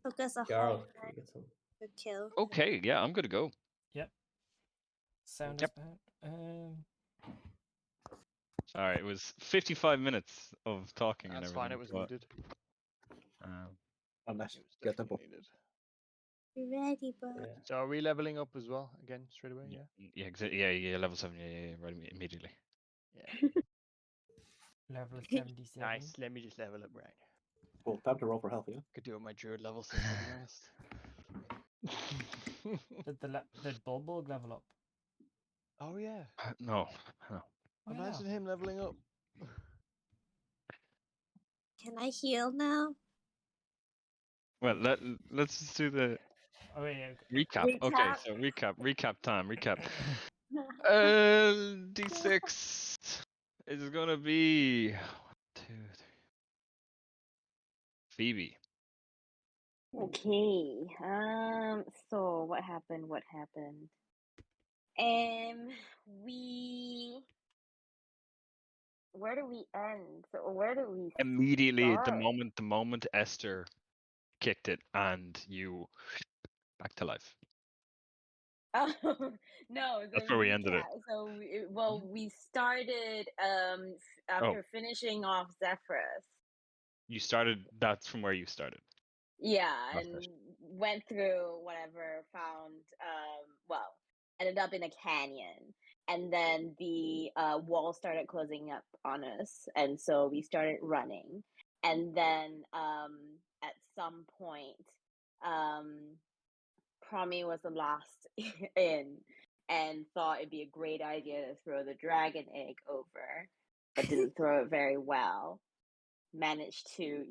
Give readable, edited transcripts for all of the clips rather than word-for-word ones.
Focus a Jarl, whole can you get some? good kill. Okay, yeah, I'm good to go. Sound Yep. is bad. Sorry, it was 55 minutes of talking and That's everything. fine. It was but, needed. Unless It was get the definitely book. needed. You ready, bud? Yeah. So are we leveling up as well again straight away? Yeah. yeah, level 7, yeah, right immediately. Yeah. Level 77. Nice. Let me just level up, right? Well, time to roll for health, yeah? Could do it my druid level system, to be honest. Did Bulbul level up? Oh yeah. No. Oh, yeah. Imagine him leveling up. Can I heal now? Well, let's just do the Oh, yeah. recap. Okay, so recap time. D6 is gonna be 1, 2, 3. Phoebe. Okay. So what happened? We. Where do we end? So where do we Immediately start? the moment Esther kicked it and you back to life. Oh no! That's where we ended it. So we started after finishing off Zephyrus. You started. That's from where you started. Yeah, That's and it. went through whatever, found ended up in a canyon, and then the wall started closing up on us, and so we started running, and then at some point Promi was the last in and thought it'd be a great idea to throw the dragon egg over, but didn't throw it very well. Managed to,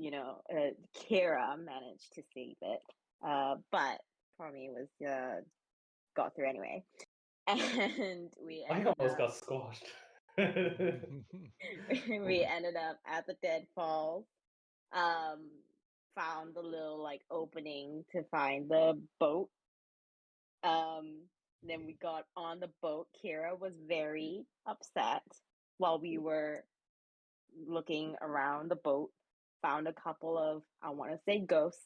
Kira managed to save it, but Promi was got through anyway, and we I ended almost up, got squashed. we ended up at the Deadfall. Found the little opening to find the boat. Then we got on the boat. Kira was very upset while we were looking around the boat. Found a couple of, I want to say, ghosts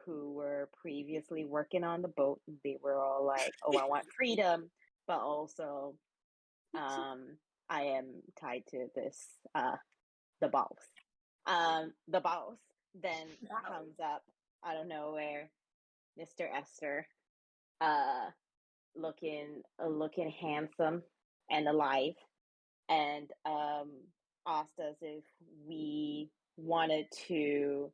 who were previously working on the boat. They were all like, oh, I want freedom, but also I am tied to this, the boss. The boss then comes up out of nowhere, Mr. Esther, looking handsome and alive, and asked us if we wanted to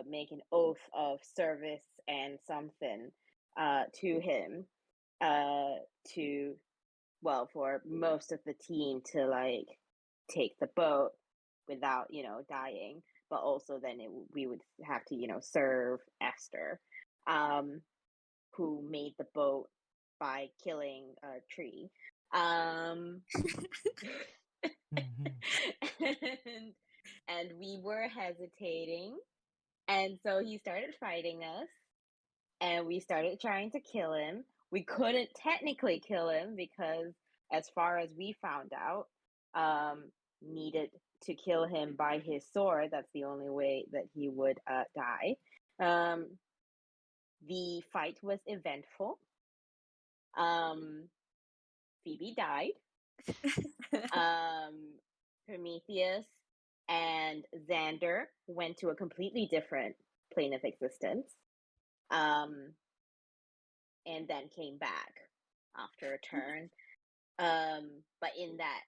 make an oath of service and something to him, for most of the team to take the boat without dying, but also then we would have to serve Esther, who made the boat by killing a tree. And we were hesitating, and so he started fighting us, and we started trying to kill him. We couldn't technically kill him because, as far as we found out, needed to kill him by his sword. That's the only way that he would die. The fight was eventful. Phoebe died. Prometheus and Xander went to a completely different plane of existence, and then came back after a turn. But in that,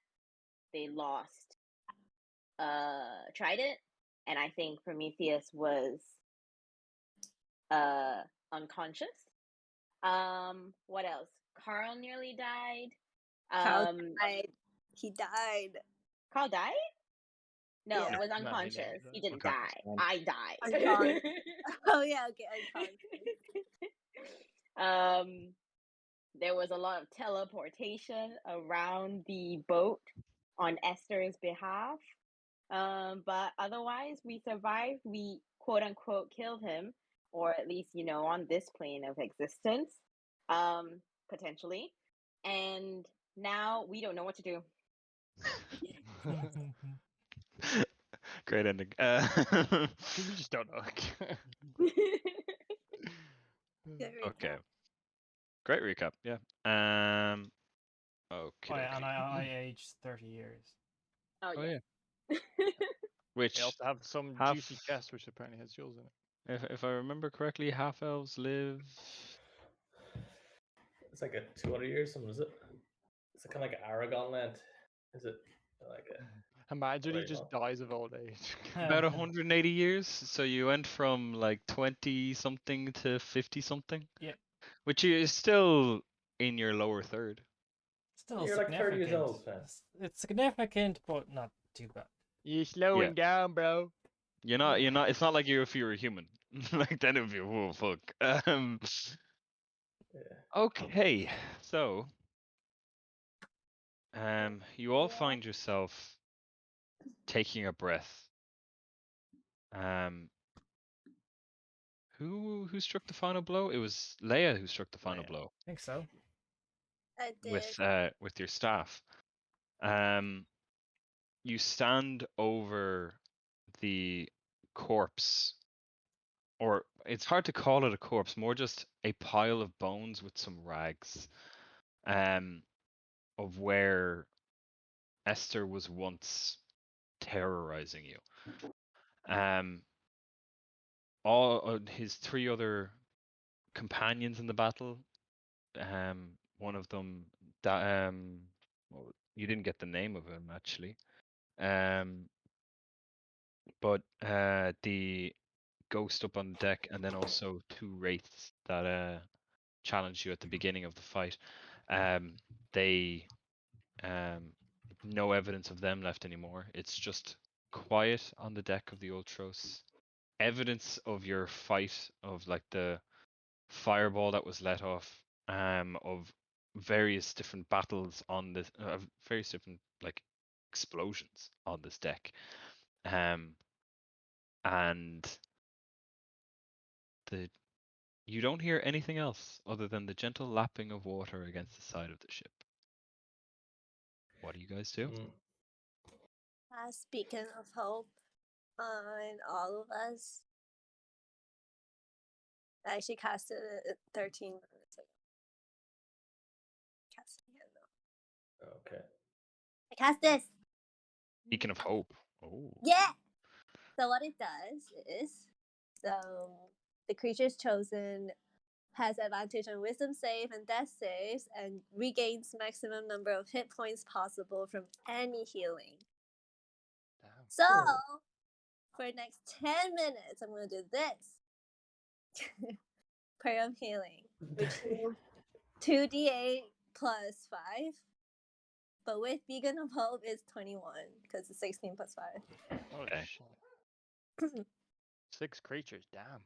they lost Trident, and I think Prometheus was unconscious. What else? Carl nearly died. Carl died. He died. Carl died? No, Yeah. was No, he unconscious. died. He didn't Unconscious. die. I died. Unconscious. Oh yeah, okay, unconscious. There was a lot of teleportation around the boat on Esther's behalf. But otherwise, we survived. We quote unquote killed him, or at least on this plane of existence, potentially. And now we don't know what to do. Great ending. We just don't know. Okay. recap. Great recap. Yeah. Okay. Oh yeah, and I aged 30 years. Oh, Oh yeah. yeah. Which They also have some half- juicy chest, which apparently has jewels in it. if I remember correctly, half elves live. It's like a 200 years, something, is it? It's kind of like Aragon land. Is it like a Imagine he Right, just well. dies of old age. About 180 years. So you went from like 20 something to 50 something. Yep. Which is still in your lower third. Still You're like 30 years significant. old, man. It's significant, but not too bad. You're slowing down, bro. You're not. It's not like if you were a human. Like then it would be whoa fuck. Yeah. Okay, so you all find yourself taking a breath. Who struck the final blow? It was Leia who struck the final Leia. blow I think so. I did. with your staff. You stand over the corpse, or it's hard to call it a corpse, more just a pile of bones with some rags, of where Esther was once terrorizing you. All his 3 other companions in the battle. One of them, that well, you didn't get the name of him actually. But the ghost up on deck, and then also 2 wraiths that challenged you at the beginning of the fight. They no evidence of them left anymore. It's just quiet on the deck of the Ultros. Evidence of your fight, of like the fireball that was let off, of various different battles on this, various different like explosions on this deck, and you don't hear anything else other than the gentle lapping of water against the side of the ship. What do you guys do? Speaking of hope on all of us, I actually casted it 13 minutes ago. Casting it now. Okay. I cast this. Beacon of Hope. Oh. Yeah. So what it does is, the creature's chosen has advantage on Wisdom save and Death saves, and regains maximum number of hit points possible from any healing. Damn. So, Cool. for the next 10 minutes, I'm going to do this. Prayer of Healing, which is 2d8 plus 5. But with Beacon of Hope, it's 21, because it's 16 plus 5. Oh, Okay. shit. 6 creatures, damn.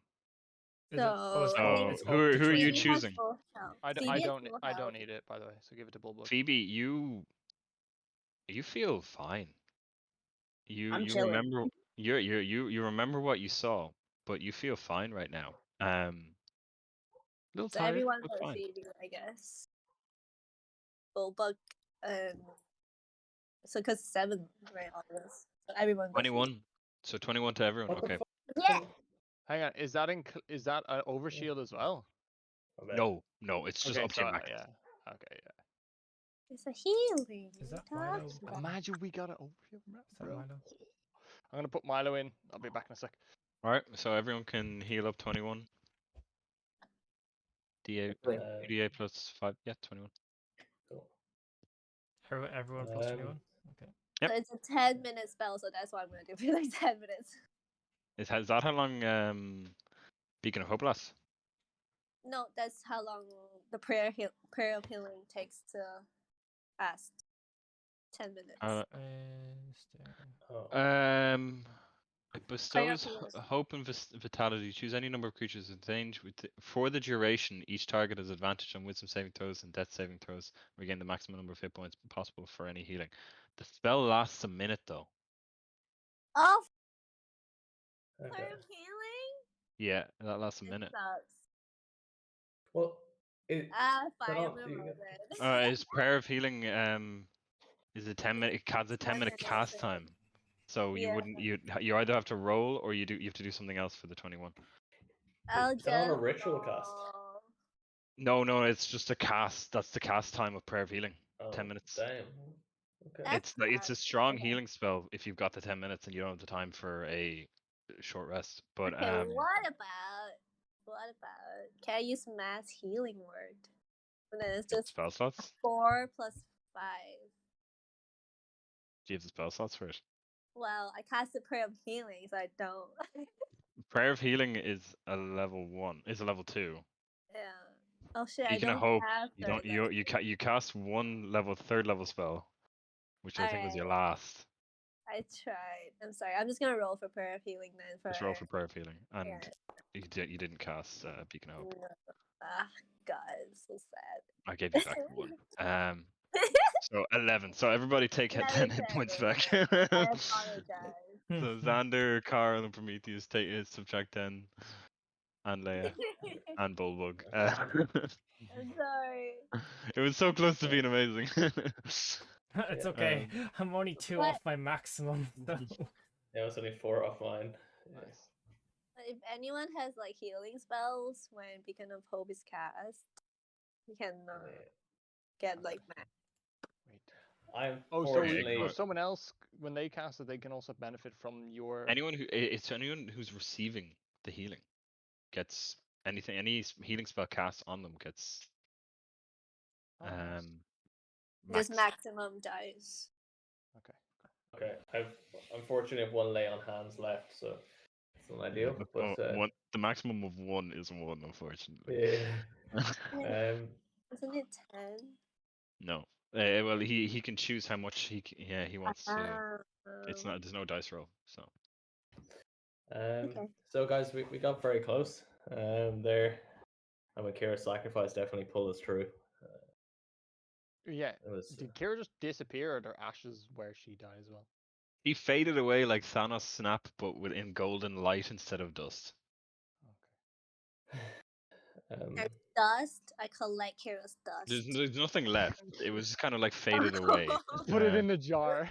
Is it? Oh, it's So, up- So it's up who to are you 21. has choosing? full health. I Phoebe has don't full I don't health. need it, by the way, so give it to Bulldog. Phoebe, you feel fine. I'm You chilling. remember you remember what you saw, but you feel fine right now. Little So tired, everyone but but fine. Phoebe, I guess. Bulldog, so because 7, right, all of us. So everyone but Phoebe. 21. So 21 to everyone. What the Okay. fuck? Yeah! Hang on, is that an overshield as well? I bet. No, it's just Okay, up to so your max. yeah. Okay, yeah. It's a healing. Is that What are you Milo? talking about? Imagine we got an overshield, Is that bro. Milo? I'm gonna put Milo in. I'll be back in a sec. All right, so everyone can heal up 21. D8, Um, 2d8 plus 5. Yeah, 21. cool. Everyone plus 21? Okay. Yep. So it's a 10-minute spell, so that's what I'm going to do for like 10 minutes. Is that how long Beacon of Hope lasts? No, that's how long the prayer of healing takes to last. 10 minutes. Oh. It bestows healing. hope and vitality. Choose any number of creatures in range for the duration. Each target has advantage on Wisdom saving throws and Death saving throws. Regain the maximum number of hit points possible for any healing. The spell lasts a minute though. Oh, Okay. prayer of healing? Yeah, that lasts a It minute. sucks. Well, it. Fire on, the you moment. His prayer of healing is a 10-minute. It has a 10-minute cast time. So you Yeah. wouldn't you either have to roll or you have to do something else for the 21. I'll Is that on a just ritual cast? roll. No, it's just a cast. That's the cast time of Prayer of Healing. Oh, 10 minutes. Damn. Okay. That's It's a fast. strong Okay. healing spell if you've got the 10 minutes and you don't have the time for a short rest. But Okay, what about can I use mass healing word? And then it's just spell slots. 4 plus 5. Do you have the spell slots for it? Well, I cast the prayer of healing, so I don't. Prayer of Healing is a level 1. Is a level 2. Yeah. Oh shit! I Speaking of don't hope, have you third don't level. you cast one third level spell, which I think was your Alright. last. I tried. I'm sorry. I'm just gonna roll for prayer of healing then. For Just roll for Prayer of Healing, and Yeah. you didn't cast Beacon of Hope. No. Ah, God, it's so sad. I gave you back one. So 11. So everybody take 10 hit points back. I apologize. So Xander, Carl, and Prometheus subtract 10, and Leia, and Bulbug. I'm sorry. It was so close to being amazing. It's okay. I'm only 2 What? off my maximum. So. Yeah, it was only 4 off mine. Yeah. Nice. If anyone has like healing spells when Beacon of Hope is cast, you can get like max. Wait. I'm Oh, so fortunately. someone else, when they cast it, they can also benefit from your. anyone who's receiving the healing gets anything. Any healing spell cast on them gets Oh, nice. Just maximum dice. Okay. Okay, I'm fortunate I have 1 lay on hands left, so it's not ideal. But the maximum of 1 is 1, unfortunately. yeah. Isn't it 10? No. Well, he can choose how much he wants to. It's Um, not. There's no dice roll. So. Okay. So guys, we got very close. There, and Kira's sacrifice definitely pulled us through. Yeah. It was. Did Kira just disappear, or are there ashes where she died as well? He faded away like Thanos' snap, but in golden light instead of dust. There's dust. I collect Kira's dust. There's nothing left. It was just kind of like faded away. Put it in the jar.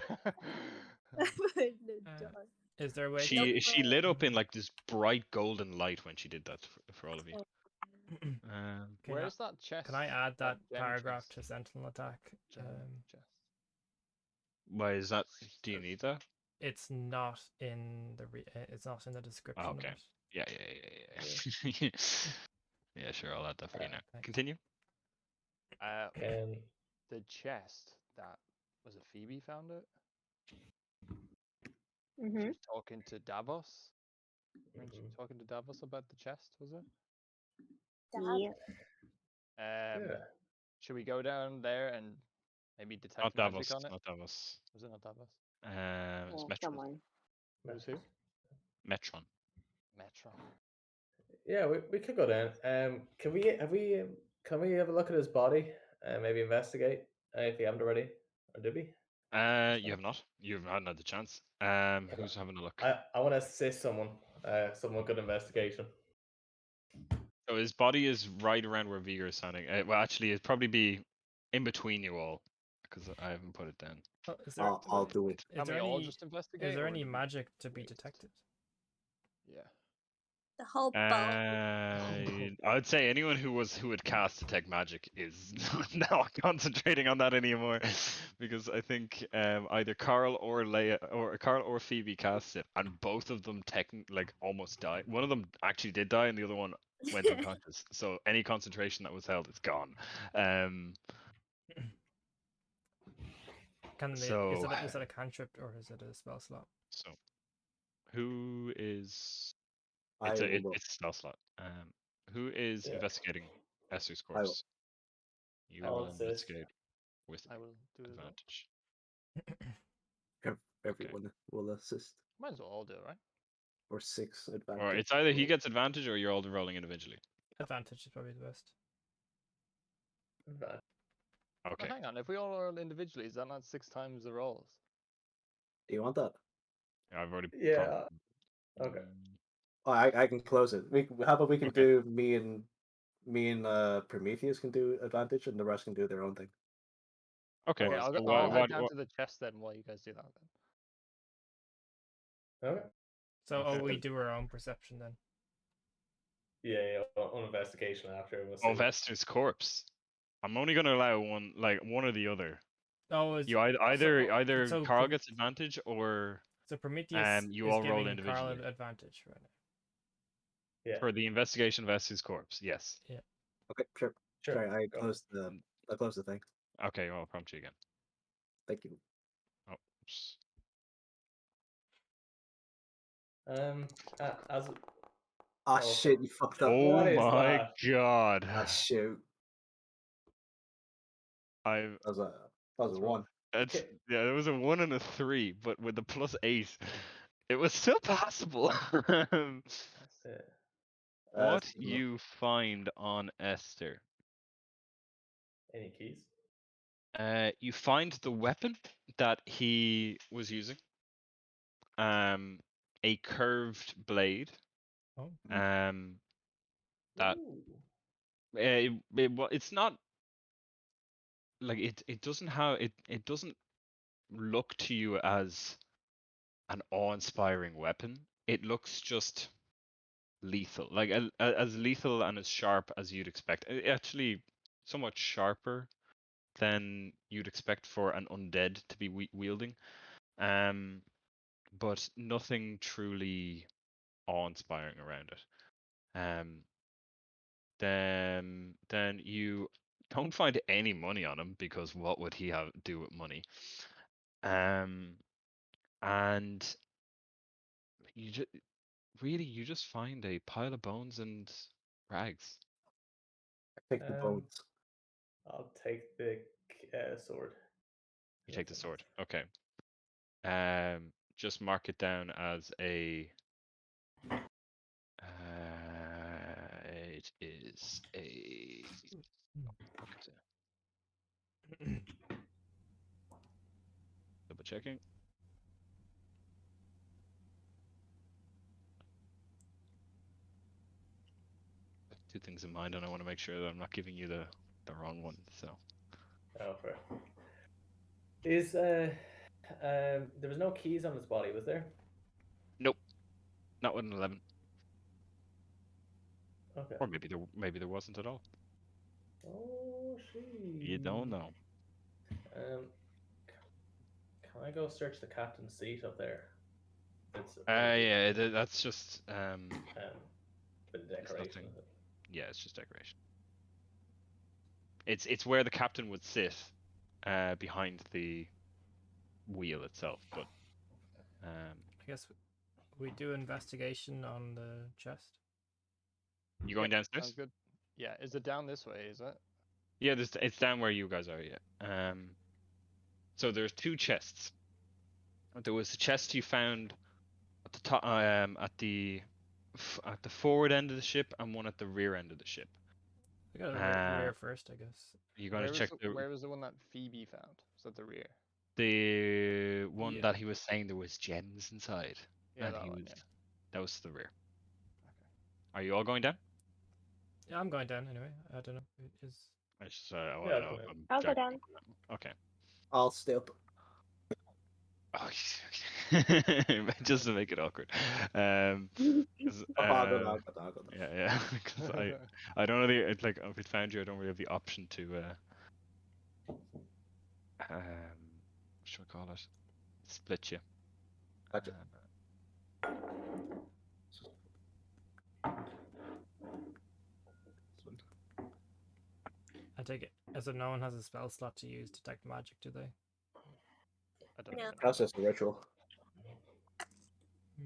Is there a way? She lit up in like this bright golden light when she did that for all of you. Where's that chest? Can I add that gem paragraph chest? to Sentinel Attack? Chest. Why is that? Do you need that? It's not in the it's not in the description. Okay. Of it. Yeah. Yeah, sure. I'll add that for you now. Thanks. Continue. The chest that was it Phoebe found it? She was talking to Davos. When she was talking to Davos about the chest, was it? Yeah. Should we go down there and maybe detect Not magic Davos. on it? Not Davos. Was it not Davos? It's Metron. Someone. Who's who? Metron. Metron. Yeah, we could go down. Can we have a look at his body and maybe investigate if we haven't already, or did we? You have not. You haven't had the chance. Who's having a look? I want to assist someone. Someone good investigation. So his body is right around where Vigor is standing. Well, actually, it'd probably be in between you all because I haven't put it down. Oh, is there, I'll do it. Is Can there we all any? just investigate? Is there or any do we magic to be wait? detected? Yeah. The whole boat. I'd say anyone who had cast Detect Magic is not concentrating on that anymore, because I think either Carl or Leia or Carl or Phoebe cast it, and both of them almost died. One of them actually did die, and the other one went unconscious. So any concentration that was held is gone. Is it a cantrip or is it a spell slot? So who is? It's It's a spell slot. Who is investigating Esther's corpse? You will investigate with I will do it. advantage. Everyone will assist. Might as well all do it, right? Or 6 advantage. Or it's either he gets advantage or you're all rolling individually. Advantage is probably the best. Okay. But hang on, if we all roll individually, is that not 6 times the rolls? Do you want that? I've already. Yeah. Okay. Oh, I can close it. How about we can do me and Prometheus can do advantage, and the rest can do their own thing. Okay. Okay, I'll head down to the chest then while you guys do that then. Okay. So we do our own perception then. Yeah, on investigation after. We'll Oh, see. Vester's corpse. I'm only gonna allow one or the other. Oh, You either so Carl gets advantage or so Prometheus you is all roll giving Carl individually advantage right now. Yeah, for the investigation of Vester's corpse. Yes. Okay, sure. sure. Sorry, I go. closed the thing. Okay, I'll prompt you again. Thank you. Oh, oops. As Ah, Oh, shit, you fucked up. Oh What is my that? god! Ah, shoot. I That was a one. That's Okay. yeah, it was a 1 and a 3, but with the +8, it was still possible. Yeah. What So, you find on Esther? Any keys? You find the weapon that he was using. A curved blade. Oh, That Ooh. it's not like it doesn't have it doesn't look to you as an awe-inspiring weapon. It looks just lethal, like as lethal and as sharp as you'd expect. Actually, somewhat sharper than you'd expect for an undead to be wielding. But nothing truly awe-inspiring around it. Then you don't find any money on him because what would he have do with money? And you just find a pile of bones and rags. I take the bones. I'll take the sword. You take the That's sword. it. Okay. Just mark it down as a. It is a. Double checking. Two things in mind, and I want to make sure that I'm not giving you the wrong one. So. Oh, fair. Is there was no keys on his body, was there? Nope. Not with an 11. Okay. Or maybe there wasn't at all. Oh, You don't know. Can I go search the captain's seat up there? Yeah, that's just the decoration. nothing. Yeah, it's just decoration. It's where the captain would sit, behind the wheel itself. But I guess we do investigation on the chest. you going downstairs? Sounds good. Yeah, is it down this way? Is it? Yeah, it's down where you guys are. Yeah. So there's two chests. There was a chest you found at the top, at the forward end of the ship, and one at the rear end of the ship. We got a rear first, I guess. You're gonna check Where was the one that Phoebe found? Was that the rear? the one Yeah. that he was saying there was gems inside, Yeah, and that he one, was yeah. that was the rear. Okay. Are you all going down? Yeah, I'm going down anyway. I don't know. Is I just, I'll know go down. I'll go down. Okay. I'll stay up. Oh, just to make it awkward. 'Cause, I'll go down. I'll go down. yeah, because I don't really like if it found you, I don't really have the option to what should I call it? Split you. Gotcha. I take it as if no one has a spell slot to use detect magic, do they? I don't No. even know. That's just a ritual.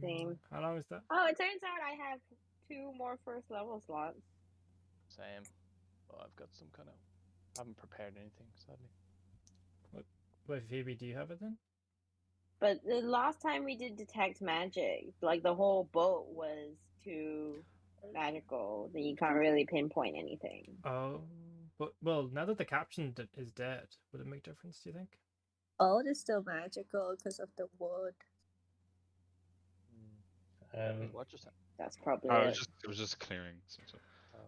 Same. How long is that? Oh, it turns out I have 2 more first level slots. Same. Well, I've got some kind of. I haven't prepared anything, sadly. Wait, Phoebe, do you have it then? But the last time we did detect magic, like the whole boat was too magical that you can't really pinpoint anything. Oh, but well, now that the captain is dead, would it make a difference? Do you think? Oh, it's still magical because of the wood. What just happened? That's probably Oh, it. it was just clearing. So.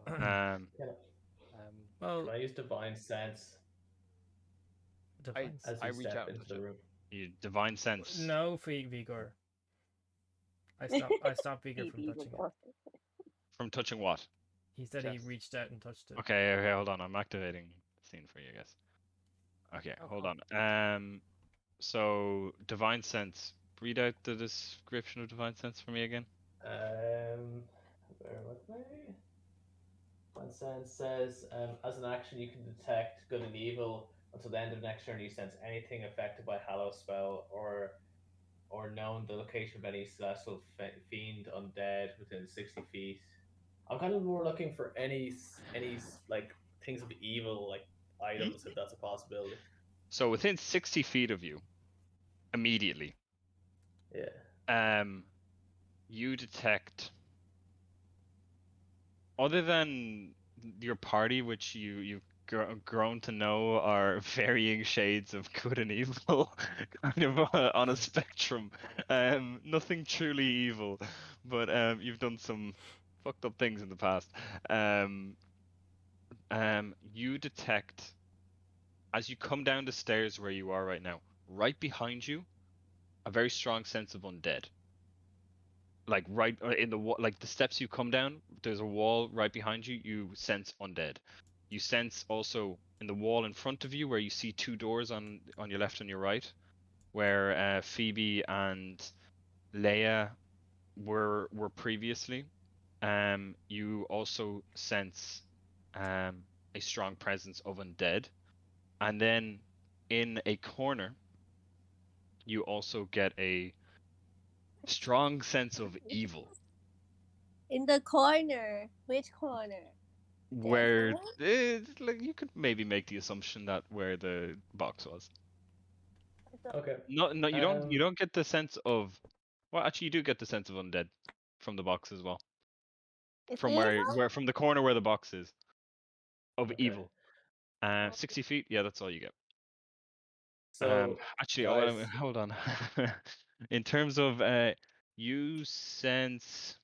Yeah. Well, Can I use divine sense divine. as I you reach step out and into touch the it. room? You divine sense. No, Vigor. I stop Vigor from Phoebe touching it. was From touching what? He said he chest. reached out and touched it. Okay, okay, hold on. I'm activating the scene for you, I guess. Okay, Oh, hold cool. on. So divine sense. Read out the description of divine sense for me again. Bear with me. One sense says, as an action, you can detect good and evil until the end of next turn. You sense anything affected by Hallow spell or known the location of any celestial fiend, undead within 60 feet. I'm kind of more looking for any like things of evil, like items, if that's a possibility. So within 60 feet of you, immediately, Yeah. you detect, other than your party, which you've grown to know are varying shades of good and evil, kind of on a spectrum. Nothing truly evil, but you've done some fucked up things in the past. You detect, as you come down the stairs where you are right now, right behind you, a very strong sense of undead. Like right in the wall, like the steps you come down, there's a wall right behind you. You sense undead. You sense also in the wall in front of you, where you see two doors on your left and your right, where Phoebe and Leia were previously. You also sense a strong presence of undead, and then in a corner, you also get a strong sense of evil. In the corner. Which corner? Where This like you could maybe make the assumption that where the box was. Okay. No, you don't get the sense of. Well, actually, you do get the sense of undead from the box as well. It's From evil? where from the corner where the box is of Okay. evil. 60 feet. Yeah, that's all you get. So, Actually, guys, hold on. In terms of you sense.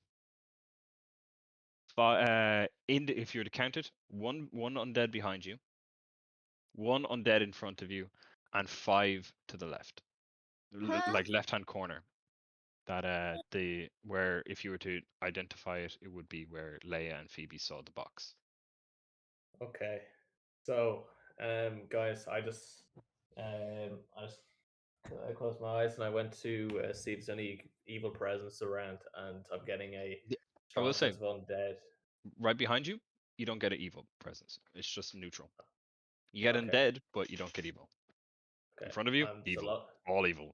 If you were to count it, one undead behind you, one undead in front of you, and 5 to the left, Huh? like left-hand corner. That where if you were to identify it, it would be where Leia and Phoebe saw the box. okay. So, guys, I closed my eyes and I went to see if there's any evil presence around, and I'm getting a I will strong say, sense of undead. right behind you, you don't get an evil presence. It's just neutral. You get Okay. undead, but you don't get evil. Okay. In front of you, So evil. All evil.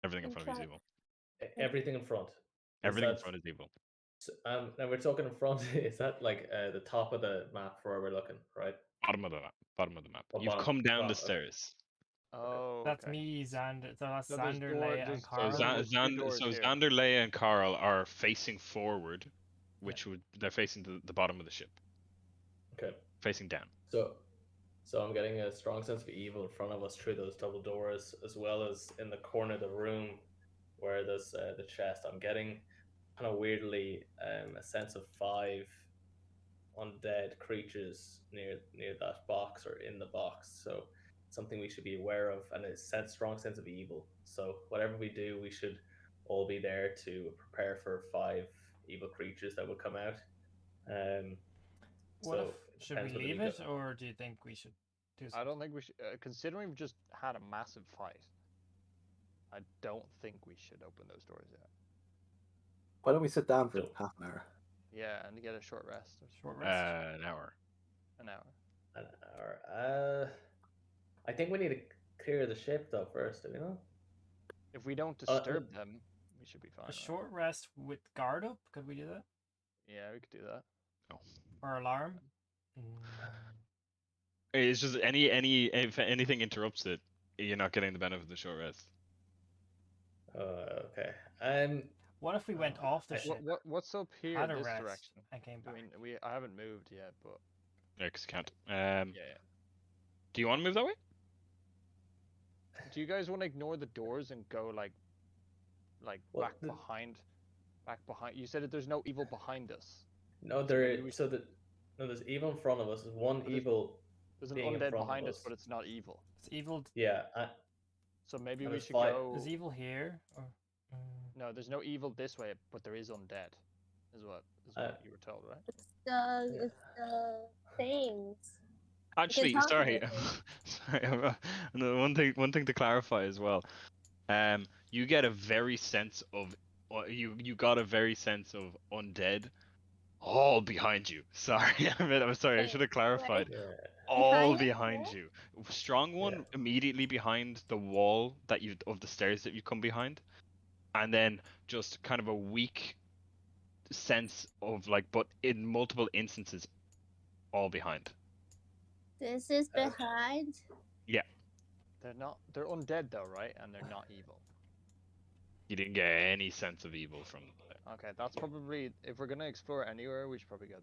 Everything in I'm front of you is trying. evil. everything in front. Is Everything in that front is evil. now we're talking in front? Is that like the top of the map where we're looking, right? Bottom of the map. Bottom of the map. Or You've bottom? come down the Bottom. Okay. stairs. Oh, That's okay. me, Xander. So that's So there's Xander, Leia, and there's So, Carl. two doors here. Xander, Leia, and Carl are facing forward, which they're facing the bottom of the ship, Okay. facing down. So I'm getting a strong sense of evil in front of us through those double doors, as well as in the corner of the room where there's the chest. I'm getting kind of weirdly a sense of 5 undead creatures near that box or in the box. So something we should be aware of, and a strong sense of evil. So whatever we do, we should all be there to prepare for 5 evil creatures that will come out. What So if, should we depends whether leave go. it, or do you think we should do something? I don't think we should. Considering we've just had a massive fight, I don't think we should open those doors yet. Why don't we sit down for Don't. half an hour? Yeah, and get a short rest. Short rest? An hour. An hour. An hour. I think we need to clear the ship though first. Do we know? If we don't disturb them, we should be fine. A right? short rest with guard up? Could we do that? Yeah, we could do that. Oh. Or alarm? It's just if anything interrupts it, you're not getting the benefit of the short rest. Okay. What if we went off the ship, What's up here had a this rest, direction? and came I back? mean, I haven't moved yet, but Yeah, 'cause you can't. yeah. Do you want to move that way? Do you guys want to ignore the doors and go like Well, back behind? You said that there's no evil behind us. No, maybe there's evil in front of us. There's one evil. There's an being in undead front of behind us, us. but it's not evil. It's evil. Yeah. So maybe And we there's should 5 go. There's evil here, or No, there's no evil this way, but there is undead. Is what you were told, right? It's the things. Actually, talk sorry, about it. sorry. No, one thing to clarify as well. You get a very sense of you got a very sense of undead all behind you. Sorry, I'm sorry. I should have clarified. Yeah. All Behind us, behind what? you. Strong one Yeah. immediately behind the wall that you of the stairs that you come behind, and then just kind of a weak sense of like, but in multiple instances, all behind. This is Okay. behind. They're undead though, right? And they're not evil. You didn't get any sense of evil from there. Okay, that's probably, if we're gonna explore anywhere, we should probably go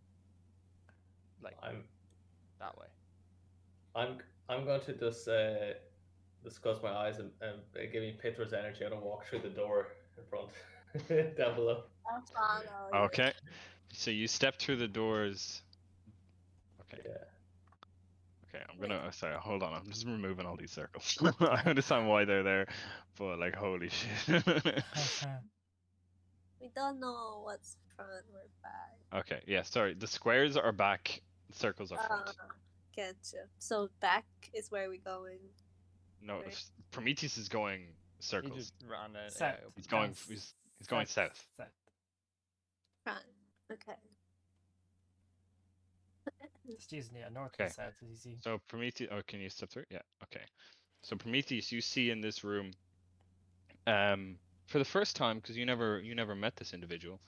like I'm that way. I'm going to just close my eyes and give me Pitra's energy. I don't walk through the door in front down below. I'll follow you. Okay, so you step through the doors. Okay. Yeah. Okay, I'm gonna. Sorry, hold on. I'm just removing all these circles. I understand why they're there, but like, holy shit. We don't know what's front or back. Okay, yeah. Sorry, the squares are back. Circles are front. Getcha. So back is where we're going. No, right. Prometheus is going He circles. just ran it. South. He's going. Yes. He's going south. Front. Okay. Just using north Okay. and south as easy. So Prometheus. Oh, can you step through? Yeah. Okay. So Prometheus, you see in this room, for the first time, because you never met this individual,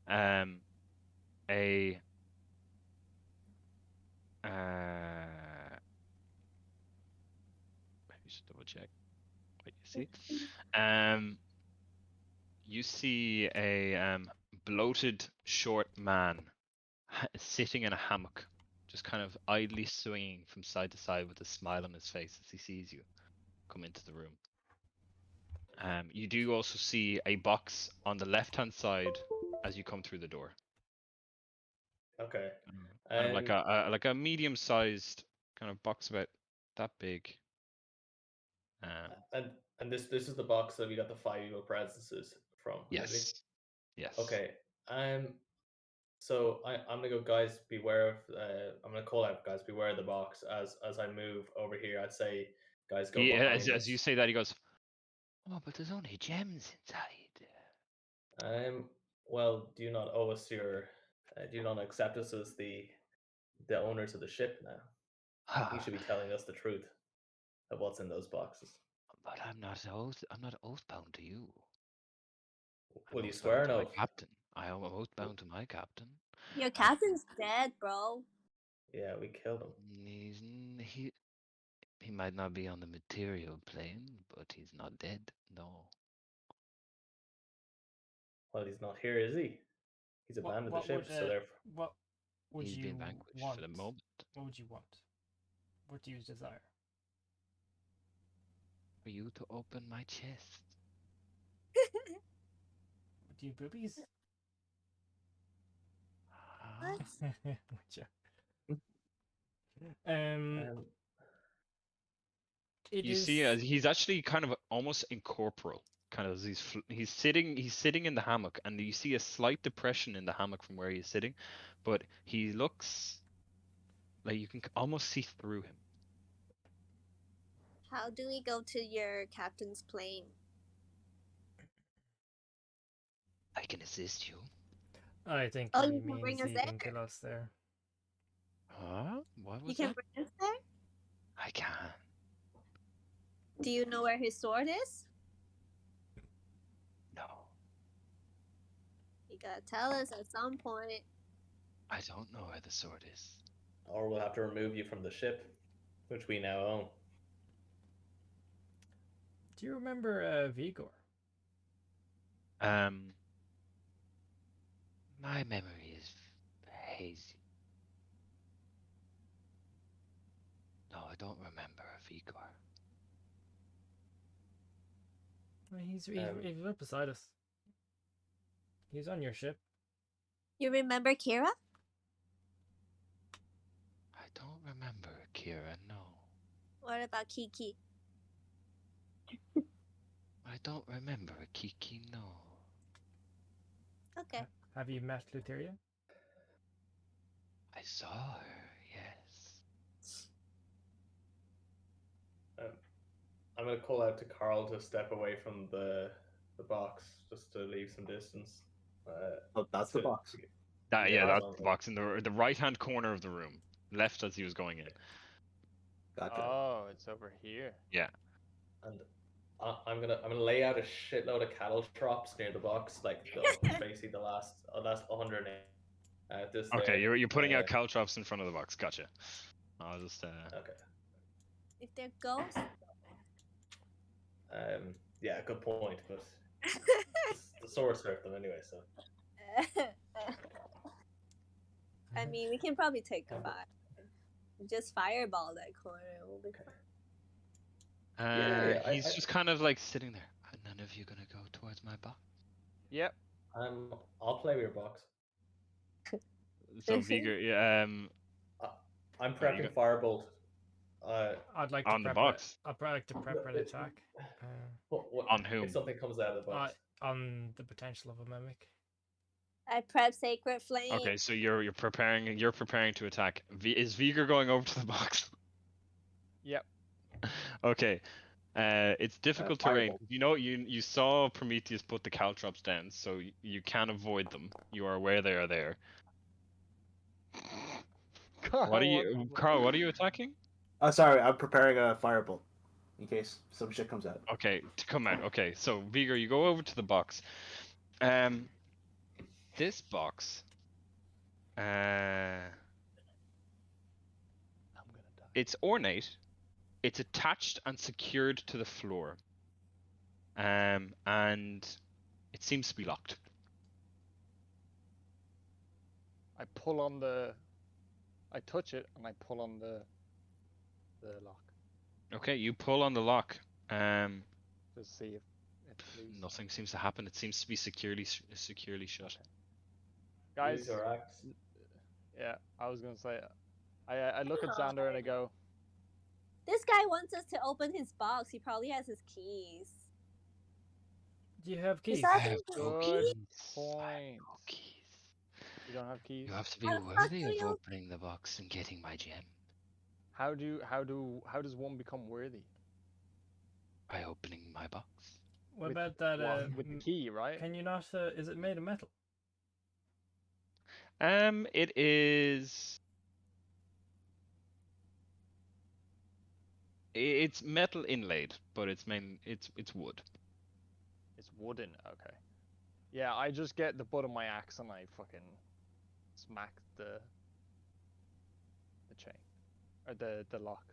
a let me just double check what you see. You see a bloated, short man sitting in a hammock, just kind of idly swinging from side to side with a smile on his face as he sees you come into the room. You do also see a box on the left-hand side as you come through the door. Okay. Kind of like a medium-sized kind of box, about that big. And this is the box that we got the 5 evil presences from. maybe? Yes. Yes. Okay. So I'm gonna go, guys. Beware of. I'm gonna call out, guys. Beware of the box as I move over here. I'd say, guys, go behind As you us. say that, he goes, "Oh, but there's only gems inside." Well, do you not owe us your? Do you not accept us as the owners of the ship now? I think you should be telling us the truth of what's in those boxes. But I'm not oath-bound to you. Will I'm you swear oath-bound an to my oath? captain. I am oath-bound to my captain. Your captain's dead, bro. Yeah, we killed him. He might not be on the material plane, but he's not dead. No. Well, he's not here, is he? He's abandoned the ship, so therefore. What would He's you been vanquished want? for the moment. What would you want? What do you desire? For you to open my chest. Do you boobies? You see, he's actually kind of almost incorporeal. Kind of, as he's sitting in the hammock, and you see a slight depression in the hammock from where he's sitting, but he looks like you can almost see through him. How do we go to your captain's plane? I can assist you. I think Oh, he you can bring means us he can there. kill us there. Huh? What was You can that? bring us there? I can. Do you know where his sword is? No. You gotta tell us at some point. I don't know where the sword is. Or we'll have to remove you from the ship, which we now own. Do you remember Vigor? My memory is hazy. No, I don't remember Vigor. He's right beside us. He's on your ship. You remember Kira? I don't remember Kira, no. What about Kiki? I don't remember Kiki, no. Okay. Have you met Lutheria? saw her, yes. I'm gonna call out to Carl to step away from the box, just to leave some distance. Oh, that's the box. Yeah, that's that's on the box in the right-hand corner of the room, left as he was going in. Gotcha. Oh, it's over here. Yeah. And I'm gonna lay out a shitload of cattle traps near the box, like basically the last 100. This Okay, there. you're putting out caltrops in front of the box. Gotcha. I'll just Okay. If they're ghosts, Yeah, good point, but the swords hurt them anyway, so. I mean, we can probably take a 5. Just fireball that corner. We'll be fine. he's just kind of like sitting there. Are none of you gonna go towards my box? Yep. I'll play with your box. So Vigor, yeah, I'm Are you prepping firebolt. I'd like on to the prep box. I'd probably like to prep an attack. On whom? If something comes out of the box. On the potential of a mimic. I prep Sacred Flame. Okay, so you're preparing to attack. Is Vigor going over to the box? Yep. Okay. It's difficult terrain. Firebolt. You know, you saw Prometheus put the caltrops down, so you can avoid them. You are aware they are there. Carl, What are you, Carl? What are you attacking? Oh, sorry, I'm preparing a firebolt in case some shit comes out. Okay, to come out. Okay, so Vigor, you go over to the box. This box. I'm gonna die. It's ornate. It's attached and secured to the floor. And it seems to be locked. I touch it and I pull on the lock Okay, you pull on the lock. to see if it leaves. Nothing seems to happen. It seems to be securely shut. Guys, Use your axe. yeah, I was gonna say, I look at Xander and I go, This guy wants us to open his box. He probably has his keys. Do you have keys? that- I have no good keys. I point. have no keys. You don't have keys? You have to be How the fuck worthy do of you- opening the box and getting my gem How does one become worthy? by opening my box. What With- about that? with the key, right? Can you not? Is it made of metal? It is. It's metal inlaid, but it's wood. It's wooden. Okay. Yeah, I just get the butt of my axe and I fucking smack the chain or the lock.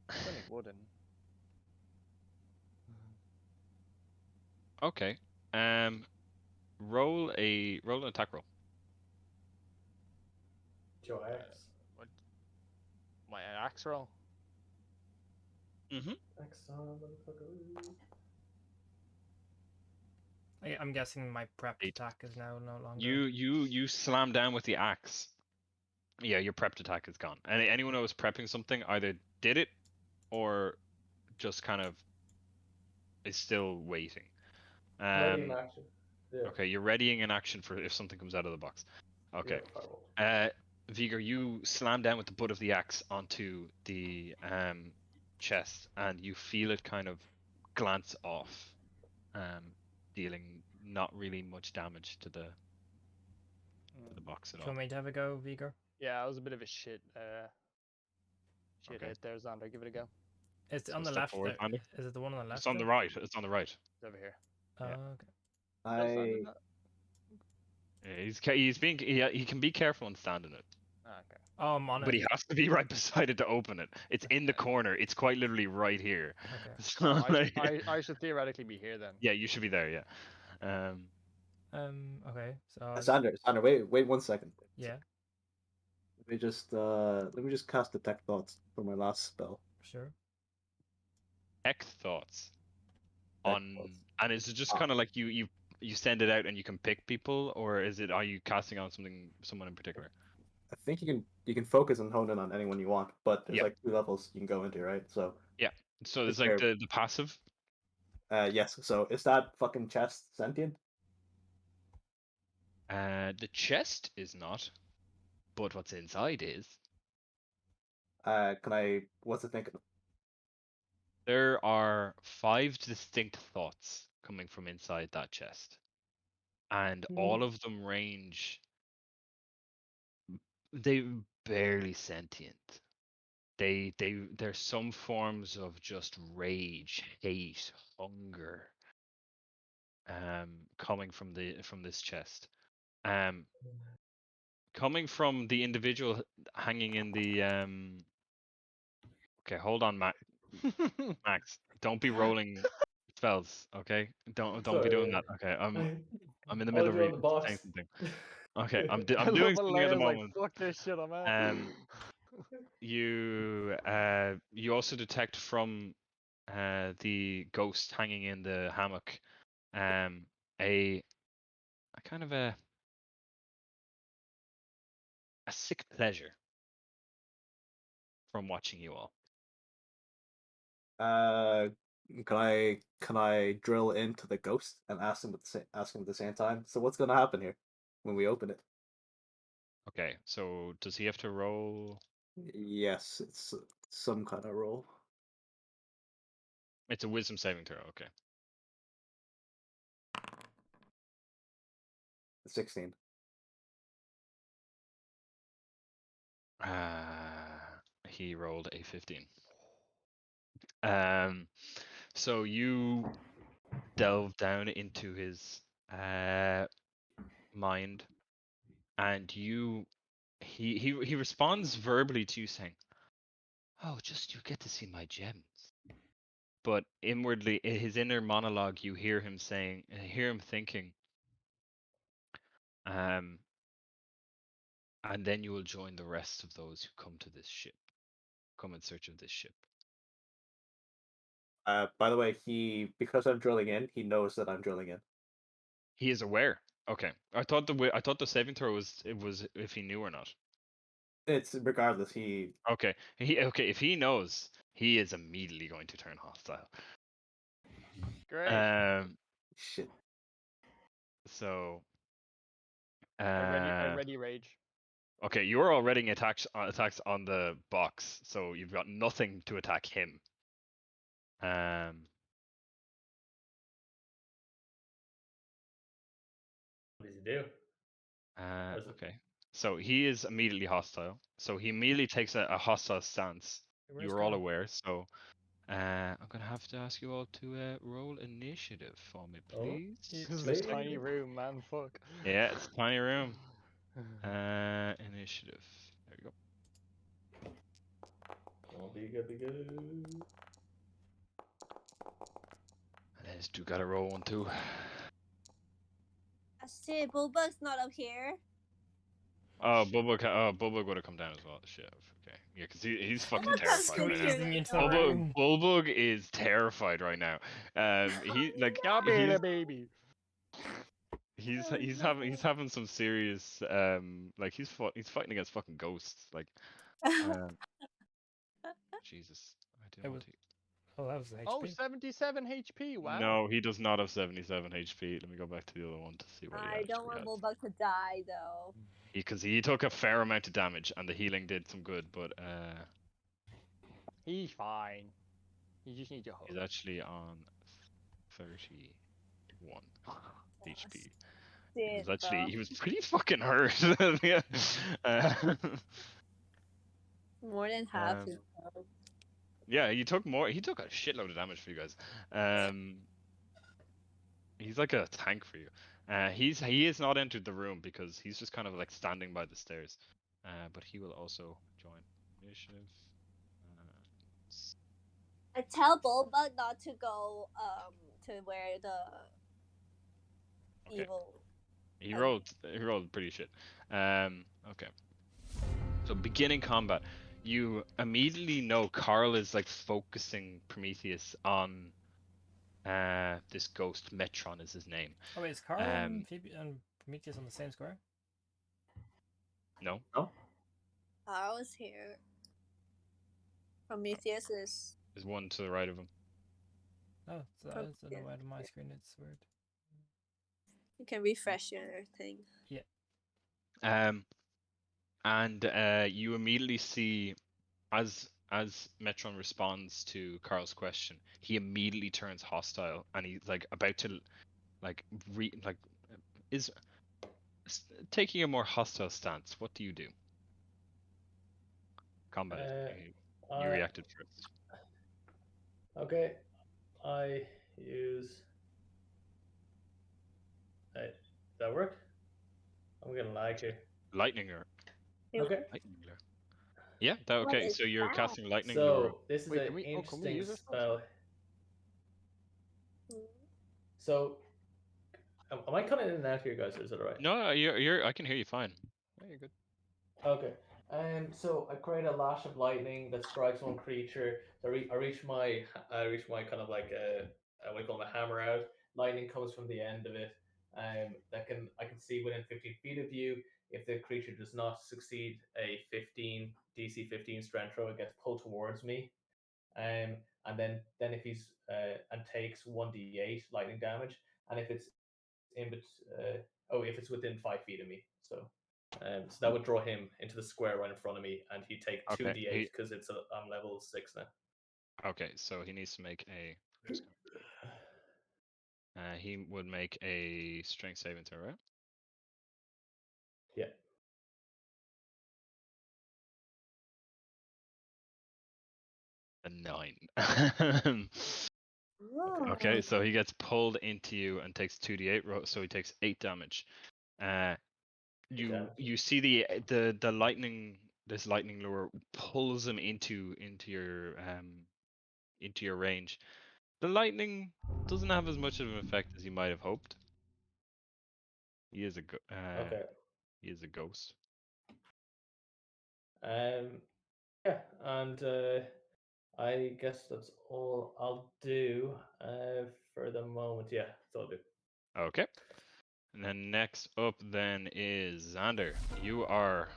It's only wooden. Okay. Roll an attack roll. Your axe. What? My axe roll. Mm-hmm. Axe on, motherfucker. I'm guessing my prep 8. attack is now no longer. You slam down with the axe. Yeah, your prepped attack is gone. And anyone who was prepping something either did it or just kind of is still waiting. Ready in action. Yeah. Okay, you're readying an action for if something comes out of the box. Okay. Yeah, firebolt. Vigor, you slam down with the butt of the axe onto the chest, and you feel it kind of glance off, dealing not really much damage to the box at Do you all. want me to have a go, Vigor? Yeah, I was a bit of a shit Okay. hit there, Xander. Give it a go. It's So on the step left. forward, There. Xander. Is it the one on the left? It's on the there? right. It's on the right. It's over here. Oh, yeah. okay. Xander, no. Yeah, he can be careful and stand in it, Ah, okay. Oh, I'm on but it. he has to be right beside it to open it. It's in the corner. It's quite literally right here. Okay. So, Oh, like- I should theoretically be here then. yeah, you should be there. Yeah. Okay. So. Xander, wait 1 second. Yeah. Let me just cast Detect Thoughts for my last spell. Sure. Heck thoughts Detect on, Thoughts. and is it just kind of like you send it out and you can pick people, or are you casting on someone in particular? I think you can focus and hone in on anyone you want, but there's Yep. like 2 levels you can go into, right? So So is there's like there? the passive. Yes. So is that fucking chest sentient? The chest is not, but what's inside is. Can I? What's it thinking? There are 5 distinct thoughts coming from inside that chest, and all of them range. They barely sentient. There's some forms of just rage, hate, hunger, coming from this chest. Coming from the individual hanging in the Okay, hold on, Max. Don't be rolling spells, okay? Don't be doing that. Okay, I'm in the middle of saying something. Okay, I'm I doing love something at the Alaia's like, moment. fuck this shit, I'm out. You also detect from the ghost hanging in the hammock a kind of a sick pleasure from watching you all. Can I drill into the ghost and ask him at the same time? So what's gonna happen here when we open it? Okay, so does he have to roll? Yes, it's some kind of roll. It's a wisdom saving throw. Okay. 16. He rolled a 15. So you delve down into his mind, and he responds verbally to you saying, "Oh, just you get to see my gems." But inwardly, in his inner monologue, you hear him thinking, and then you will join the rest of those who come in search of this ship. By the way, because I'm drilling in, he knows that I'm drilling in. He is aware. Okay, I thought the saving throw was if he knew or not. It's regardless. Okay. If he knows, he is immediately going to turn hostile. Great. Shit. So. I ready rage. Okay, you're already attacks on the box, so you've got nothing to attack him. What does he do? Okay. So he is immediately hostile. So he immediately takes a hostile stance. Where's You're all Connor? aware. So I'm gonna have to ask you all to roll initiative for me, Oh. please. This is a tiny room, man. Fuck. Yeah, it's a tiny room. Initiative. There you go. Oh, be good. Let's do gotta roll 1 too. Shit, Bulbug's not up here. Oh, Bulbug would have come down as well. Shit. Okay. Yeah, because he's fucking Bulbug comes terrified right now. squeezing me into the door. room. Bulbug is terrified right now. Stop being a baby. He's having some serious he's fighting against fucking ghosts Jesus. I do It want was- to. Oh, that was the HP. Oh, 77 HP. Wow. No, he does not have 77 HP. Let me go back to the other one to see what he I actually don't want has. Bulbug to die though. Because he took a fair amount of damage and the healing did some good, but He's fine. He just needs a hug. he's actually on 31 HP. He was pretty fucking hurt. More than half his health. Yeah, he took a shitload of damage for you guys. He's like a tank for you. He has not entered the room because he's just kind of like standing by the stairs. But he will also join initiative. I tell Bulbug not to go to where the Okay. evil. He rolled pretty shit. Okay. So beginning combat, you immediately know Carl is like focusing Prometheus on this ghost. Metron is his name. Oh, wait, is Carl and Phoebe and Prometheus on the same square? No. No. I was here. Prometheus is. There's one to the right of him. Oh, so I don't know why on my screen it's weird. You can refresh your thing. And you immediately see, as Metron responds to Carl's question, he immediately turns hostile, and he's like about to, like, is taking a more hostile stance. What do you do? Combat. You reacted first. Okay, I use. Does that work? I'm gonna lag here. Lightning lure. Okay. Lightning lure. Yeah. Okay. So you're casting lightning lure. So this is Wait, an can we interesting use our spell. Mm. So, am I cutting in and out here, guys, or is it alright? No, you're. I can hear you fine. Yeah, you're good. Okay. So I create a lash of lightning that strikes one creature. So I reach my kind of like what do you call it, a hammer out. Lightning comes from the end of it. I can see within 15 feet of you. If the creature does not succeed a DC 15 strength throw, it gets pulled towards me. And then if he's and takes 1d8 lightning damage, and if it's if it's within 5 feet of me, so that would draw him into the square right in front of me, and he'd take Okay, 2d8 because I'm level 6 now. Okay, so he needs to make a. He would make a strength saving throw, right? Yeah. A 9. Okay, so he gets pulled into you and takes 2d8, so he takes 8 damage. You see the lightning, this lightning lure pulls him into your range. The lightning doesn't have as much of an effect as you might have hoped. He is a Okay. He is a ghost. Yeah, and I guess that's all I'll do for the moment. Yeah, that's all I'll do. Okay. And then next up then is Xander. You are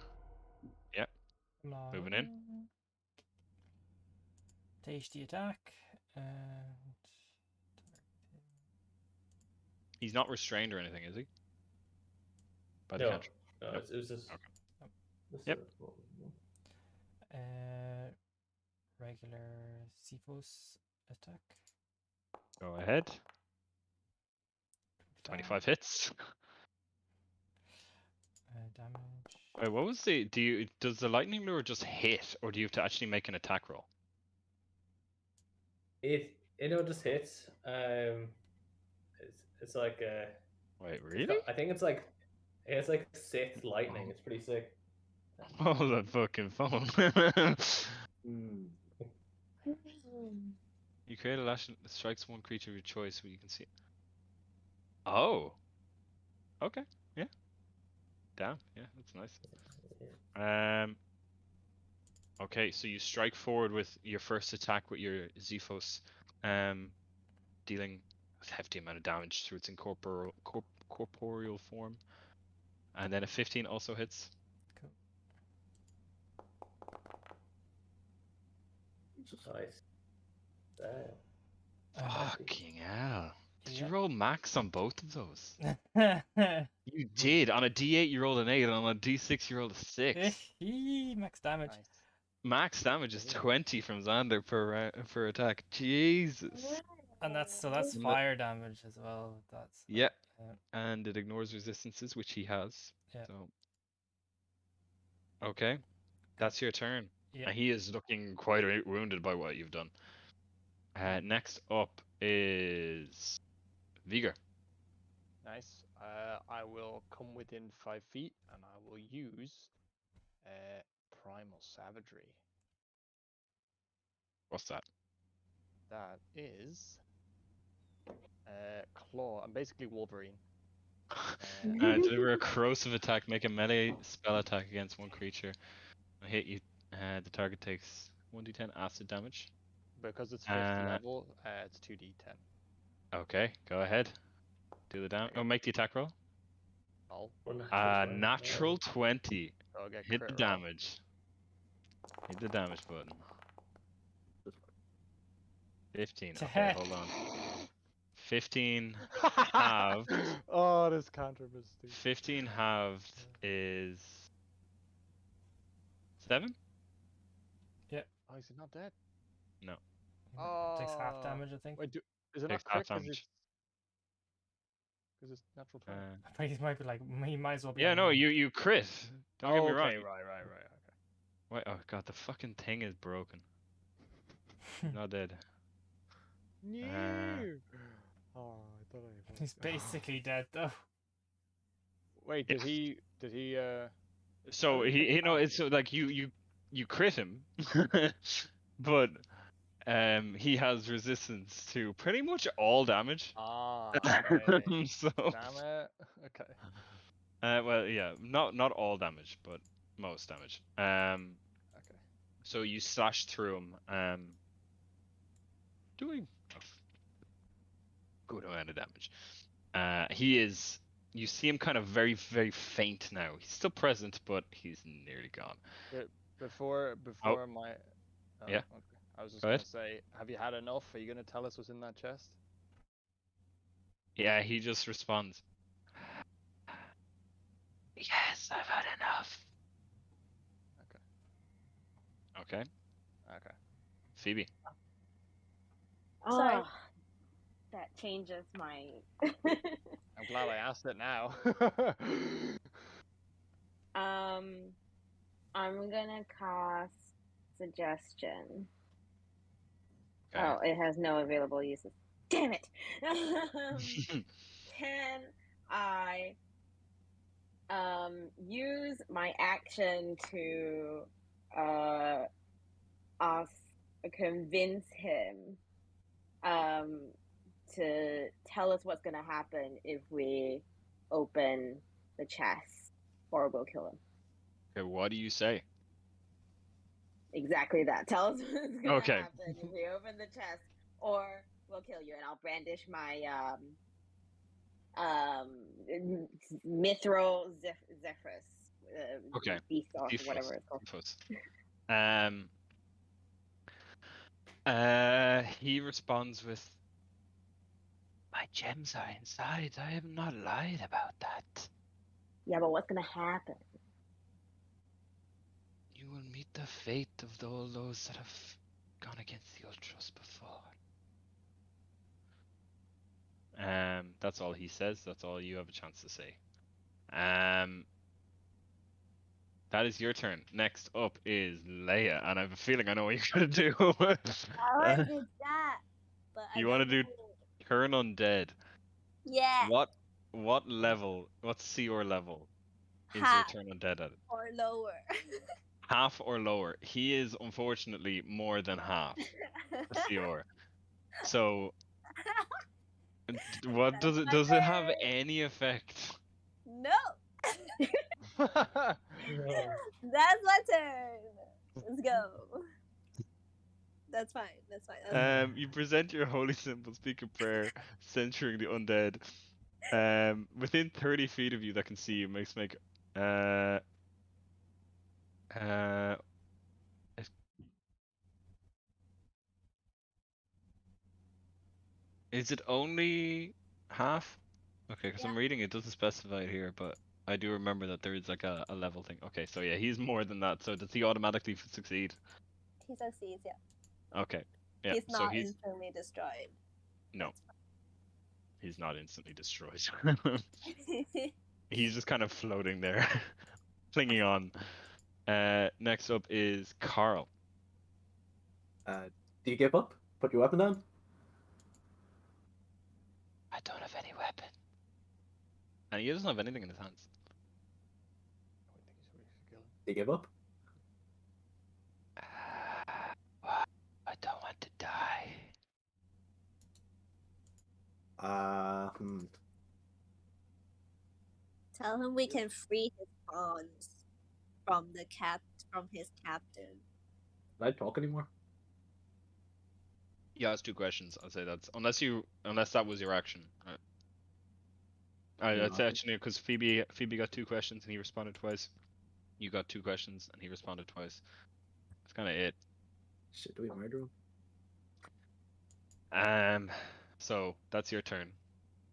moving in. Tasty attack. And He's not restrained or anything, is he? By the No, cantrip. no, Nope. it was just. Okay. Yep. regular Cephos attack. Go ahead. 25 hits. Damage. Wait, what was does the lightning lure just hit, or do you have to actually make an attack roll? It just hits. It's like Wait, really? I think it's like Sith lightning. It's pretty sick. Hold the fucking phone. You create a lash that strikes one creature of your choice where you can see it. Oh. Okay. Yeah. Damn. Yeah, that's nice. Okay, so you strike forward with your first attack with your Xephos, dealing a hefty amount of damage through its corporeal form, and then a 15 also hits. Cool. Nice. Fucking hell. Did you Yeah. roll max on both of those? You did. On a D8 you rolled an 8, and on a D6 you rolled a 6. Max damage. Nice. Max damage is 20 from Xander per attack. Jesus. And that's fire damage as well. That's Yeah. And it ignores resistances, which he has. Yeah. So. Okay. That's your turn. Yeah. And he is looking quite wounded by what you've done. Next up is Vigor. Nice. I will come within 5 feet and I will use Primal Savagery. What's that? That is Claw. I'm basically Wolverine. Deliver a corrosive attack. Make a melee spell attack against one creature. I hit you. The target takes 1d10 acid damage. Because it's 5th level, it's 2d10. Okay, go ahead. Do the damage. Oh, make the attack roll. I'll Natural 20. so I'll get Hit the crit roll. damage. Hit the damage button. 15. To Okay, heck. hold on. 15 halved. Oh, this controversy. 15 halved is 7? Oh, is he not dead? No. Takes half Oh. damage, I think. Wait, is it not Takes half crit? damage. Because it's natural 20. But he might be like, he might as well be. Yeah, on no, one. you crit. Don't get me wrong. Okay, right. Okay. Wait, oh god, the fucking thing is broken. He's not dead. No. Oh, I thought I. He's basically dead though. Wait, did he? So he, you know, it's so like you crit him, but he has resistance to pretty much all damage. Ah, okay. So Damn it. Okay. well, yeah, not all damage, but most damage. Okay. So you slash through him, doing a good amount of damage. He is. You see him kind of very, very faint now. He's still present, but he's nearly gone. Before Oh. my. Oh, Yeah. Okay. I was just Go gonna ahead. say, have you had enough? Are you gonna tell us what's in that chest? Yeah, he just responds. Yes, I've had enough. Okay. Okay. Phoebe. Sorry. Oh, that changes my. I'm glad I asked it now. I'm gonna cast suggestion. Okay. Oh, it has no available uses. Damn it! Can I use my action to ask convince him to tell us what's gonna happen if we open the chest, or we'll kill him. Okay, what do you say? Exactly that. Tell us what's gonna Okay. happen if we open the chest, or we'll kill you. And I'll brandish my mithril zephyrus. Okay. Beast or Default. whatever it's called. He responds with, "My gems are inside. I have not lied about that. Yeah, but what's gonna happen? You will meet the fate of all those that have gone against the Ultras before." That's all he says. That's all you have a chance to say. That is your turn. Next up is Leia, and I have a feeling I know what you're gonna do. I want to do that, but You I want to don't do know. turn undead? Yeah. What level? What CR level is your Half turn undead at? or lower. Half or lower? He is unfortunately more than half the CR. So, what does it? my Does it have turn. any effect? No. That's my turn. Let's go. That's fine. That's fine. That's fine. You present your holy symbol, speak a prayer, censuring the undead. Within 30 feet of you that can see you, make is it only half? Okay, because I'm Yeah. reading it doesn't specify it here, but I do remember that there is like a level thing. Okay, so yeah, he's more than that. So does he automatically succeed? He succeeds, yeah. Okay. Yeah, He's so not he's instantly destroyed. no, That's he's not instantly destroyed. fine. He's just kind of floating there, clinging on. Next up is Carl. Do you give up? Put your weapon down? I don't have any weapon. And he doesn't have anything in his hands. Do you give up? I don't want to die. Tell him we can free his bonds from his captain. Can I talk anymore? Yeah, that's 2 questions. I'd say that's unless that was your action. I'd say actually because Phoebe got 2 questions and he responded twice. You got 2 questions and he responded twice. That's kind of it. Shit, do we murder him? So that's your turn.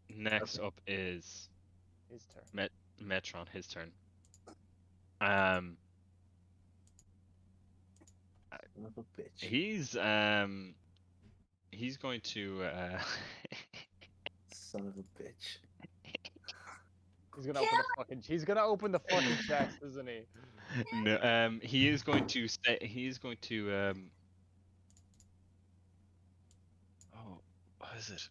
Next Okay. up is His turn. Metron. His turn. Um, Son of a bitch. he's going to Son of a bitch. He's gonna open the fucking chest, isn't he? no, he is going to say oh, what is it?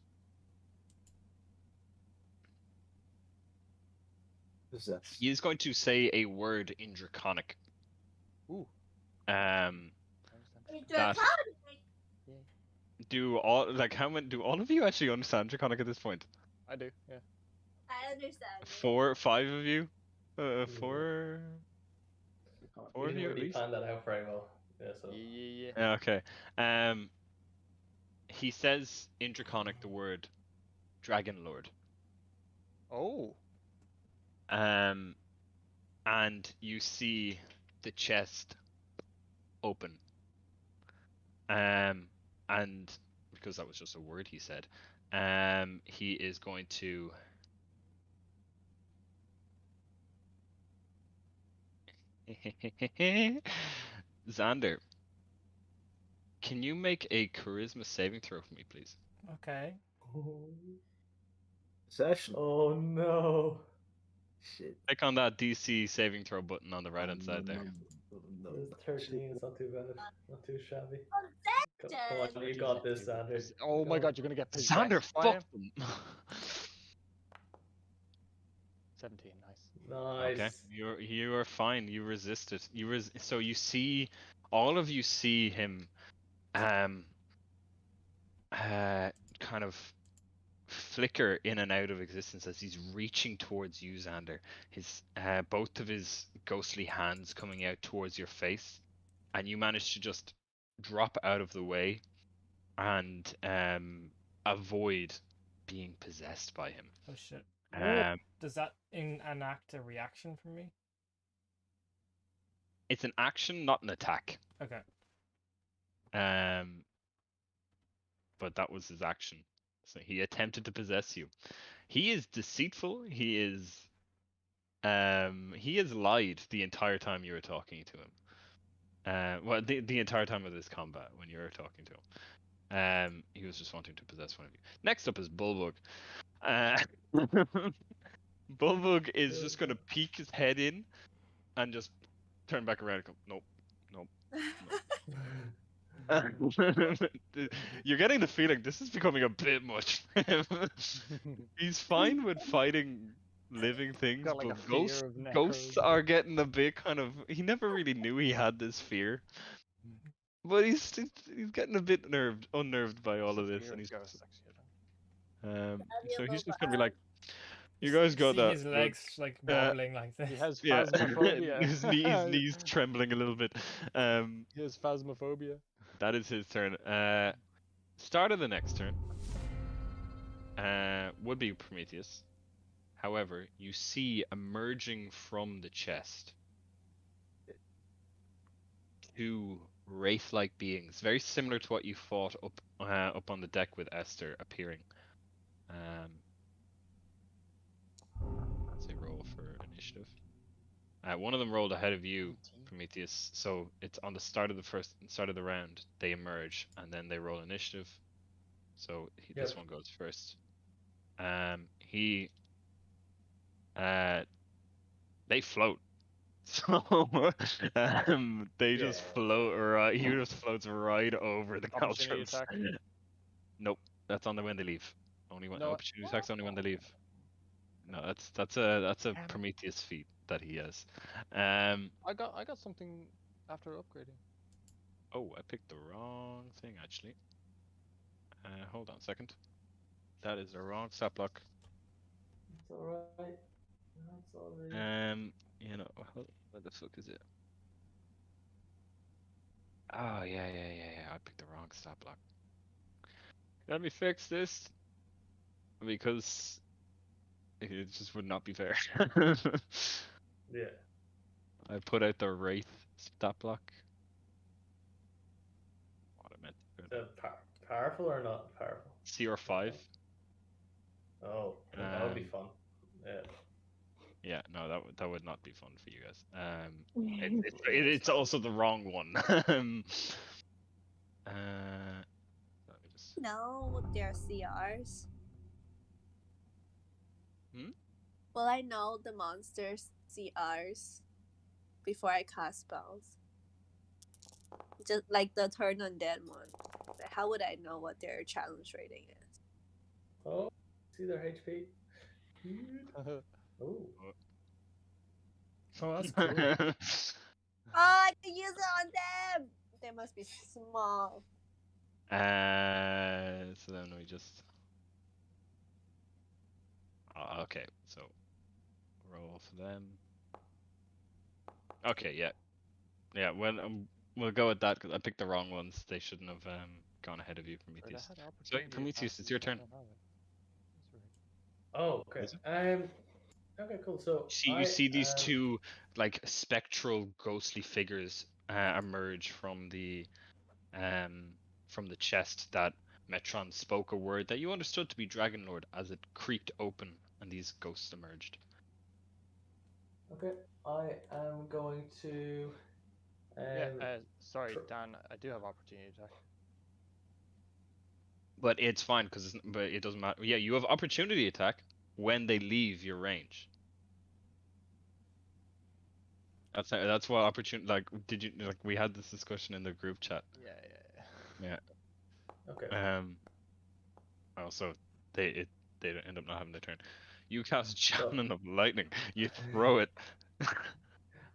Possess. He is going to say a word in Draconic. Ooh. Um, It's That- draconic. do all of you actually understand Draconic at this point? I do. Yeah. I understand. it. 5 of you? Four We of didn't you at really least? plan that out very well. Yeah, so Yeah. Okay. He says in Draconic the word Dragonlord. Oh. And you see the chest open. And because that was just a word he said, he is going to Xander, can you make a charisma saving throw for me, please? Okay. Possession. Oh no. Shit. Click on that DC saving throw button on the right hand side there. No. It's 13, it's not too bad. Not too shabby. Oh, Come on, you got this, Xander. Oh my god, you're gonna get possessed Xander, by him. fuck them. 17, nice. Nice. Okay, you are fine. You resist it. So you see, all of you see him, kind of flicker in and out of existence as he's reaching towards you, Xander. His both of his ghostly hands coming out towards your face, and you manage to just drop out of the way and avoid being possessed by him. Oh shit. Um, Does that enact a reaction for me? it's an action, not an attack. Okay. But that was his action. So he attempted to possess you. He is deceitful. He is lied the entire time you were talking to him. Well, the entire time of this combat when you were talking to him. He was just wanting to possess one of you. Next up is Bulbug. Bulbug is just gonna peek his head in and just turn back around and go, nope, nope. You're getting the feeling this is becoming a bit much for him. He's fine with fighting living things, Got like but a fear of ghosts necros. are getting a bit kind of. He never really knew he had this fear, but he's getting a bit unnerved by all of this, Fear and of he's ghosts, actually. so he's just gonna be like, "You guys got See that?" his legs like wobbling like this. He has Yeah, phasmophobia. his knees trembling a little bit. He has phasmophobia. That is his turn. Start of the next turn would be Prometheus. However, you see emerging from the chest two wraith-like beings, very similar to what you fought up on the deck with Esther appearing. Let's say roll for initiative. One of them rolled ahead of you, Prometheus. So it's on the start of the round. They emerge and then they roll initiative. So this one goes first. They float. So they just float right. He just floats right over the Opportunity Caltrops. attack. Nope, that's on the when they leave. Only when No. opportunity attacks only when they leave. No, that's a Prometheus feat that he has. I got something after upgrading. Oh, I picked the wrong thing actually. Hold on a second. That is the wrong stat block. It's alright. It's alright. What the fuck is it? Oh yeah. I picked the wrong stat block. Let me fix this because it just would not be fair. Yeah. I put out the Wraith stat block. Powerful or not powerful? CR5. Oh, that would be fun. Yeah. Yeah, no, that would not be fun for you guys. It's also the wrong one. Let me just. No, they're CRs. Hmm? Well, I know the monsters CRs before I cast spells. Just like the turn undead one. How would I know what their challenge rating is? Oh, see their HP. Oh. Oh, that's cool. Oh, I can use it on them! They must be small. So then we just. Okay, so roll for them. Okay, yeah, Well, we'll go with that because I picked the wrong ones. They shouldn't have gone ahead of you, Prometheus. So Prometheus, it's your turn. Oh, okay. Is Okay, cool. So You see these two like spectral, ghostly figures emerge from the chest that Metron spoke a word that you understood to be Dragonlord as it creaked open and these ghosts emerged. Okay, I am going to. Sorry, Dan. I do have opportunity attack. But it's fine but it doesn't matter. Yeah, you have opportunity attack when they leave your range. That's what opportunity. Like, did you like? We had this discussion in the group chat. Yeah. Okay. Also, they don't end up not having their turn. You cast Channel of Lightning. You throw it.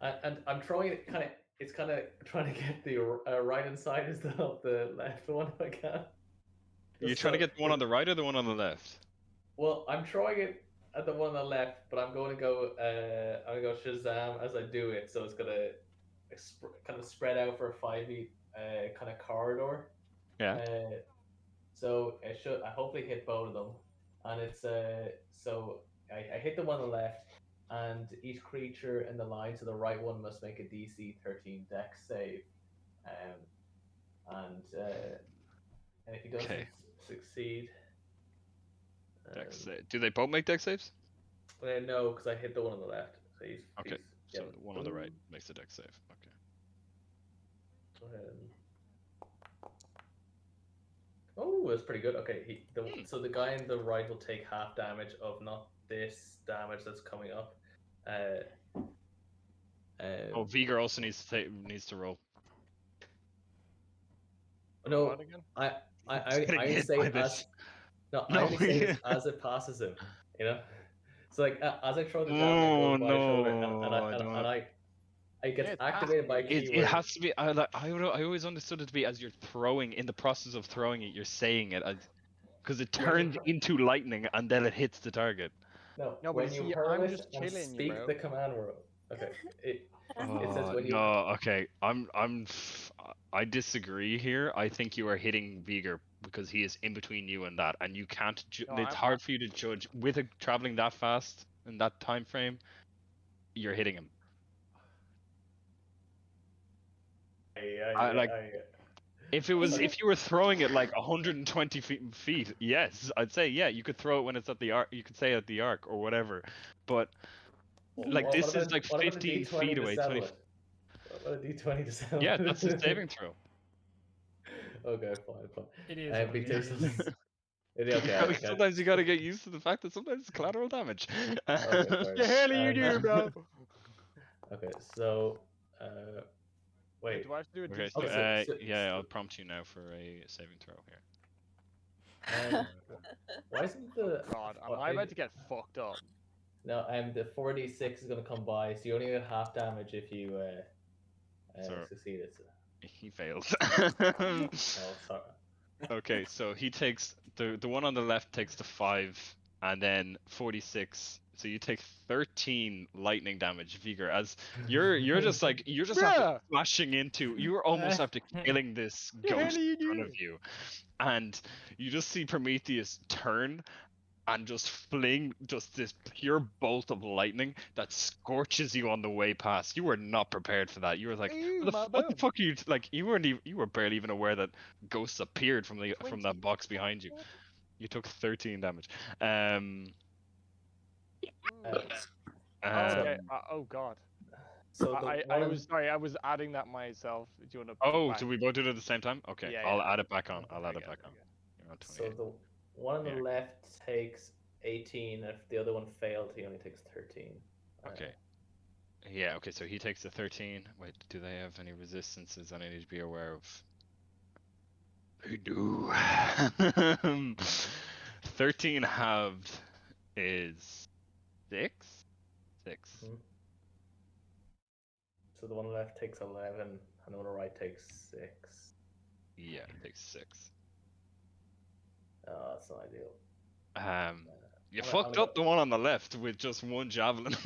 And I'm throwing it kind of. It's kind of trying to get the right hand side instead of the left one if I can. You're trying to get the one on the right or the one on the left? Well, I'm throwing it at the one on the left, but I'm going to go. I'm going to go Shazam as I do it, so it's gonna kind of spread out for a 5 feet kind of corridor. Yeah. So I hopefully hit both of them, and it's so I hit the one on the left, and each creature in the line to the right one must make a DC 13 Dex save, and if he doesn't succeed, Dex save. Do they both make Dex saves? No, because I hit the one on the left. So so the one on the right makes the Dex save. Okay. Oh, that's pretty good. Okay, so the guy on the right will take half damage of not this damage that's coming up. Vigor also needs to roll. No, I say it as I say this as it passes him. You know, so like as I throw the javelin, it goes my shoulder, and I get activated by a keyword. It has to be. I always understood it to be as you're throwing. In the process of throwing it, you're saying it because it turns into lightning and then it hits the target. No, when you hurl it and speak the command word. Okay. It says when you. Okay. I disagree here. I think you are hitting Vigor because he is in between you and that, and you can't. It's hard for you to judge with traveling that fast in that time frame. You're hitting him. If you were throwing it like 120 feet, yes, I'd say you could throw it when it's at the arc. You could say at the arc or whatever, but this is like 15 feet away. 20. What about a D20 to settle? Yeah, that's a saving throw. Okay, fine. It is. Okay. Sometimes you gotta get used to the fact that sometimes it's collateral damage. Okay, the hell are you doing, bro? Okay, so wait. Do I have to do a okay, D6? I'll prompt you now for a saving throw here. Why isn't the God, am I about to get fucked up? No, the 4d6 is gonna come by, so you only get half damage if you succeed it. He fails. Oh, sorry. Okay, so he takes the one on the left takes the 5, and then 46. So you take 13 lightning damage, Vigor. As you're just after smashing into. You're almost after killing this ghost in front of you, and you just see Prometheus turn and just fling just this pure bolt of lightning that scorches you on the way past. You were not prepared for that. You were like, Ooh, what the boom. fuck are you like? You weren't even, you were barely even aware that ghosts appeared from that box behind you. You took 13 damage. Okay. Um, Oh god. So I was sorry. I was adding that myself. Do you want to? Oh, so we both did it at the same time? Okay, Yeah, I'll yeah. add it back on. I'll add it Okay, back okay, on. okay. You're on so 28. the one on the Yeah. left takes 18. If the other one failed, he only takes 13. Okay. Yeah, okay, so he takes the 13. Wait, do they have any resistances that I need to be aware of? They do. 13 halved is 6? 6. Mhm. So the one on the left takes 11, and the one on the right takes 6. Yeah, it takes 6. Oh, that's not ideal. You I'm fucked gonna up the one on the left with just one javelin.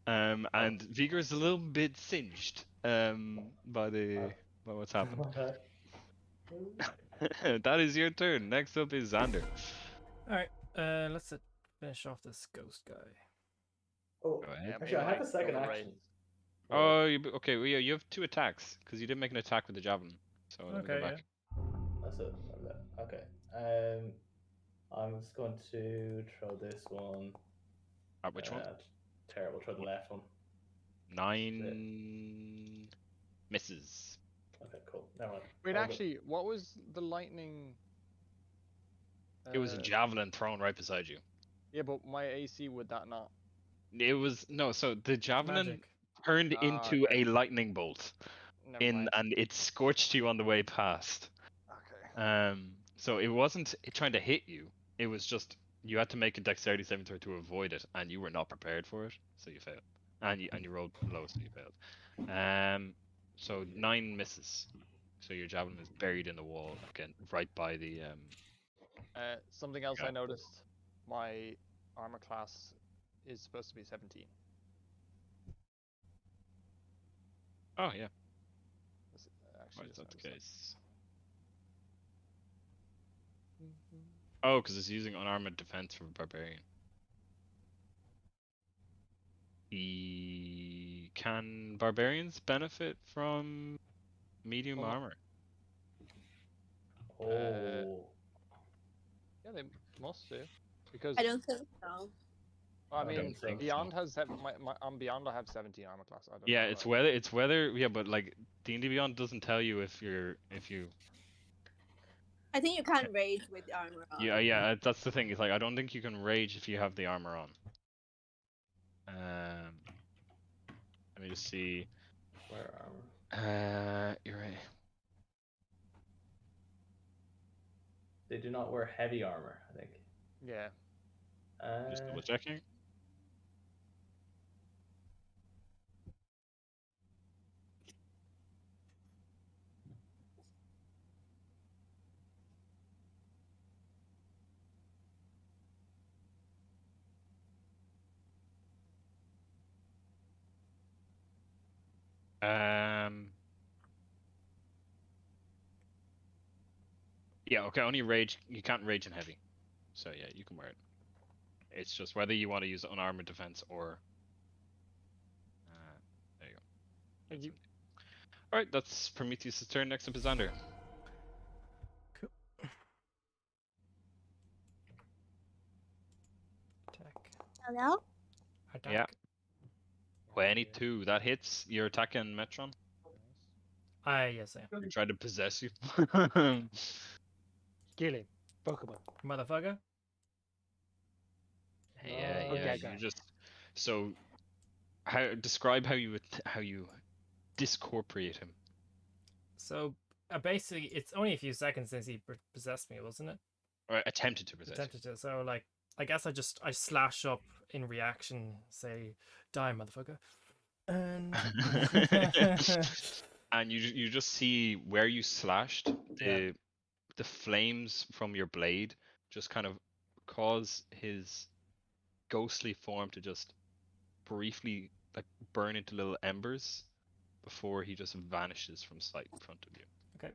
And Vigor's a little bit singed by what's happened. That is your turn. Next up is Xander. Alright, let's finish off this ghost guy. Oh, Go ahead. actually, I have a second action. Oh, okay. Well, yeah, you have 2 attacks because you did make an attack with the javelin. So let me go back. That's it. Okay. I'm just going to throw this one. At which one? Terrible. Throw the left one. 9 misses. Okay, cool. Never mind. Wait, actually, what was the lightning? It was a javelin thrown right beside you. Yeah, but my AC would that not? It was no. So the javelin Magic. turned into okay. a lightning bolt, Never mind. and it scorched you on the way past. Okay. So it wasn't trying to hit you. It was just you had to make a dexterity saving throw to avoid it, and you were not prepared for it, so you failed. And you rolled low, so you failed. So 9 misses. So your javelin is buried in the wall again, right by the Something else Yeah. I noticed. My armor class is supposed to be 17. Oh yeah. Actually, Right, just that's the noticed case. Oh, because it's using unarmored defense from Barbarian. Can Barbarians benefit from medium Well, armor? Oh. Yeah, they must do. Because I don't think so. I I mean, don't think Beyond has on Beyond I have 17 armor class. I don't Yeah, know it's whether yeah, but like D&D Beyond doesn't tell you if you I think you can't rage with the armor on. yeah, that's the thing. It's like I don't think you can rage if you have the armor on. Let me just see. Where armor? You're right. They do not wear heavy armor, I think. Yeah. Just double checking. Yeah, okay, only rage. You can't rage in heavy. So yeah, you can wear it. It's just whether you want to use unarmored defense or. There you go. Thank you. All right, that's Prometheus' turn. Next up is Xander. Cool. Attack. Hello? Attack. Yeah. 22. That hits. You're attacking Metron. Yes, I am. He tried to possess you. Kill him. Pokemon. Motherfucker. Yeah. Okay, You just so describe how you discorporate him. So basically, it's only a few seconds since he possessed me, wasn't it? Or attempted to possess. Attempted to. So like, I guess I slash up in reaction, say, "Die, motherfucker," and and you just see where you slashed the flames from your blade just kind of cause his ghostly form to just briefly like burn into little embers before he just vanishes from sight in front of you. Okay.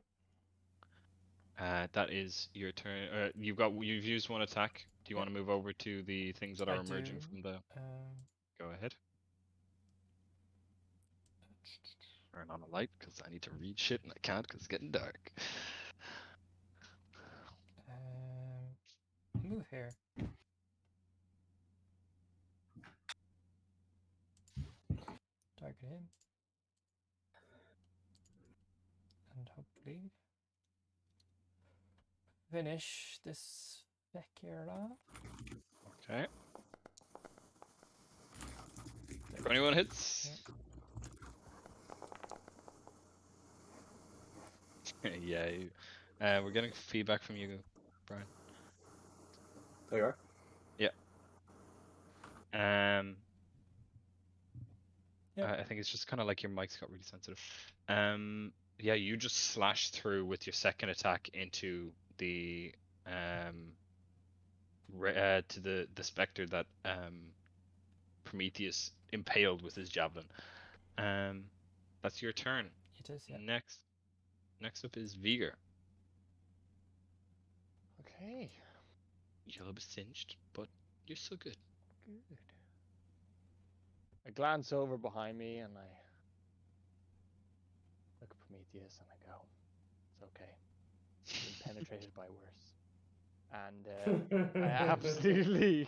That is your turn. You've used one attack. Do you want to move over to the things that are emerging from the? Go ahead. Turn on a light because I need to read shit and I can't because it's getting dark. Move here. Target him. And hopefully finish this Vecchia. Okay. 21 hits. Yeah. We're getting feedback from you, Brian. There you are. Yep. I think it's just kind of like your mic's got really sensitive. Yeah, you just slash through with your second attack into the to the specter that Prometheus impaled with his javelin. That's your turn. It is, yeah. Next up is Viger. Okay. You're a little bit singed, but you're so good. Good. I glance over behind me and I look at Prometheus and I go, "It's okay. You've been penetrated by worse." And I absolutely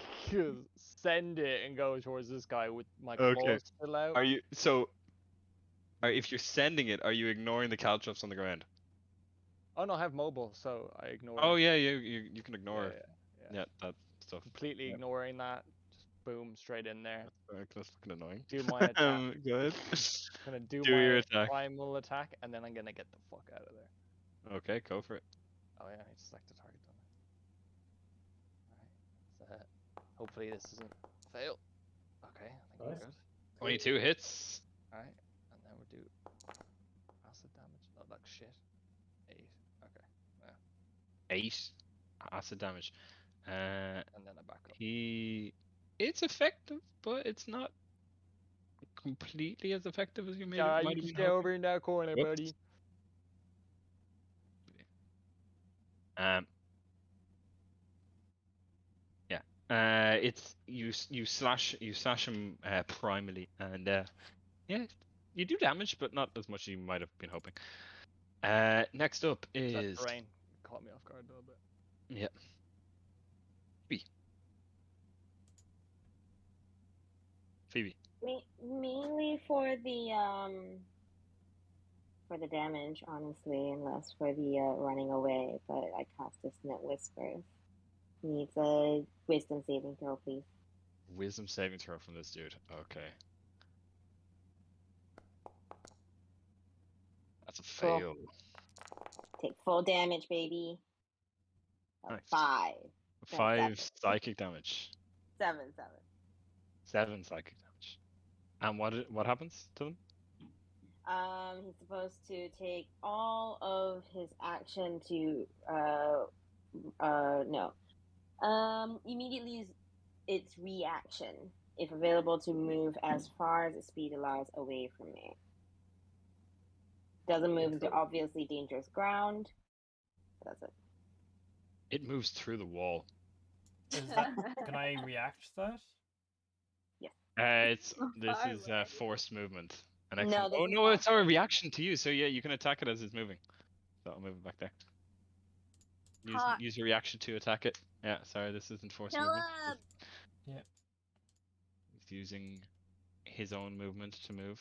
send it and go towards this guy with my claws Okay. still out. Are you if you're sending it, are you ignoring the caltrops on the ground? Oh no, I have mobile, so I ignore. Oh yeah, you can ignore. Yeah. That stuff. Completely ignoring that. Just boom, straight in there. That's fucking annoying. Do my attack. Go ahead. Gonna do your my attack. primal attack, and then I'm gonna get the fuck out of there. Okay, go for it. Oh yeah, I need to select the target, don't I? Alright. So hopefully this doesn't fail. Okay, I think Nice. we're good. 22 hits. Alright, and then we'll do acid damage. Oh, like shit. 8. Okay. Yeah. 8 acid damage. And then I back up. It's effective, but it's not completely as effective as you might Yeah, have you been just get hoping. over in that corner, Whoops. buddy. It's you slash him primally, and yeah, you do damage, but not as much as you might have been hoping. Next up That is terrain caught me off guard a little bit. yeah. Phoebe. Mainly for the damage, honestly, and less for the running away. But I cast Dissonant Whispers. Needs a Wisdom saving throw, please. Wisdom saving throw from this dude. Okay. That's a Cool. fail. Take full damage, baby. Nice. 5. 5 7. psychic damage. 7. 7 psychic damage. And what happens to them? He's supposed to take all of his action to immediately use its reaction if available to move as far as its speed allows away from me. Doesn't move into obviously dangerous ground. That's it. It moves through the wall. Can I react to that? This is Alright. forced movement. No, this Oh is no, not it's our forced. reaction to you. So yeah, you can attack it as it's moving. So I'll move it back there. Use your reaction to attack it. Yeah, sorry, this isn't forced Kill movement. him! Yeah. He's using his own movement to move.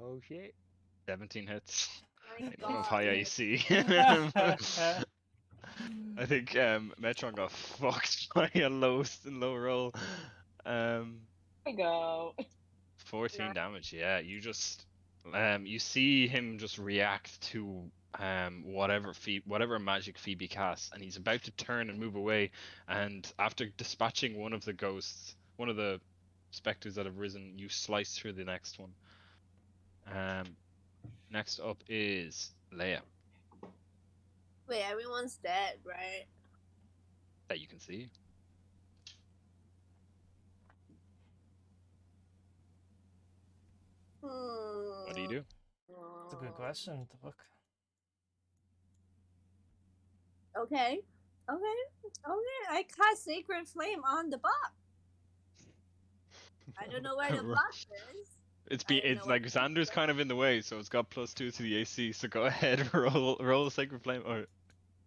Oh shit. 17 hits. My I don't know God. high AC. I think Metron got fucked by a low roll. There we go. 14 damage. Yeah, you just you see him just react to whatever magic Phoebe casts, and he's about to turn and move away. And after dispatching one of the ghosts, one of the specters that have risen, you slice through the next one. Next up is Leia. Wait, everyone's dead, right? That you can see. What do you do? It's a good question. The fuck. Okay. I cast Sacred Flame on the box. I don't know where the box is. It's I don't know like what- Xander's kind of in the way, so it's got +2 to the AC. So go ahead, roll a Sacred Flame. Or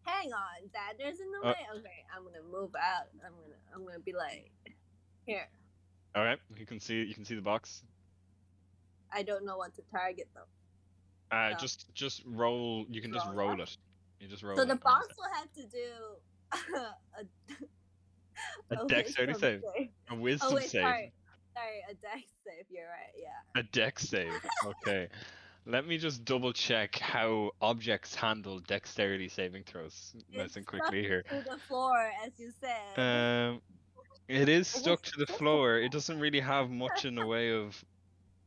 Hang on, Xander's in the Uh, way. Okay, I'm gonna move out. I'm gonna be like, here. all right, you can see the box. I don't know what to target though. No. Just roll. You can just Roll roll it. it. You just roll So it. the box will have to do A dexterity wisdom save. A Oh wisdom wait, save. sorry, a dex save. You're right. Yeah. A dex save. Okay. Let me just double check how objects handle dexterity saving throws. Nice and quickly here. To the floor, as you said. It is It stuck was to the just floor. It doesn't really have much in the way of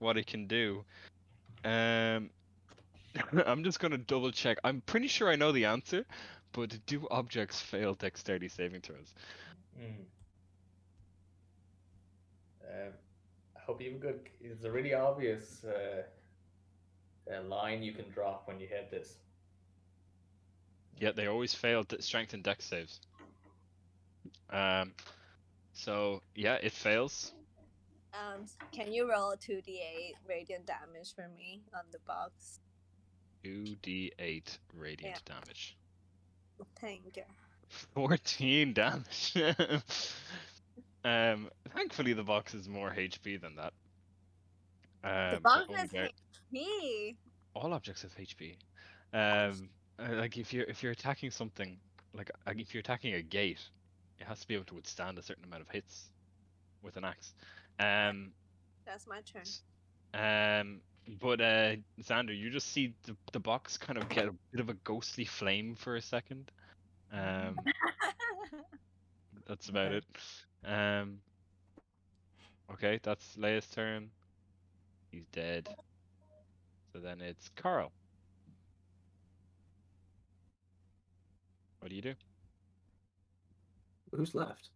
what it can do. I'm just gonna double check. I'm pretty sure I know the answer, but do objects fail dexterity saving throws? I hope you have a good. It's a really obvious line you can drop when you hit this. Yeah, they always fail strength and dex saves. So yeah, it fails. Can you roll 2d8 radiant damage for me on the box? 2d8 radiant damage. Thank you. 14 damage. Thankfully the box is more HP than that. The so box only has bear- HP. all objects have HP. Like if you're attacking something, like if you're attacking a gate, it has to be able to withstand a certain amount of hits with an axe. That's my turn. But Xander, you just see the box kind of get a bit of a ghostly flame for a second. That's about Okay. it. Okay, that's Leia's turn. He's dead. So then it's Carl. What do you do? Who's left?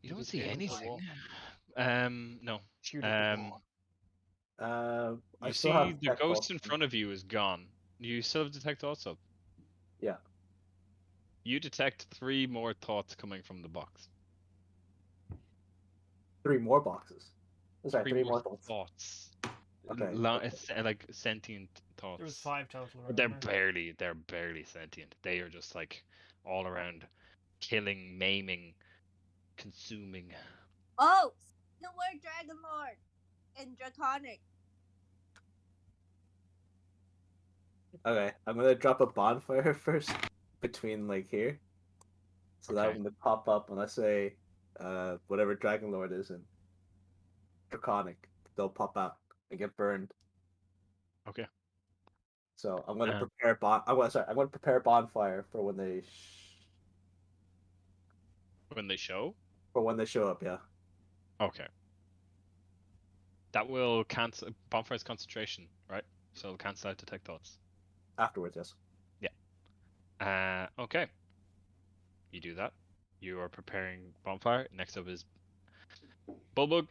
You don't just see hit him with the anything. wall. No. Shoot at the wall. I You still see have the detect ghost thoughts. in front of you is gone. You still have detect thoughts up. Yeah. You detect 3 more thoughts coming from the box. 3 more boxes. Sorry, 3 more more thoughts. thoughts. Okay. It's like sentient thoughts. There was 5 total. But Remember? they're barely sentient. They are just like all around, killing, maiming, consuming. Oh, the word Dragonlord in Draconic. Okay, I'm gonna drop a bonfire first between like here, so that Okay. when they pop up, when I say whatever Dragonlord is in Draconic, they'll pop out and get burned. Okay. So I'm gonna Uh-huh. prepare I'm gonna prepare a bonfire for when they When they show? show up. Yeah. Okay. That will cancel bonfire's concentration, right? So it'll cancel out detect thoughts. Afterwards, yes. Okay. You do that. You are preparing bonfire. Next up is Bulbug.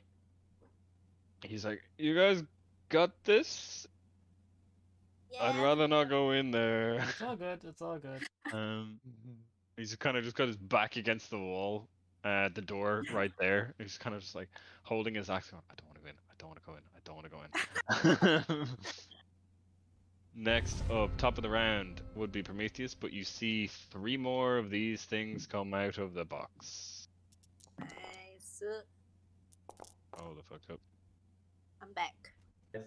He's like, you guys got this? Yeah. I'd rather not go in there. It's all good. It's all good. He's kind of just got his back against the wall, the door right there. He's kind of just like holding his axe. Going, I don't want to go in. I don't want to go in. I don't want to go in. Next up, top of the round would be Prometheus, but you see 3 more of these things come out of the box. Nice. Hold the fuck up. I'm back. Yes.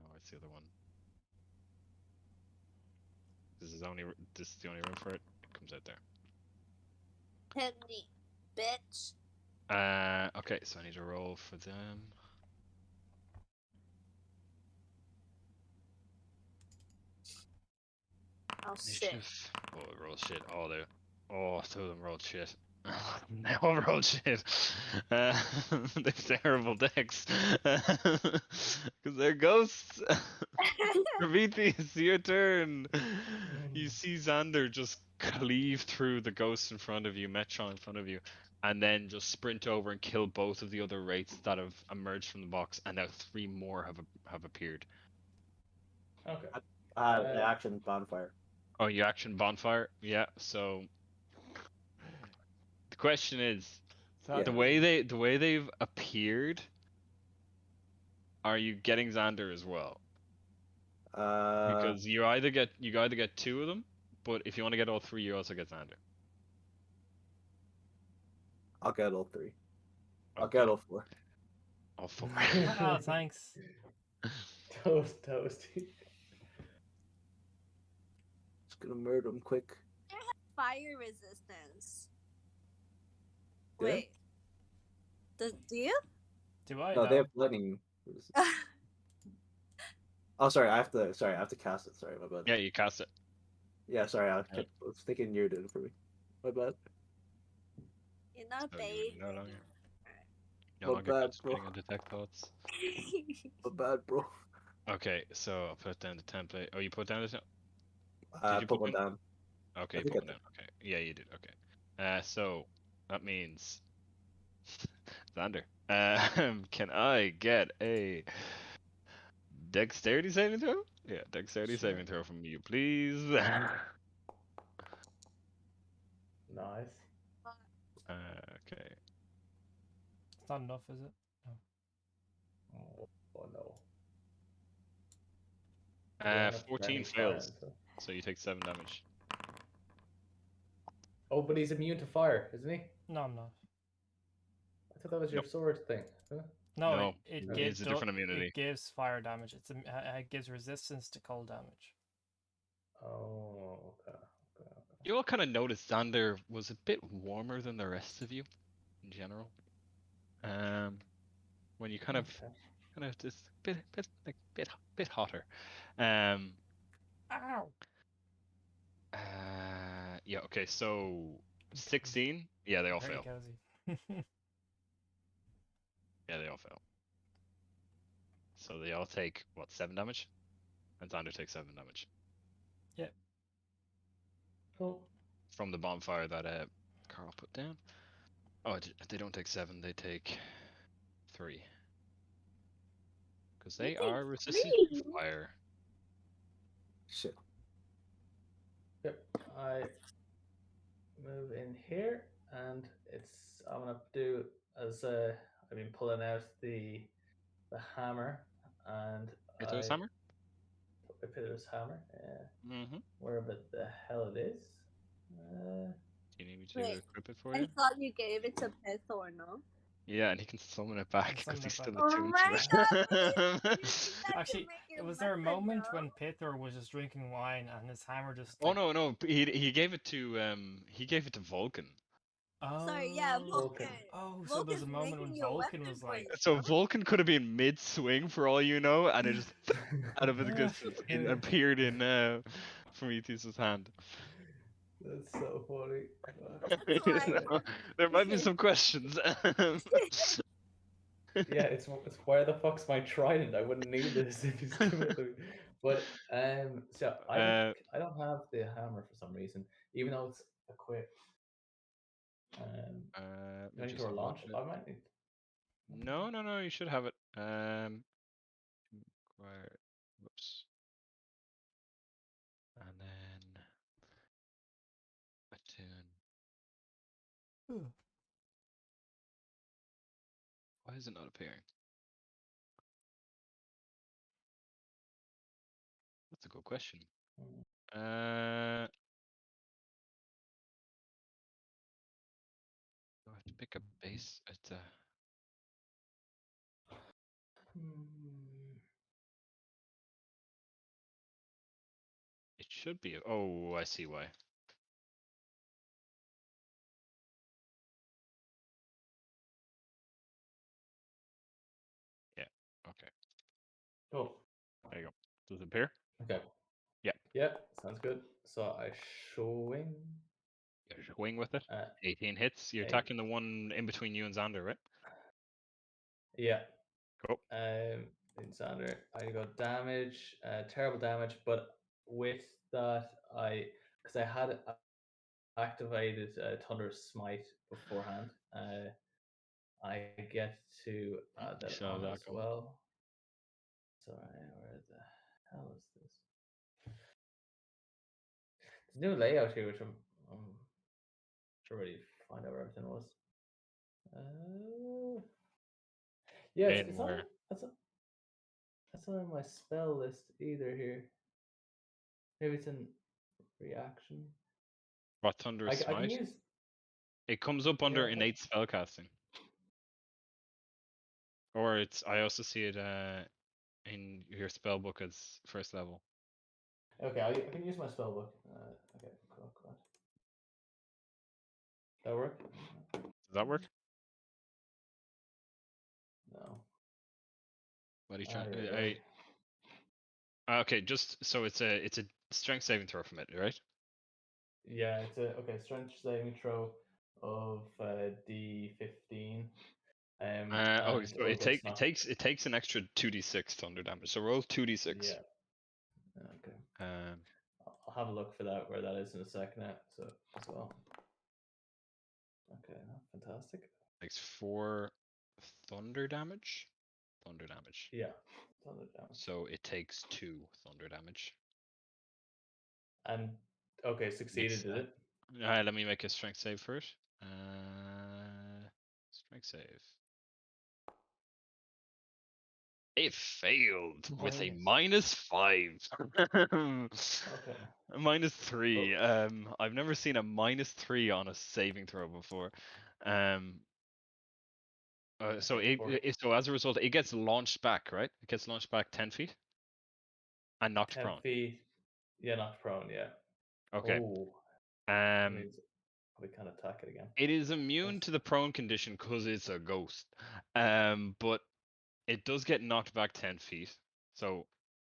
Where's the other one? This is the only room for it. It comes out there. Hit me, bitch. Okay, so I need to roll for them. Oh shit. Initiative. Oh, it rolls shit. Oh, 2 of them rolled shit. They all rolled shit. They're terrible decks. Because they're ghosts. Prometheus, your turn. You see Xander just cleave through the ghost in front of you, Metron in front of you, and then just sprint over and kill both of the other wraiths that have emerged from the box, and now 3 more have appeared. Okay. Action bonfire. Oh, you action bonfire? Yeah. So the question is, the way they've appeared, are you getting Xander as well? Because you either get 2 of them, but if you want to get all 3, you also get Xander. I'll get all 3. I'll Okay. get all 4. All 4. Oh, thanks. Toasty. Just gonna murder him quick. Fire resistance. Do they? Wait. Do you? Do I? No, they have lightning. Oh, sorry. I have to cast it. Sorry, my bad. Yeah, you cast it. Yeah, sorry. I was thinking you're doing it for me. My bad. You're not So babe. you're no longer My longer bad, concentrating bro. on detect thoughts. My bad, bro. Okay, so I'll put down the template. Oh, you put down the I you put put one one? down. Okay, I you think put I one down. Okay, yeah, you did. Okay. So that means Xander. Can I get a dexterity saving throw? Yeah, dexterity Sure. saving throw from you, please. Nice. Okay. It's not enough, is it? Oh no. You don't have 14 friendly fails, fire, so you take 7 damage. Oh, but he's immune to fire, isn't he? No, I'm not. I thought that was your Nope. sword thing. Huh? No, No, it it's a different immunity. It gives fire damage. It gives resistance to cold damage. Oh, okay. You all kind of noticed Xander was a bit warmer than the rest of you, in general. When you kind of just bit hotter. Ow! Yeah. Okay. So 16. Yeah, they all Very fail. cozy. Yeah, they all fail. So they all take what, 7 damage, and Xander takes 7 damage. Yep. Cool. From the bonfire that Carl put down. Oh, they don't take 7. They take 3. Because they are resistant to fire. Shit. Yep. I move in here, and I'm gonna do as I've been pulling out the hammer, and Mythos I hammer? Pitter's hammer. Mm-hmm. Wherever the hell it is. Do you need me to Wait, equip it for I you? thought you gave it to Pithor, no? Yeah, and he can summon it back because Summon he's it still back. Oh attuned my to god, it. you use that to Actually, make your was there a weapon, moment no? when Pithor was just drinking wine and his hammer just? Oh Like, no, he gave it to Vulcan. oh, Sorry, yeah, Vulcan. Oh, so there's Vulcan's a moment when making your Vulcan weapon was for like, you. So Vulcan could have been mid swing for all you know, and it just out of his existence it appeared in Prometheus's hand. That's so funny. That's why. There might be some questions. Yeah, it's where the fuck's my trident? I wouldn't need this if he's giving it to me. But so I don't have the hammer for some reason, even though it's equipped. Do I need to launch it? I might need. No, you should have it. Whoops. And then attune. Why is it not appearing? That's a good question. Do I have to pick a base? It's It should be. Oh, I see why. Yeah. Okay. Cool. There you go. Does it appear? Okay. Yeah. Yep. Sounds good. So I swing. You swing with it. 18 hits. You're 8. attacking the one in between you and Xander, right? Yeah. Cool. In Xander, I got damage, terrible damage, but with that, because I had activated Thunderous Smite beforehand, I get to add that saw on that as coming. well. Sorry, where the hell is this? There's a new layout here, which I'm sure already find out where everything was. Yeah, In it's not. where? That's not in my spell list either here. Maybe it's in reaction. What Thunderous I can Smite? use. It comes up Yeah, under innate spellcasting. Or it's I also see it in your spell book as first level. Okay, I can use my spell book. Okay, cool. That work? Does that work? No. What are you Ah, trying? here we go. Okay, just so it's a strength saving throw from it, right? Yeah, it's a strength saving throw of D15. Oh, And so will get it takes an extra 2d6 thunder damage. So roll 2d6. Yeah. Okay. Um, I'll have a look for that where that is in a second. So as well. Okay, fantastic. takes 4 thunder damage. Thunder damage. Yeah, thunder damage. So it takes 2 thunder damage. And okay, succeeded, did it? Let me make a strength save first. Strength save. It failed with a -5. Okay. A -3. I've never seen a -3 on a saving throw before. So so as a result, it gets launched back, right? It gets launched back 10 feet and knocked 10 prone. feet. Yeah, knocked prone. Yeah. Okay. Oh, that Um, means we can attack it again. it is immune to the prone condition because it's a ghost. But it does get knocked back 10 feet. So,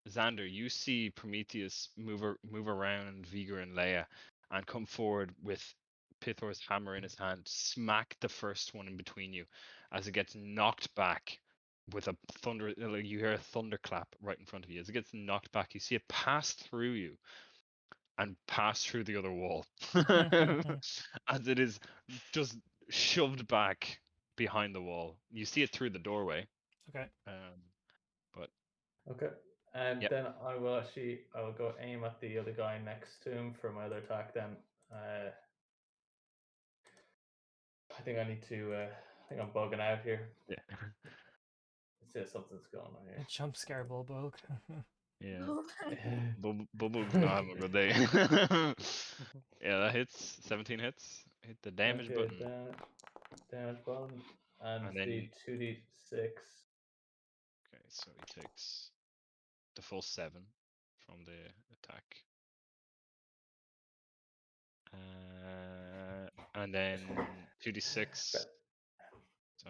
Xander, you see Prometheus move around Vigor and Leia and come forward with Pithor's hammer in his hand, smack the first one in between you as it gets knocked back with a thunder. You hear a thunderclap right in front of you. As it gets knocked back, you see it pass through you and pass through the other wall as it is just shoved back behind the wall. You see it through the doorway. Okay. But Okay. And Yep. then I will go aim at the other guy next to him for my other attack then. I think I need to I think I'm bugging out here. yeah. Let's see if something's going on A here. jump scare bulbog. Yeah. Oh my- Bubbles not having a good day. Yeah, that hits. 17 hits. Hit the damage Okay, button. damage button. And And then the 2d6. Okay, so he takes the full 7 from the attack. And then 2d6. So,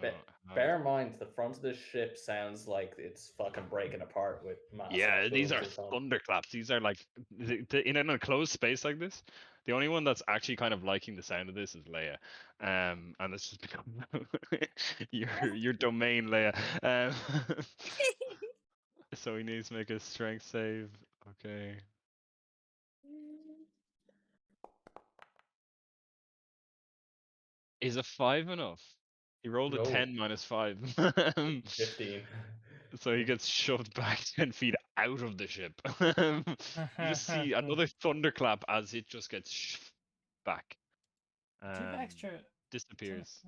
Bear in mind, the front of this ship sounds like it's fucking breaking apart with massive yeah, these are booms or something. thunderclaps. These are like in an enclosed space like this. The only one that's actually kind of liking the sound of this is Leia, and it's just become your domain, Leia. So he needs to make a strength save. Okay. Is a 5 enough? He rolled a No. 10 minus 5. 15. So he gets shoved back 10 feet out of the ship. You just see another thunderclap as it just gets back. Do you have extra? Disappears.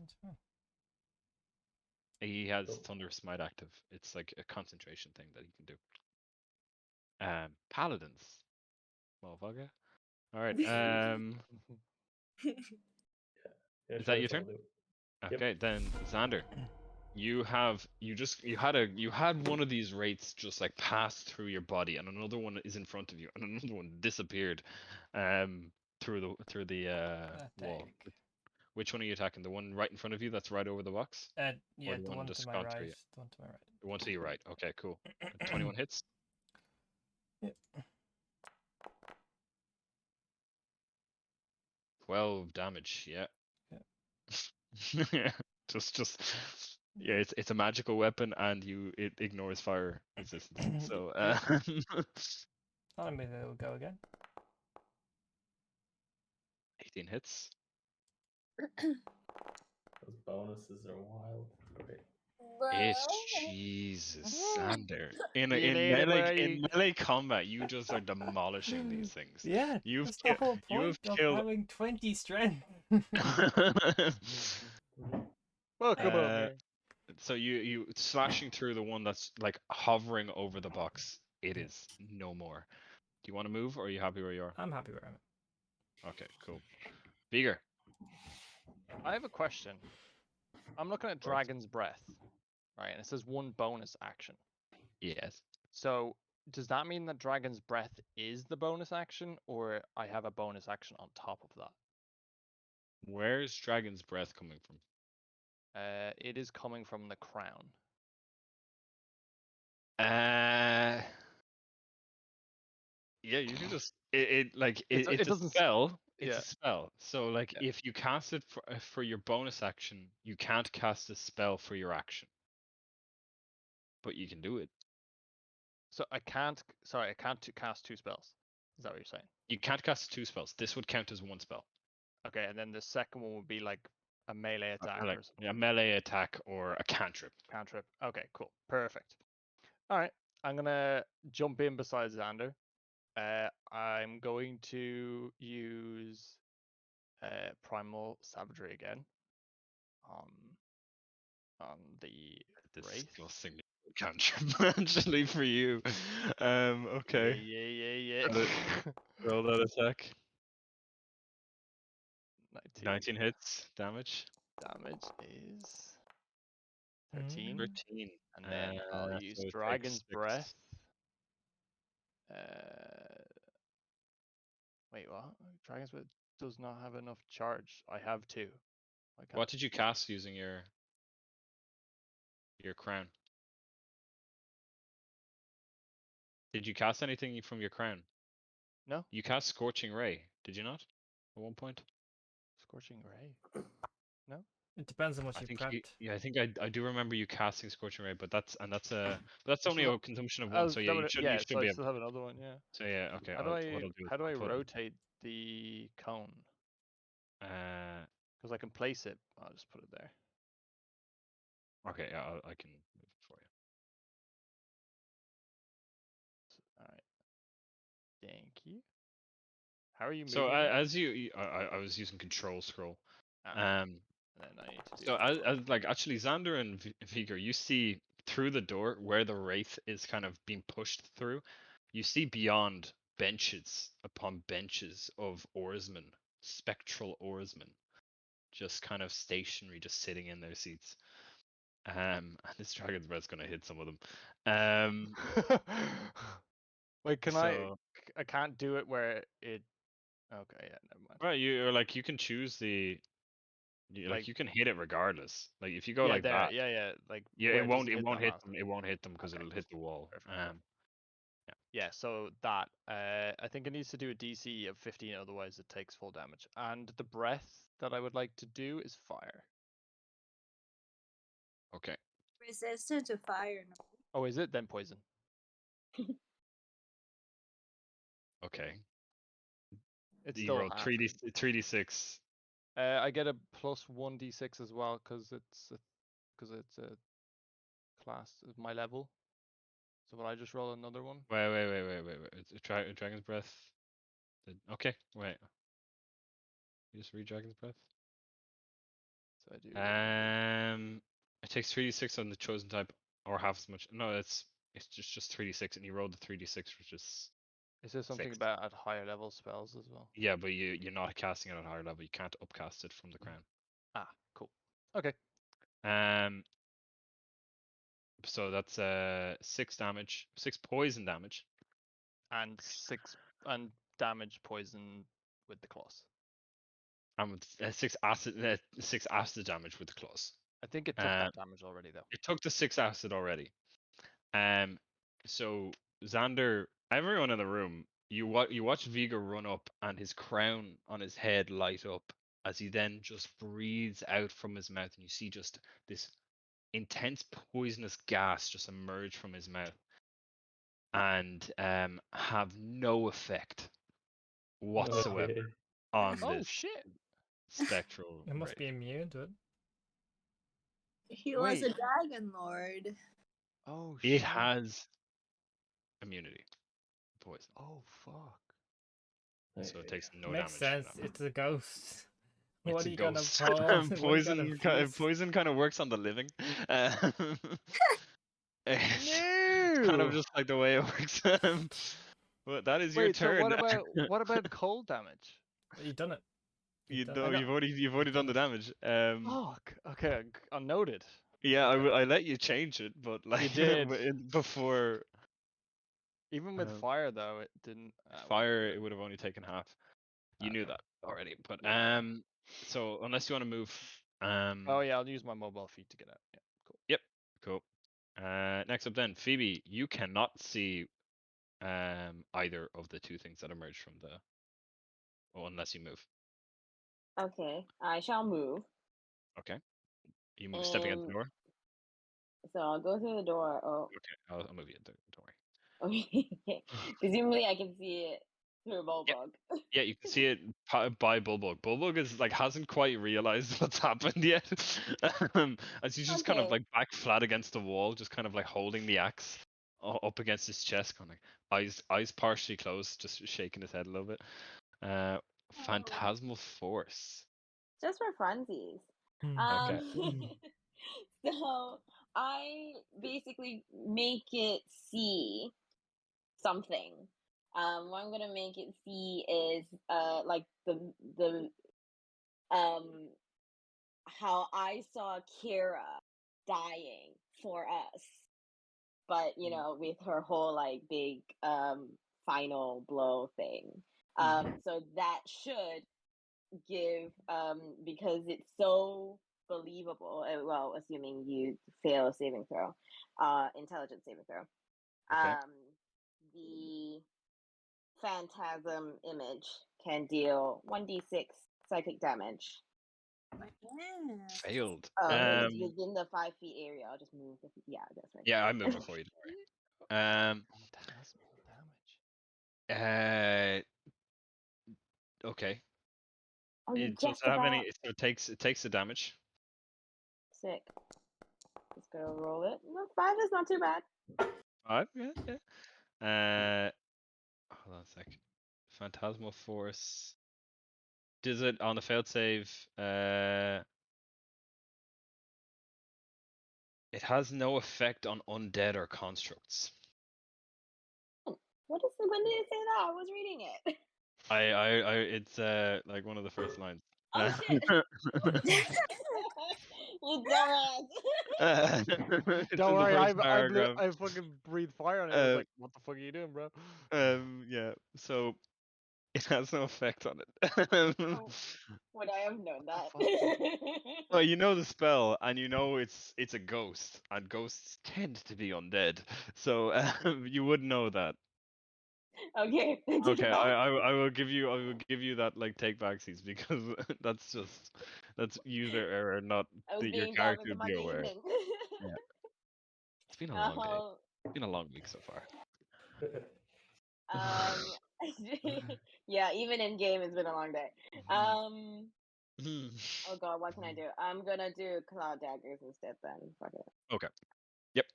He has Thunder Smite active. It's like a concentration thing that he can do. Paladins. Motherfucker. Alright. Yeah, Is sure, that your that's all turn? I'll do. Okay, then Xander. You had one of these wraiths just like pass through your body, and another one is in front of you, and another one disappeared through the wall. Which one are you attacking? The one right in front of you that's right over the box? Yeah, the one just to my gone right. through you? The one to my right. The one to your right. Okay, cool. 21 hits. Yep. 12 damage. Yeah. Yeah. just yeah, it's a magical weapon, and it ignores fire resistance. So Maybe they'll go again. 18 hits. Those bonuses are wild. Great. It's Well, Jesus, Woo. Xander. In See you later, buddy. melee combat, you just are demolishing these things. Yeah, You've that's the whole you have point of killed. having 20 strength. Welcome Uh, here. so you slashing through the one that's like hovering over the box. It is no more. Do you want to move, or are you happy where you are? I'm happy where I'm at. Okay, cool. Bigger. I have a question. I'm looking at Of course. Dragon's Breath, right? And it says one bonus action. Yes. So does that mean that Dragon's Breath is the bonus action, or I have a bonus action on top of that? Where's Dragon's Breath coming from? It is coming from the crown. Yeah, you can just it's It a doesn't spell. It's yeah. a spell. So like Yeah. if you cast it for your bonus action, you can't cast a spell for your action. But you can do it. So I can't cast two spells. Is that what you're saying? You can't cast two spells. This would count as one spell. Okay, and then the second one would be like a melee attack Like or something. a melee attack or a cantrip. Cantrip. Okay, cool. Perfect. Alright. I'm gonna jump in beside Xander. I'm going to use Primal Savagery again on the Wraith. Disgusting cantrip actually for you. Okay. Yeah. Roll that attack. 19. 19 hits, damage. Damage is 13. 13. And then I'll so use it takes Dragon's 6. Breath. Wait, what? Dragon's Breath does not have enough charge. I have 2. What did you cast using your crown? Did you cast anything from your crown? No. You cast Scorching Ray, did you not? At one point? Scorching Ray? No? It depends on what I you think prepped. I think I do remember you casting Scorching Ray, but that's I only still a consumption of one, so yeah, you should so be I able. still have another one, yeah. So yeah, okay. How do I I'll put- rotate the cone? Because I can place it. I'll just put it there. Okay, yeah, I can move it for you. All right. Thank you. How are you moving? So it? as I was using Control Scroll. And then I need to do So as like actually Xander and Vigor, you see through the door where the wraith is kind of being pushed through. You see beyond benches upon benches of oarsmen, spectral oarsmen, just kind of stationary, just sitting in their seats. And this Dragon's Breath's gonna hit some of them. Wait, can so, I can't do it where it. Okay, yeah, never mind. right, you can choose the. You can hit it regardless. Like if you go yeah, like there, that, yeah, like yeah, where it won't that hit last them. It won't hit them because Okay, it'll hit the wall. perfect. Yeah, so that I think it needs to do a DC of 15, otherwise it takes full damage. And the breath that I would like to do is fire. Okay. resistant to fire. No. Oh, is it? Then poison. Okay. It's You still roll half. 3d6. I get a plus 1d6 as well because it's a class of my level. So will I just roll another one? Wait. It's Dragon's Breath. Okay, wait. You just read Dragon's Breath. So I do. It takes 3d6 on the chosen type, or half as much. No, it's just 3d6, and you roll the 3d6, which is. Is there something 6. about at higher level spells as well? Yeah, but you're not casting it at a higher level. You can't upcast it from the crown. Ah, cool. Okay. So that's 6 damage, 6 poison damage. And 6 damage poison with the claws. And with 6 acid damage with the claws. I think it took that damage already though. It took the 6 acid already. So Xander, everyone in the room, you watch Vigor run up and his crown on his head light up as he then just breathes out from his mouth, and you see just this intense poisonous gas just emerge from his mouth and have no effect whatsoever Okay. on Oh this shit! spectral It must be wraith. immune to it. He was a Wait. Dragonlord. Oh It shit. has immunity. Poison. Oh fuck. So it takes no Makes damage. sense. It's a ghost. It's What a are you gonna ghost. pause? What are you gonna Poison, feast? poison kind of works on the living. It's kind of No. just like the way it works. But that is your Wait, so turn. what about cold damage? You done it. You done know, it. know- you've already done the damage. Fuck. Okay, noted. Yeah, Okay. I let you change it, but like did. before Even with Um, fire though, it didn't. fire, it would have only taken half. You knew Okay. that already, but Yeah. so unless you want to move, Oh yeah, I'll use my mobile feet to get out. Yeah, cool. Yep, cool. Next up then, Phoebe, you cannot see either of the two things that emerge from the. Oh, unless you move. Okay, I shall move. Okay. You move stepping out the And door. so I'll go through the door. Oh, Okay, I'll move you. Don't worry. okay. Presumably I can see it through a bulldog. Yeah, you can see it by Bulbug. Bulbug is like hasn't quite realized what's happened yet. As he's just kind of Okay. like back flat against the wall, just kind of like holding the axe up against his chest, kind of like eyes partially closed, just shaking his head a little bit. Phantasmal force. Just for funsies. Okay. So I basically make it see something. What I'm gonna make it see is like the how I saw Kira dying for us, but you know, with her whole like big final blow thing. So that should give because it's so believable. Well, assuming you fail a saving throw, intelligence saving throw. Okay. The phantasm image can deal 1d6 psychic damage. Yeah. Failed. It's within the 5 feet area. I'll just move. Yeah, that's right. Yeah, I moved before you. Don't worry. Phantasmal damage. Okay. Oh, you It does just it have any? about So it takes the damage. sick. Just gonna roll it. No, 5 is not too bad. Yeah. Hold on a sec. Phantasmal force. Does it on the failed save? It has no effect on undead or constructs. What is it? When did it say that? I was reading it. It's like one of the first lines. Oh shit! You dumbass. It's Don't in the worry, first paragraph. I fucking breathed fire on it. I was Uh, like, what the fuck are you doing, bro? Yeah. So it has no effect on it. Oh, would I have known that? Well, you know the spell, and you know it's a ghost, and ghosts tend to be undead, so you would know that. Okay. Take Okay, it back. I will give you that like take backsies because that's user error, not I was your being bad character with the would be Monday aware. evening. Yeah, it's been a long day. Um, It's been a long week so far. yeah, even in game, it's been a long day. Oh god, what can I do? I'm gonna do cloud daggers instead then. Fuck it. Okay. Yep.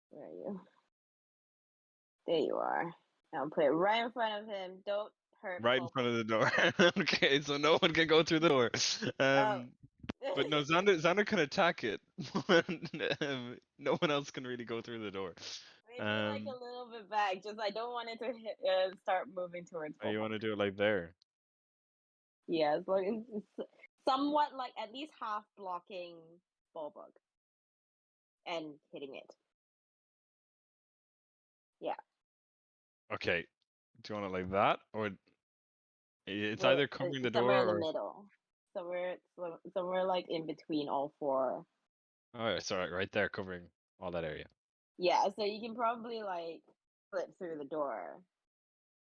Where are you? There you are. I'll put it right in front of him. Don't hurt Right in Paul. front of the door. Okay, so no one can go through the door. Oh. But no, Xander can attack it. No one else can really go through the door. Maybe like a little bit back. Just I don't want it to hit, start moving towards Oh, you Paul. want to do it like there? Yeah, it's like it's somewhat like at least half blocking Bulbug and hitting it. Yeah. Okay. Do you want it like that, or it's Where either covering the somewhere door in the or? middle. Somewhere like in between all four. Oh, sorry, right there, covering all that area. Yeah, so you can probably like slip through the door.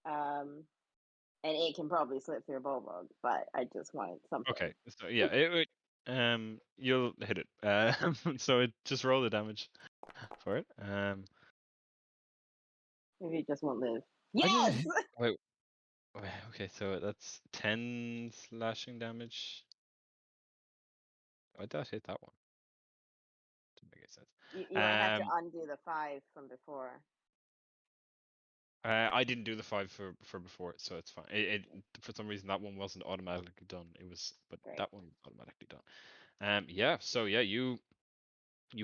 And it can probably slip through Bulbug, but I just wanted something. Okay, so yeah, you'll hit it. So it just roll the damage for it. Maybe it just won't live. I Yes! didn't- Wait, okay, so that's 10 slashing damage. Why'd that hit that one? Didn't make any sense. You might have to Um, undo the 5 from before. I didn't do the 5 for before, so it's fine. It for some reason that one wasn't automatically done. It was, but Great. that one was automatically done. Yeah. So yeah, you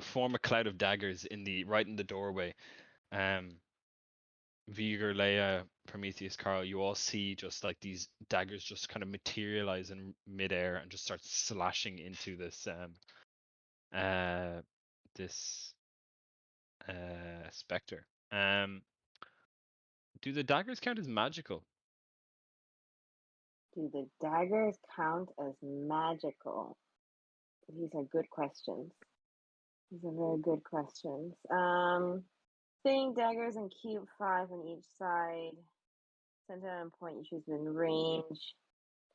form a cloud of daggers right in the doorway. Viger, Leia, Prometheus, Carl, you all see just like these daggers just kind of materialize in midair and just start slashing into this specter. Do the daggers count as magical? Do the daggers count as magical? These are good questions. These are very good questions. Seeing daggers and cube 5 on each side. Center and point you choose within range.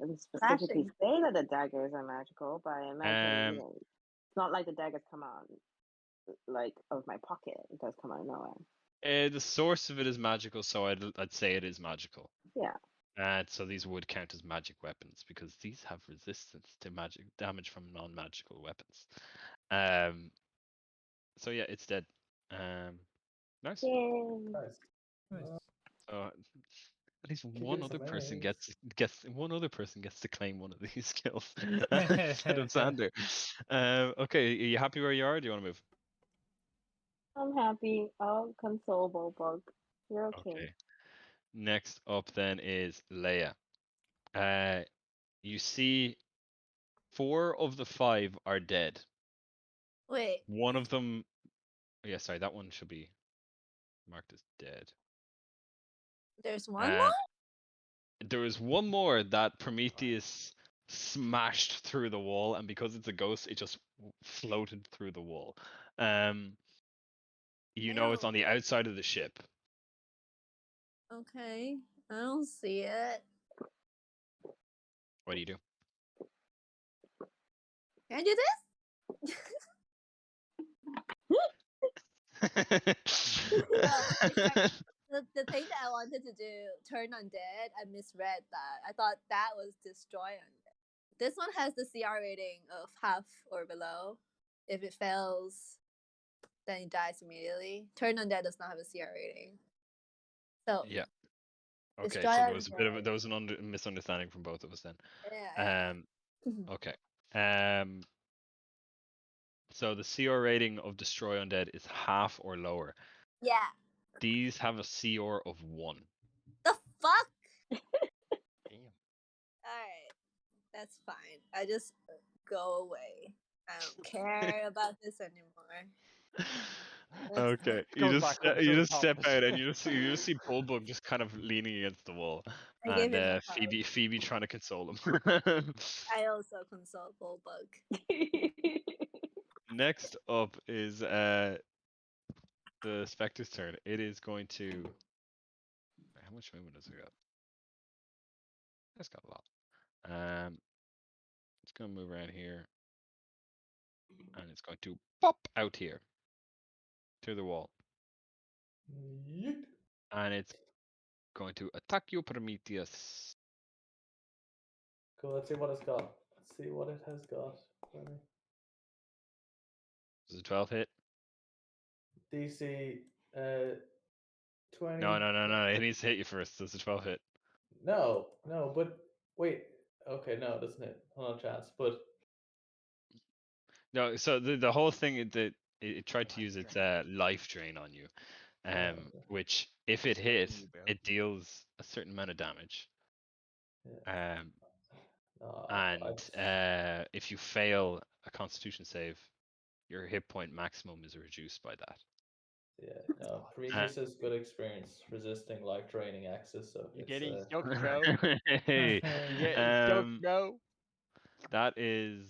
Doesn't specifically say that the daggers are magical, but I imagine it's not like the daggers come out like of my pocket. It does come out of nowhere. The source of it is magical, so I'd say it is magical. Yeah. So these would count as magic weapons because these have resistance to magic damage from non-magical weapons. So yeah, it's dead. Nice. Yay. Nice. Nice. So at least Could one do other some person eggs. gets to claim one of these skills instead of Xander. Okay, are you happy where you are? Or do you want to move? I'm happy. Oh, consolable bug. You're okay. Okay. Next up then is Leia. You see 4 of the 5 are dead. Wait, One of them, yeah, sorry, that one should be marked as dead. there's one more? There was one more that Prometheus smashed through the wall, and because it's a ghost, it just floated through the wall. You know it's on the outside of the ship. Okay, I don't see it. What do you do? Can I do this? The thing that I wanted to do, turn undead, I misread that. I thought that was destroy undead. This one has the CR rating of half or below. If it fails, then it dies immediately. Turn undead does not have a CR rating. So Yeah. Okay, destroy so there was a bit of undead. there was an misunderstanding from both of us then. Yeah. Okay. So the CR rating of destroy undead is half or lower. Yeah. These have a CR of 1. The fuck? Damn. Alright. That's fine. I just go away. I don't care about this anymore. Okay, Goes back up to you the just top step of the out and ship. you just see Bullbug just kind of leaning against the wall, I gave and him a hug. Phoebe trying to console him. I also console Bullbug. Next up is the Spectre's turn. It is going to. How much movement does it got? It's got a lot. It's gonna move around here, and it's going to pop out here to the wall, Yeet. and it's going to attack you, Prometheus. Cool. Let's see what it's got. Let's see what it has got. Does a 12 hit? DC 20. No. It needs to hit you first. Does a 12 hit? No, but wait. Okay, no, it doesn't hit. Hold on, chance. But No. So the whole thing it tried to use its life drain on you, okay. which if it hit, Ooh, bro. it deals a certain amount of damage. Yeah. No, And if you fail a Constitution save, your hit point maximum is reduced by that. yeah, no. Prometheus has good experience resisting life draining axes, so You it's getting stoked, bro? Hey, You getting stoked, bro? that is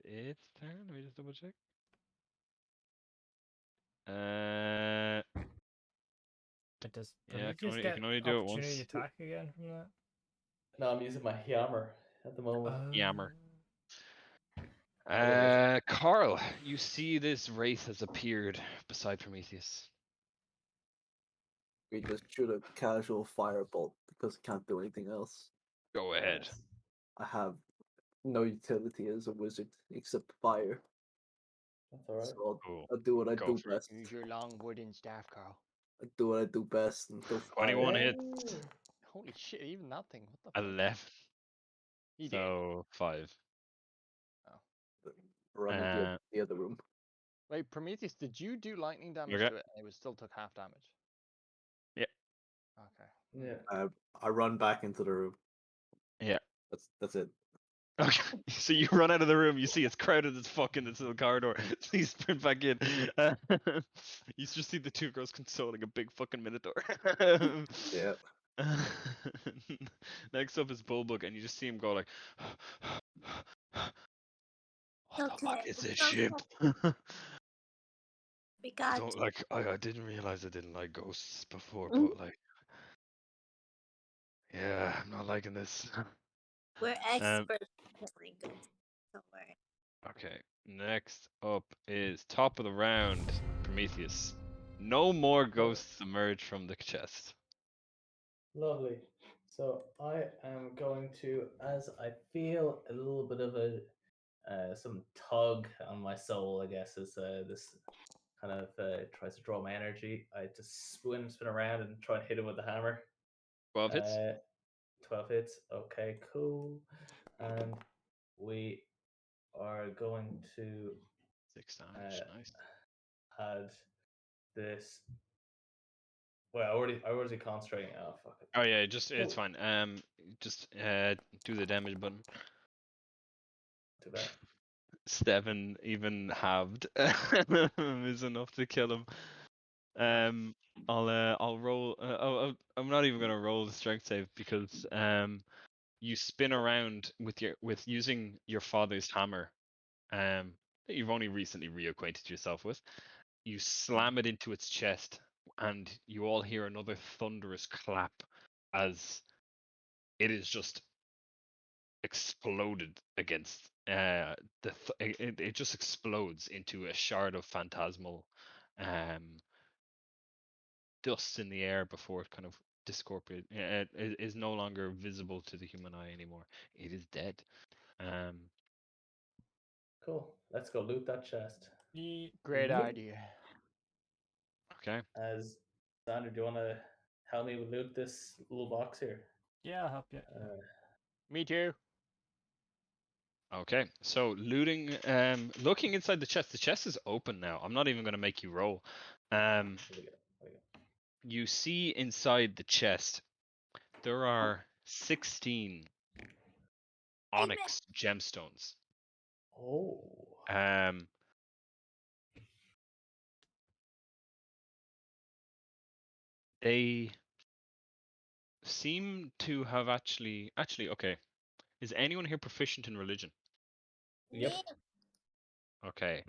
its turn. Let me just double check. But does Yeah, it Prometheus you get can only do it opportunity once. attack again from that? no. I'm using my hammer at the moment. Yammer. Otherwise- Carl, you see this wraith has appeared beside Prometheus. We just shoot a casual firebolt because it can't do anything else. Go ahead. Nice. I have no utility as a wizard except fire. That's all right. So Cool. I'll do what I Go do for it. best. Use your long wooden staff, Carl. I do what I do best and throw fire. 21 hits. Holy shit! Even that thing. What the fuck? 11. He did. So 5. Run into the other room. Wait, Prometheus, did you do lightning damage Okay. to it and it was still took half damage? Yeah. Okay. Yeah. I run back into the room. Yeah. That's it. Okay, so you run out of the room. You see it's crowded as fuck in this little corridor. So you sprint back in. You just see the two girls consoling a big fucking minotaur. Yeah. Next up is Bulbug, and you just see him go like, "What the fuck Okay, is this so ship?" We got Don't like. I didn't realize I didn't like ghosts before, Mhm. but like, yeah, I'm not liking this. we're experts at killing ghosts. Don't worry. Okay, next up is top of the round, Prometheus. No more ghosts emerge from the chest. Lovely. So I am going to, as I feel a little bit of a some tug on my soul, I guess, as this kind of tries to draw my energy. I just spin around and try and hit him with the hammer. 12 hits. 12 hits. Okay, cool. And we are going to 6 damage. Nice. add this. Well, I already concentrating. Oh fuck it. Oh yeah, just it's Cool. fine. Just do the damage button. Too bad. 7 even halved is enough to kill him. I'll roll. I'm not even gonna roll the strength save because you spin around with using your father's hammer, that you've only recently reacquainted yourself with. You slam it into its chest, and you all hear another thunderous clap as it is just exploded against it just explodes into a shard of phantasmal dust in the air before it kind of it is no longer visible to the human eye anymore. It is dead. Cool. Let's go loot that chest. Great Yep. idea. Okay. As Xander, do you want to help me loot this little box here? Yeah, I'll help you. Me too. Okay, so looting, looking inside the chest is open now. I'm not even going to make you roll. Here we go. You see inside the chest, there are 16 onyx gemstones. Oh. They seem to have actually, okay. Is anyone here proficient in religion? Yep. Okay,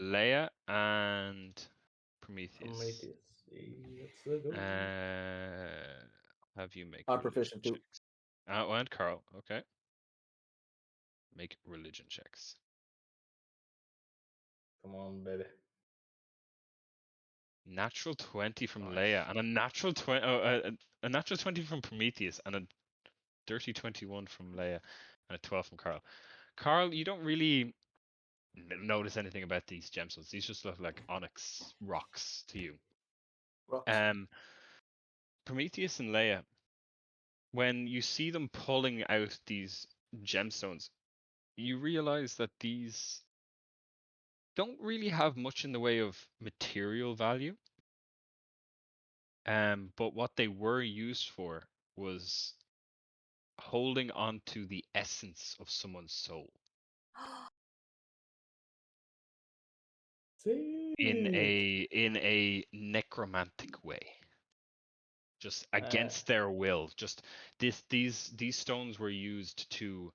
Leia and Prometheus. Let's go. Have you make I'm religion proficient too. checks? Oh, and Carl. Okay. Make religion checks. Come on, baby. Natural 20 from Nice. Leia and a natural 20 a natural 20 from Prometheus and a dirty 21 from Leia and a 12 from Carl. Carl, you don't really notice anything about these gemstones. These just look like onyx rocks to you. Rocks. Prometheus and Leia, when you see them pulling out these gemstones, you realize that these don't really have much in the way of material value. But what they were used for was holding on to the essence of someone's soul in a necromantic way, just against their will. Just these stones were used to,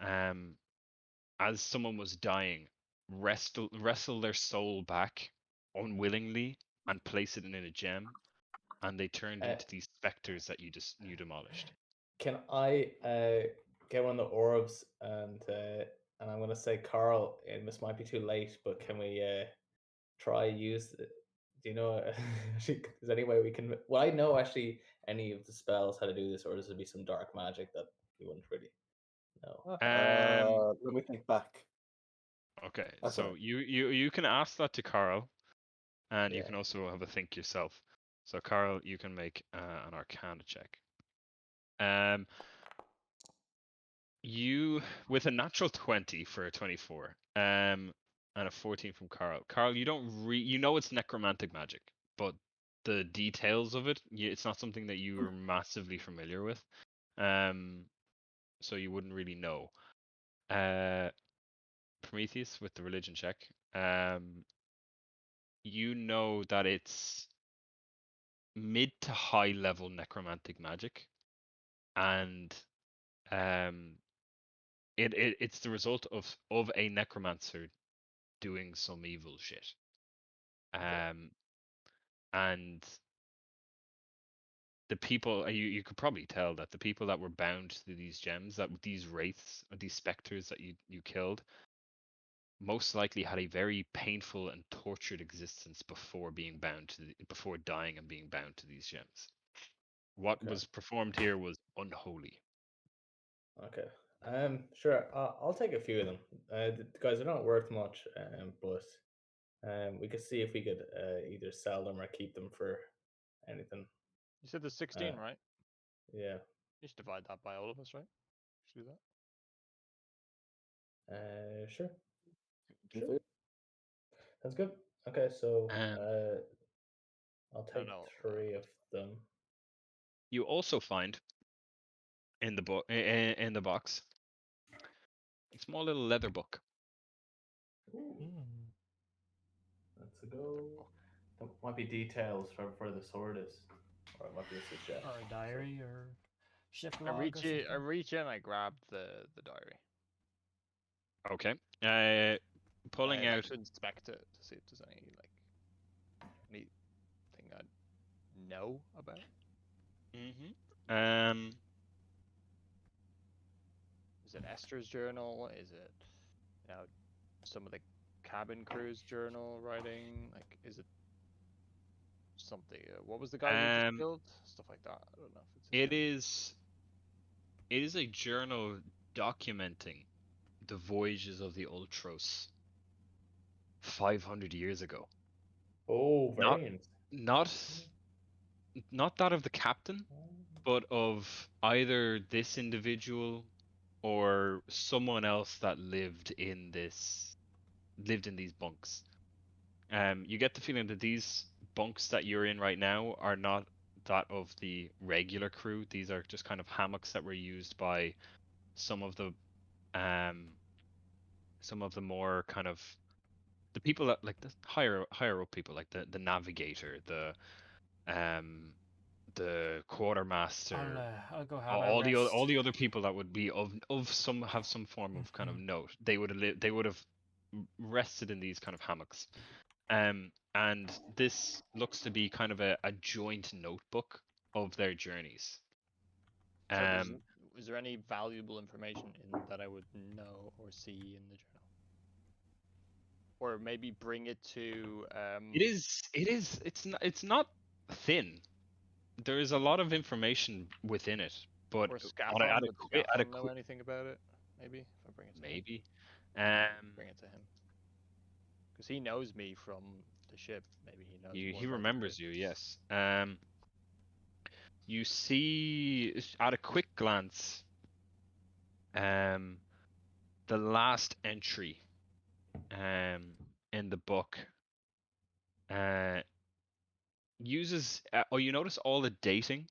as someone was dying, wrestle their soul back unwillingly and place it in a gem, and they turned into these specters that you demolished. Can I get one of the orbs and I'm gonna say, Carl, and this might be too late, but can we try use it? Do you know actually, is there any way we can? Well, I know actually any of the spells how to do this, or does it be some dark magic that we wouldn't really No. Let me think back. Okay, That's so alright. you can ask that to Carl, and you Yeah. can also have a think yourself. So Carl, you can make an Arcana check. You with a natural 20 for a 24, and a 14 from Carl. Carl, you don't you know it's necromantic magic, but the details of it, it's not something that you are massively familiar with. So you wouldn't really know. Prometheus with the religion check. You know that it's mid to high level necromantic magic, and it's the result of a necromancer doing some evil shit. And the people, you could probably tell that the people that were bound to these gems, that these wraiths, or these specters that you killed, most likely had a very painful and tortured existence before being bound to before dying and being bound to these gems. What Okay. was performed here was unholy. Okay. Sure. I'll take a few of them. The guys are not worth much. But we could see if we could either sell them or keep them for anything. You said there's 16, Uh, right? Yeah. You should divide that by all of us, right? Should do that. Sure. Do Sure. you That's good. Okay, so Um, I'll I don't take know. 3 of them. you also find in the book, in the box, a small little leather book. Ooh, Hmm. that's a go. There might be details for the sword is, or it might be a suggestion. Or a diary, or shift I log, reach or it. I something. reach in. I grab the diary. Okay. Pulling I like out. to inspect it to see if there's anything I know about. Um, Is it Esther's journal? Is it, some of the cabin crew's journal writing? Like, is it something? What was the guy we just um, killed? Stuff like that. I don't know if it's. it is. It is a journal documenting the voyages of the Ultros 500 years ago. Oh, Not, variant. not, not that of the captain, but of either this individual or someone else that lived in these bunks. You get the feeling that these bunks that you're in right now are not that of the regular crew. These are just kind of hammocks that were used by some of the more kind of the people that like the higher up people, like the navigator, the quartermaster, I'll go have a rest. all the other people that would be of some have some form of kind of note. They would have rested in these kind of hammocks. And this looks to be kind of a joint notebook of their journeys. So is there any valuable information in that I would know or see in the journal? Or maybe bring it to it's not thin. There is a lot of information within it, but or on a, Scafon. at a Would quick Scafon know anything about it? Maybe if I bring it to him. maybe. Bring it to him. Because he knows me from the ship. Maybe he knows more He about remembers you, yes. You see at a quick glance, the last entry, in the book, uses. You notice all the dating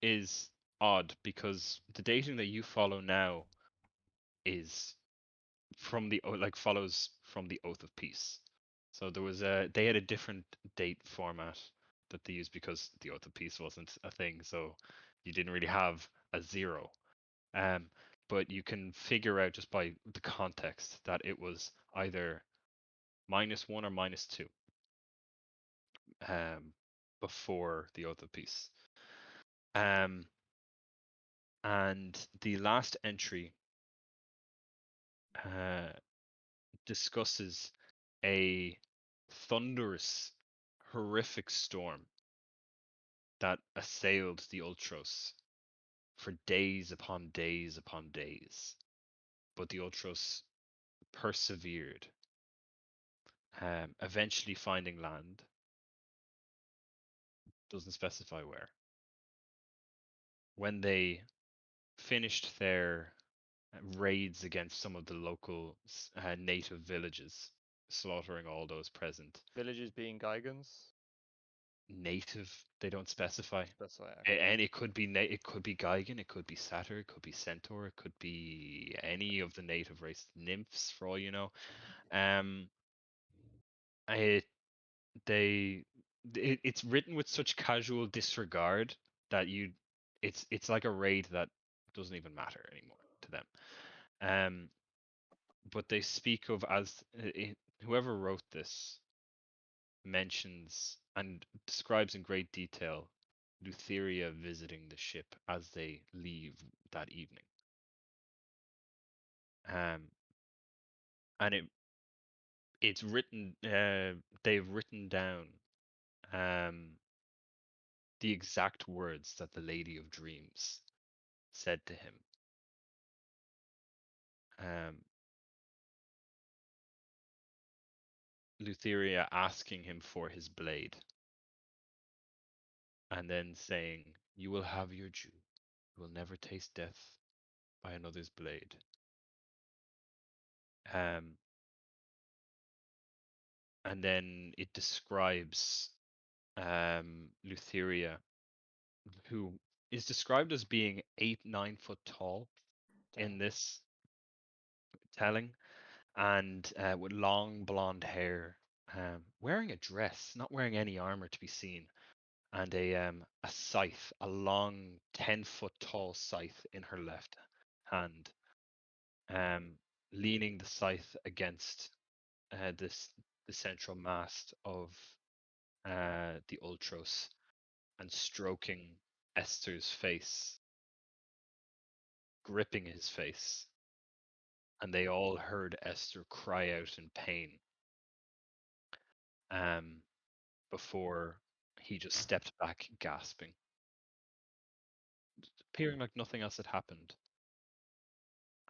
is odd because the dating that you follow now is from follows from the Oath of Peace. So they had a different date format that they used because the Oath of Peace wasn't a thing, so you didn't really have a 0. But you can figure out just by the context that it was either -1 or -2 before the Oath of Peace. And the last entry discusses a thunderous, horrific storm that assailed the Ultros for days upon days upon days. But the Ultros persevered, eventually finding land. Doesn't specify where. When they finished their raids against some of the local native villages, slaughtering all those present. Villages being Gigans. Native, they don't specify. That's why. And it could be it could be Gigan, it could be Satyr, it could be Centaur, it could be any of the native race, nymphs for all you know. It's written with such casual disregard that it's like a raid that doesn't even matter anymore to them. But they speak of as whoever wrote this mentions and describes in great detail Lutheria visiting the ship as they leave that evening. And it's written, they've written down the exact words that the Lady of Dreams said to him. Lutheria asking him for his blade, and then saying, "You will have your due. You will never taste death by another's blade." And then it describes Lutheria, who is described as being 8-9 foot tall in this telling, and with long blonde hair, wearing a dress, not wearing any armor to be seen, and a scythe, a long 10-foot tall scythe in her left hand, leaning the scythe against the central mast of the Ultros, and stroking Esther's face, gripping his face, and they all heard Esther cry out in pain before he just stepped back gasping, appearing like nothing else had happened,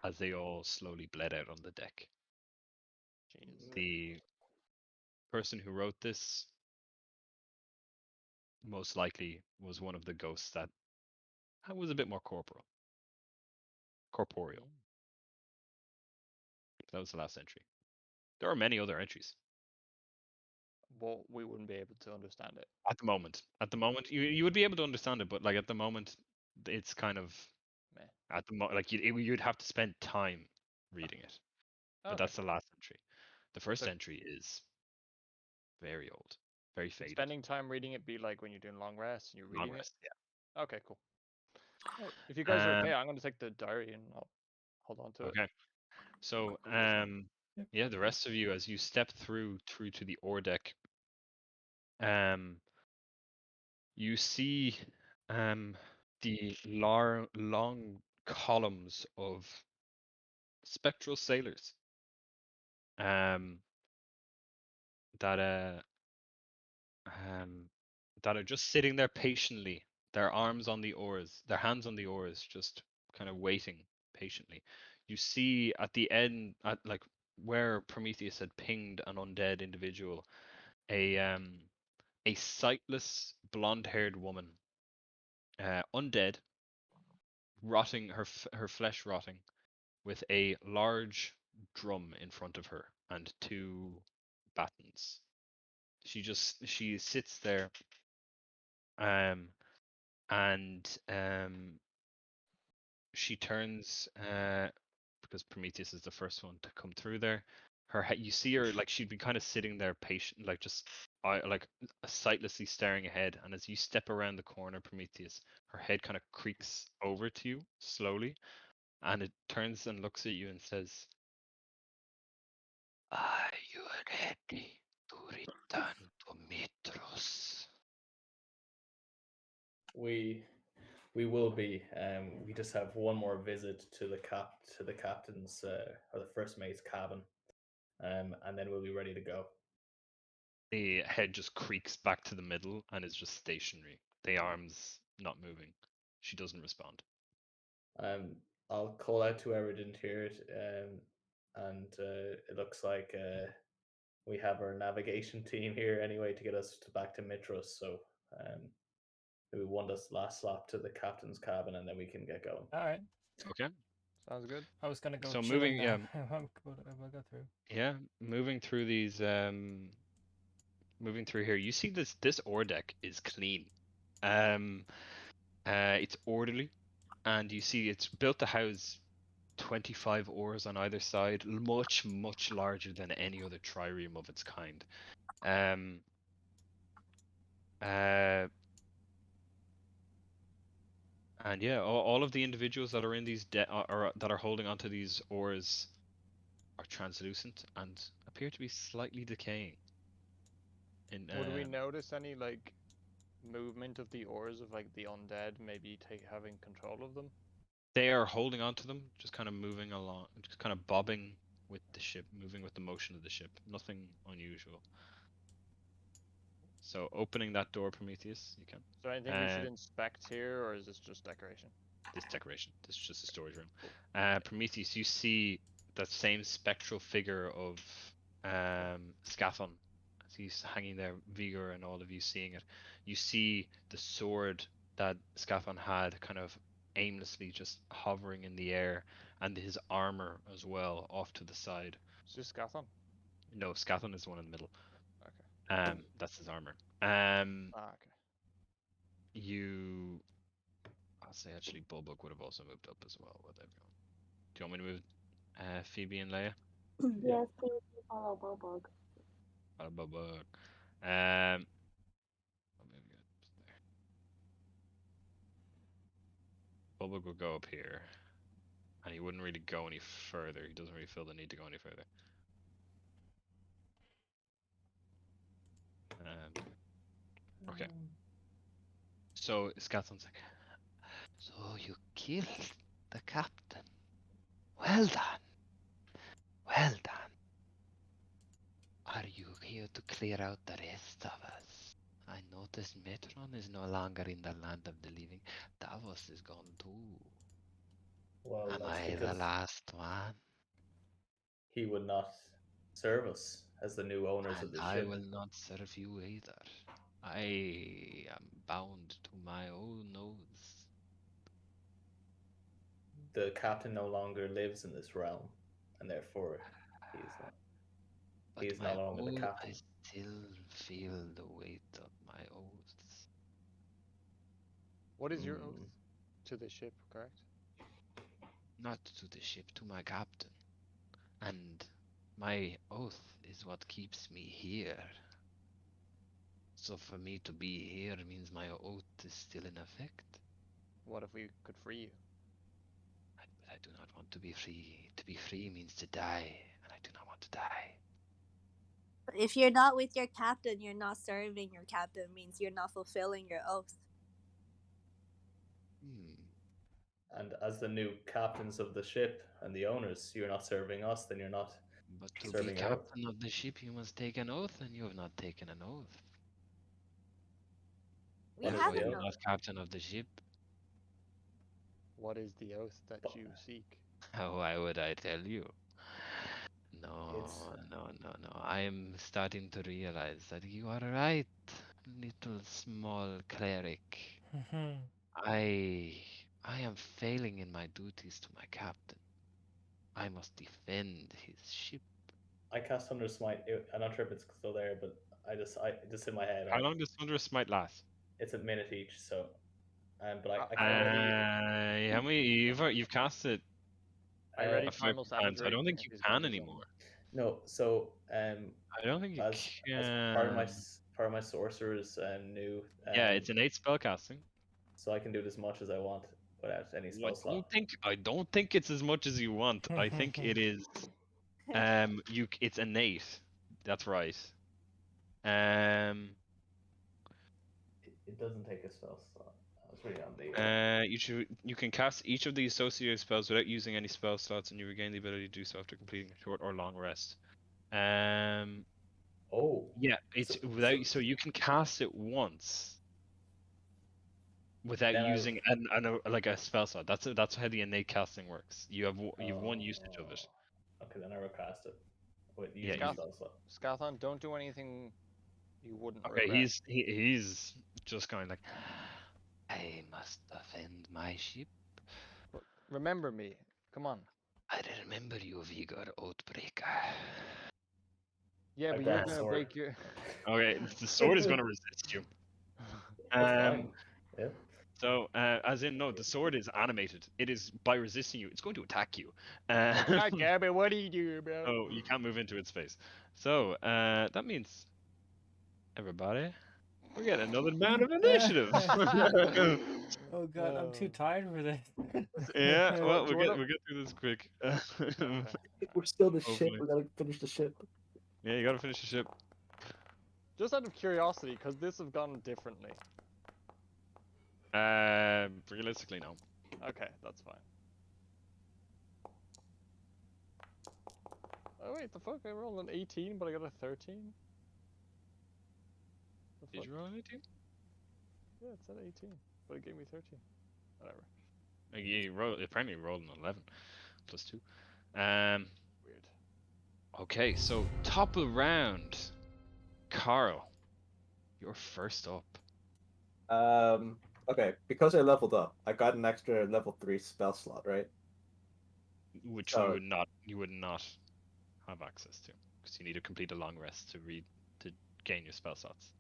as they all slowly bled out on the deck. Jeez. The person who wrote this most likely was one of the ghosts that was a bit more corporeal. That was the last entry. There are many other entries. Well, we wouldn't be able to understand it. At the moment, you would be able to understand it, but like at the moment, it's kind of Meh. at the like you'd have to spend time reading it. But Okay. that's the last entry. The first So- entry is very old, very Would faded. spending time reading it be like when you're doing long rests and you're reading Long rest, yeah. it? Okay, cool. Alright, if you guys are okay, I'm gonna take the diary and I'll hold on to it. Okay. So, yeah, the rest of you, as you step through to the ore deck, you see the long columns of spectral sailors that are just sitting there patiently, their arms on the oars, their hands on the oars, just kind of waiting patiently. You see at the end, at like where Prometheus had pinged an undead individual, a sightless blonde-haired woman, undead, rotting, her flesh rotting, with a large drum in front of her and 2 batons. She sits there, and she turns, because Prometheus is the first one to come through there. You see her, like, she'd been kind of sitting there patient, like just like sightlessly staring ahead, and as you step around the corner, Prometheus, her head kind of creaks over to you slowly, and it turns and looks at you and says, "Are you ready to return to Mitros?" We will be. We just have one more visit to the captain's or the first mate's cabin, and then we'll be ready to go. The head just creaks back to the middle and is just stationary. The arms not moving. She doesn't respond. I'll call out to whoever didn't hear it, and it looks like we have our navigation team here anyway to get us back to Mitros. So we want us last lap to the captain's cabin, and then we can get going. All right. Okay. Sounds good. I was gonna go So chill moving, now. We'll go through. Yeah, moving through these, moving through here, you see this ore deck is clean. It's orderly, and you see it's built to house 25 ores on either side, much larger than any other trireme of its kind. And yeah, all of the individuals that are in these that are holding onto these ores are translucent and appear to be slightly decaying. Would we notice any like movement of the ores of like the undead maybe having control of them? They are holding onto them, just kind of moving along, just kind of bobbing with the ship, moving with the motion of the ship. Nothing unusual. So opening that door, Prometheus, you can. Is there anything we should inspect here, or is this just decoration? This decoration. This is just a storage room. Prometheus, you see that same spectral figure of Scafon. As he's hanging there, Vigor and all of you seeing it. You see the sword that Scafon had kind of aimlessly just hovering in the air, and his armor as well off to the side. Is this Scafon? No, Scafon is the one in the middle. Okay. That's his armor. Okay. I'll say actually Bulbug would have also moved up as well with everyone. Do you want me to move Phoebe and Leia? Yes, please follow Bulbug. Follow Bulbug. I'll move you up there. Bulbug will go up here. And he wouldn't really go any further. He doesn't really feel the need to go any further. Okay. So Scathon's like, So you killed the captain. Well done. Well done. Are you here to clear out the rest of us? I noticed Metron is no longer in the land of the living. Davos is gone too. Well, Am that's I the because last one? he would not serve us as the new owners of And the I ship. will not serve you either. I am bound to my own oaths. The captain no longer lives in this realm, and therefore But he's my no longer the oath, captain. I still feel the weight of my oaths. What is your oath to the ship, correct? Not to the ship, to my captain. And my oath is what keeps me here. So for me to be here means my oath is still in effect. What if we could free you? I do not want to be free. To be free means to die, and I do not want to die. If you're not with your captain, you're not serving your captain, means you're not fulfilling your oath. And as the new captains of the ship and the owners, you're not serving us, then you're not But to be serving your oath. captain of the ship, you must take an oath, and you have not taken an oath. We What is have the Therefore, an you're oath? not captain of the ship. What is the oath that you seek? Why would I tell you? No, It's- no. I am starting to realize that you are right, little small cleric. I am failing in my duties to my captain. I must defend his ship. I cast Thunder Smite. I'm not sure if it's still there, but I just in my head. how long does Thunderous Smite last? It's a minute each, so. But I I can. already- How many you've cast it I already a fair primal few times. I savagery don't think if you he's can got his own. anymore. No, so I don't think you as can. part of my sorcerer's new. Yeah, it's innate spellcasting. So I can do it as much as I want without any spell I slot. don't think it's as much as you want. I think it is. It's innate. That's right. It doesn't take a spell slot. I was reading on the. You can cast each of the associated spells without using any spell slots, and you regain the ability to do so after completing a short or long rest. Oh. Yeah, it's so you can cast it once. without Then I- using like a spell slot. That's how the innate casting works. You have one usage of it. Okay, then I recast it. With Yeah, using you- spell slot. Scafon, don't do anything you wouldn't Okay, regret. he's just going like, I must defend my ship. Remember me. Come on. I remember you, Vigor Oathbreaker. Yeah, I've but got you're a gonna sword. break your. okay, the sword is going to resist you. That's fine. Yeah. So, as in, no, the sword is animated. It is, by resisting you, it's going to attack you. God damn it! What are you doing, bro? So you can't move into its face. So, that means, everybody, we're getting another round of initiative. Oh god, I'm too tired for this. Yeah, well, Do you we'll wanna- get through this quick. We're still the ship. Hopefully. We gotta finish the ship. Yeah, you gotta finish the ship. Just out of curiosity, because this have gone differently. Realistically, no. Okay, that's fine. Oh wait, the fuck! I rolled an 18, but I got a 13. The Did fuck? you roll an 18? Yeah, it said 18, but it gave me 13. Whatever. Apparently you rolled an 11 plus 2. Weird. Okay, so top of the round, Carl, you're first up. Okay, because I leveled up, I got an extra level 3 spell slot, right? Which Oh. you would not have access to, because you need to complete a long rest to gain your spell slots.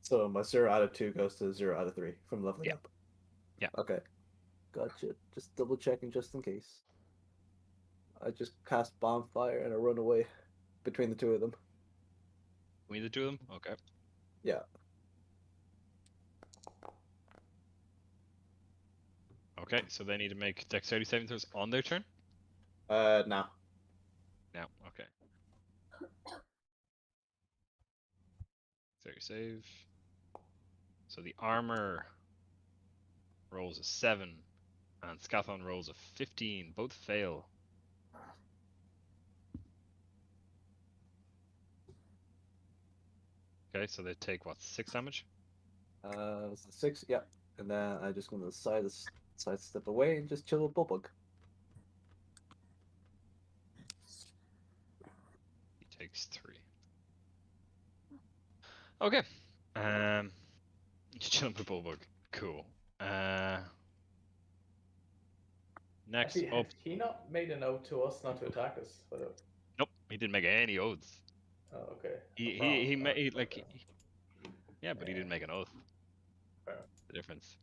So my 0 out of 2 goes to 0 out of 3 from leveling Yeah. up. Yeah. Okay. Gotcha. Just double checking just in case. I just cast bonfire and I run away between the two of them. Between the two of them? Okay. Yeah. Okay, so they need to make dexterity saving throws on their turn? Now. Now, okay. Dexterity save. So the armor rolls a 7, and Scafon rolls a 15. Both fail. Okay, so they take what, 6 damage? It's a 6, yeah. And then I just gonna sidestep away and just chill with Bulbug. He takes 3. Okay. Chilling with Bulbug. Cool. Next Actually, up. had he not made an oath to us not to attack us? Nope, he didn't make any oaths. Oh, okay. He Oh, made like okay. yeah, but he didn't make an oath. Fair. The difference.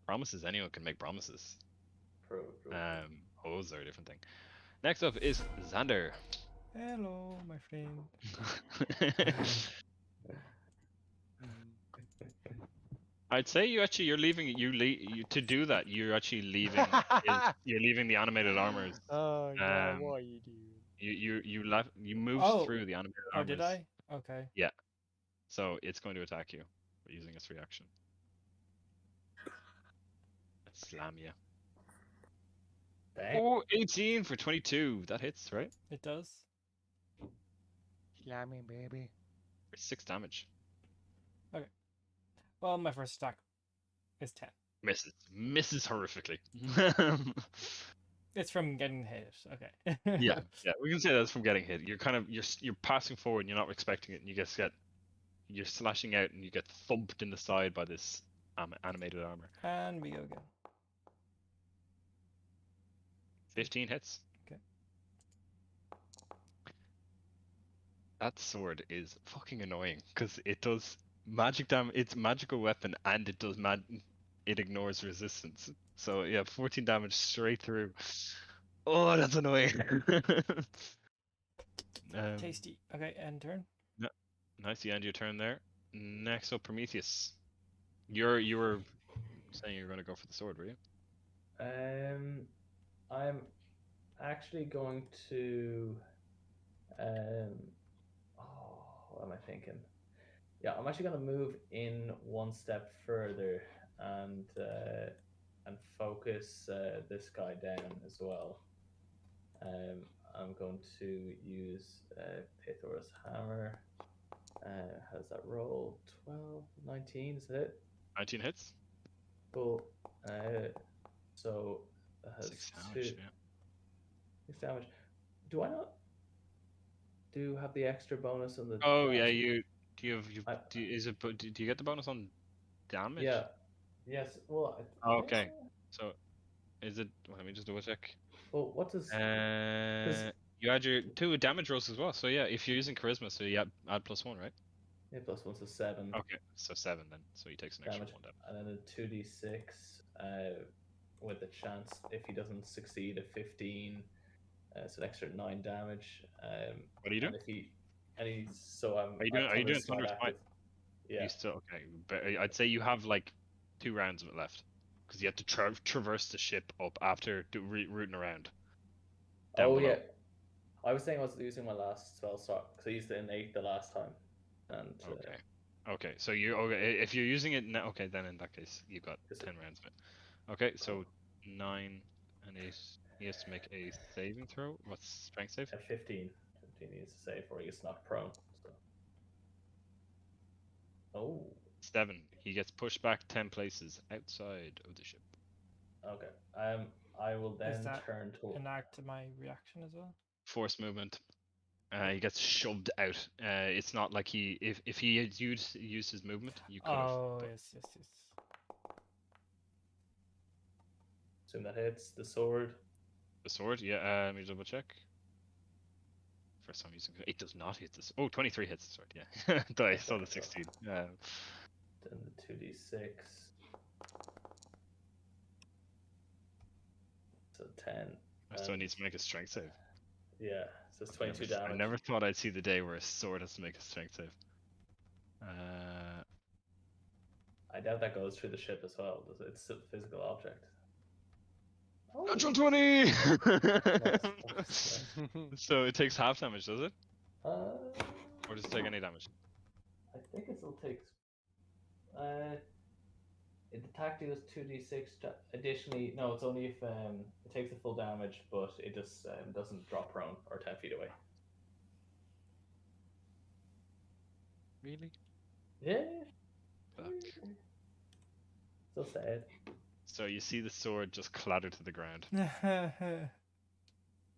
Promises, anyone can make promises. True. Oaths are a different thing. Next up is Xander. Hello, my friend. I'd say you're leaving to do that. You're actually leaving you're leaving the animated armors. Oh god, what are you doing? You moved through the animated Oh, armors. did I? Okay. Yeah. So it's going to attack you using its reaction. Let's slam you. Dang. Oh, 18 for 22. That hits, right? It does. Slamming, baby. For 6 damage. Well, my first attack is 10. Misses horrifically. It's from getting hit. Okay. yeah, we can say that's from getting hit. You're passing forward and you're not expecting it, and you're slashing out and you get thumped in the side by this animated armor. And we go again. 15 hits. Okay. That sword is fucking annoying because it does magic damage. It's a magical weapon and it does it ignores resistance. So yeah, 14 damage straight through. Oh, that's annoying. Tasty. Okay, end turn. Nice, you end your turn there. Next up, Prometheus. You were saying you were going to go for the sword, were you? I'm actually going to. What am I thinking? Yeah, I'm actually going to move in one step further and focus this guy down as well. I'm going to use Pythora's Hammer. How does that roll? 12, 19, is it? 19 hits. Cool. So it has 6 damage. Yeah. 6 damage. Do I not have the extra bonus on the Oh yeah, damage? is it? Do you get the bonus on damage? Yeah. Yes. Well, Oh, okay. So is it? Well, let me just double check. Well, what does? You add your 2 damage rolls as well. So yeah, if you're using charisma, so you add +1, right? Yeah, plus 1, so 7 Okay, so 7 then. So he takes an extra damage, 1 damage. and then a 2d6 with the chance if he doesn't succeed a 15, it's an extra 9 damage. What are you doing? And if he, and he's so I'm. Are you doing Thunder Smite Thunder Smite? active. Yeah. You still okay? But I'd say you have like 2 rounds of it left because you have to traverse the ship up after rooting around. Down below. Yeah. I was saying I was using my last spell slot because I used the innate the last time. And okay. Okay, so if you're using it now, okay, then in that case you've got 10 rounds of it. Okay, so 9 and 8. He has to make a saving throw. What's strength save? At 15. 15 needs to save or he gets knocked prone. So. Oh. 7. He gets pushed back 10 places outside of the ship. Okay. I will then turn to enact my reaction as well. Force movement. He gets shoved out. It's not like if he had used his movement, you could have. Oh yes. Assume that hits the sword. The sword, yeah. Let me double check. First time using it does not hit this. Oh, 23 hits the sword. Yeah, I saw the 16. Then the 2d6. So 10. So it needs to make a strength save. Yeah, so it's 22 damage. I never thought I'd see the day where a sword has to make a strength save. I doubt that goes through the ship as well. It's a physical object. Natural 20! So it takes half damage, does it? Or does it take any damage? I think it still takes. It attack deals 2d6. Additionally, no, it's only if it takes the full damage, but it just doesn't drop prone or 10 feet away. Really? Yeah. Fuck. So sad. So you see the sword just clatter to the ground.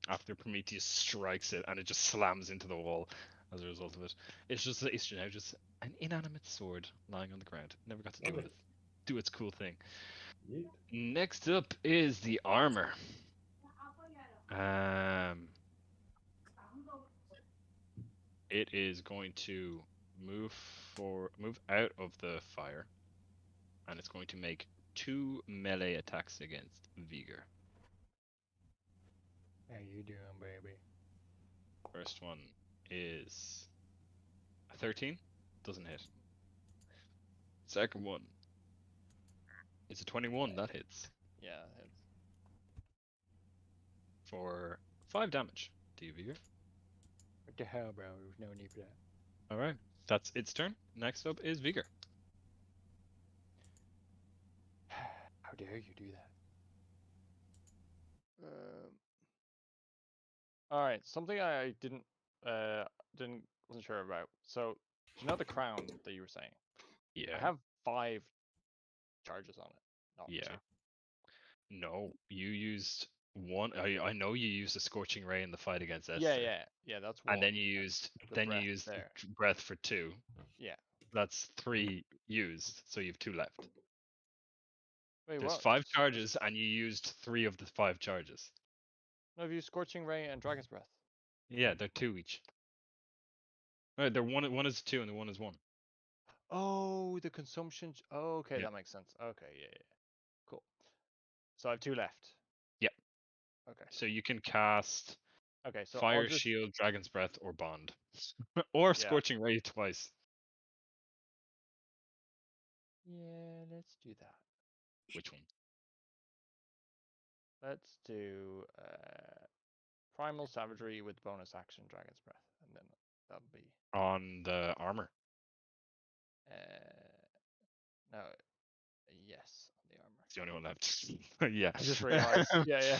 After Prometheus strikes it, and it just slams into the wall as a result of it. It's now just an inanimate sword lying on the ground. Never got to do its cool thing. Yeet. Next up is the armor. It is going to move out of the fire, and it's going to make 2 melee attacks against Vigor. How you doing, baby? First one is a 13. Doesn't hit. Second one is a 21. That hits. Yeah, it hits. For 5 damage. Do you, Vigor? What the hell, bro? There's no need for that. Alright. That's its turn. Next up is Vigor. How dare you do that? All right, something I wasn't sure about. So, do you know the crown that you were saying? Yeah. I have 5 charges on it. Not 2. No, you used 1. I know you used a scorching ray in the fight against Esther. Yeah. That's 1. And then you used the breath for 2. Yeah. That's 3 used, so you have 2 left. Wait, There's what? 5 charges, and you used 3 of the 5 charges. No, I've used Scorching Ray and Dragon's Breath. Yeah, they're 2 each. Right, they're one is 2 and the 1 is 1. Oh, the consumption. Oh, okay, Yeah. that makes sense. Okay, yeah. Cool. So I have 2 left. Yep. Okay. So you can cast So Fire, Shield, Dragon's Breath, or Bond. Or Scorching Ray twice. Yeah, let's do that. Which one? Let's do Primal Savagery with bonus action Dragon's Breath, and then that'll be On the armor. no, yes, on the armor. It's the only one left. Yeah. I just realized. Yeah.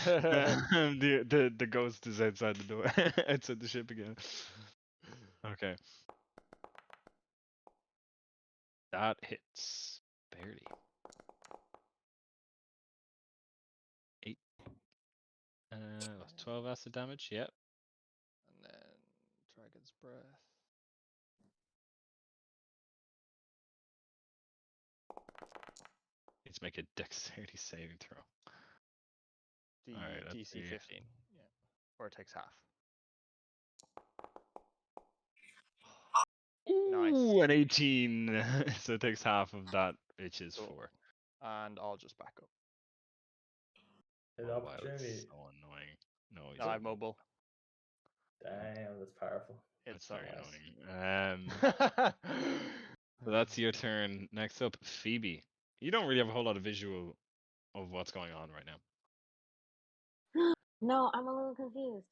The ghost is outside the door, outside the ship again. Okay. That hits barely. That's 12 acid damage. Yep. And then Dragon's Breath. Needs to make a dexterity saving throw. Alright, let's DC see. 15. Yeah. Or it takes half. Nice. Ooh, an 18. So it takes half of that, which is Cool. 4. And I'll just back up. An Oh, wow, opportunity. that's so annoying. No, he's No, I have mobile. Damn, that's powerful. It's That's so very nice. annoying. So that's your turn. Next up, Phoebe. You don't really have a whole lot of visual of what's going on right now. No, I'm a little confused.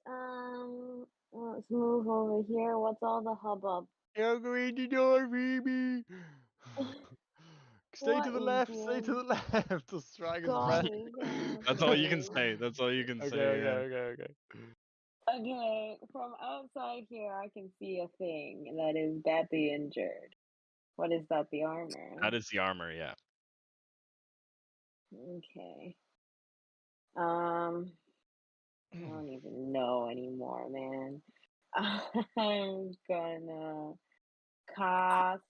Let's move over here. What's all the hubbub? You're going to die, Phoebe. Stay to What the is left. Stay to the left. The Dragon's Breath. going on? That's all you can please? say. That's all you can Okay, say. okay, Yeah. okay, okay. Okay, from outside here, I can see a thing that is badly injured. What is that? The armor? That is the armor, yeah. Okay. I don't even know anymore, man. I'm gonna cast.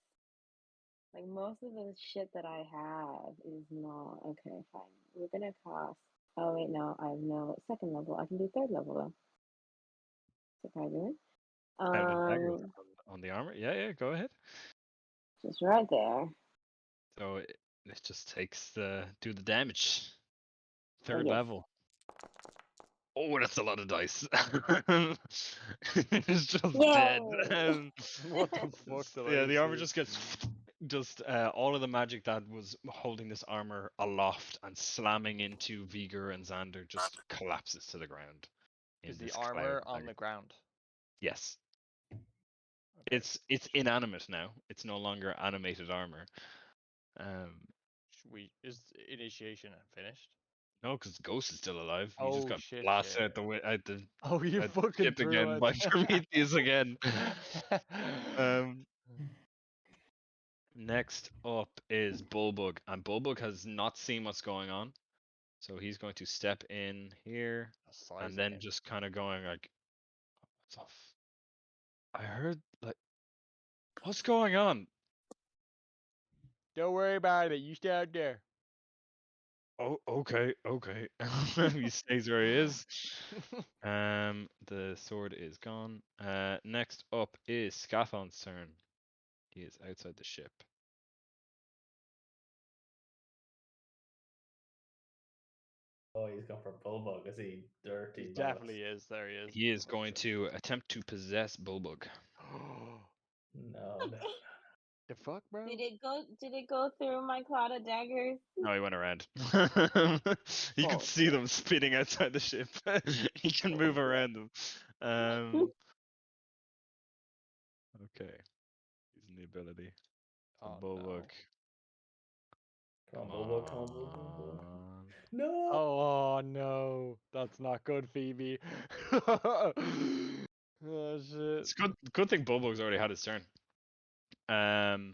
Like, most of the shit that I have is not. Okay, fine. We're gonna cast. Oh, wait, no. I have no second level. I can do third level, though. Surprisingly. Out of the dagger on the armor. Yeah, go ahead. Just right there. So it just takes do the damage. Third yes. level. Oh, that's a lot of dice. It's just dead. Yay! What the fuck did I Yeah, the armor see? just gets all of the magic that was holding this armor aloft and slamming into Vigor and Xander just collapses to the ground. in Is the this cloud armor of on dagger. the ground? Yes. Okay. It's inanimate now. It's no longer animated armor. Is initiation finished? No, because Ghost is still alive. You just Oh got shit! blasted Yeah. out the Oh, you at the fucking ship threw again it. by Prometheus again. Next up is Bulbug, and Bulbug has not seen what's going on, so he's going to step in here The size and of then him. just kind of going like, "What's off? I heard like, what's going on?" Don't worry about it. You stay out there. Oh, okay. He stays where he is. The sword is gone. Next up is Scafon's turn. He is outside the ship. Oh, he's gone for Bulbug. Is he dirty? He bollocks? definitely is. There he is. He is Oh, going shit. to attempt to possess Bulbug. No. The fuck, bro? Did it go through my cloud of daggers? No, he went around. You can Oh, see them spinning outside the ship. He can Oh, move shit. around them. Okay. Using the ability. So Oh, Bulbug. Come on, Come Bulbug. Come on, Bulbug. Come on, Bulbug. on. No. Oh no, that's not good, Phoebe. Oh shit. It's good thing Bulbug's already had his turn. Alright,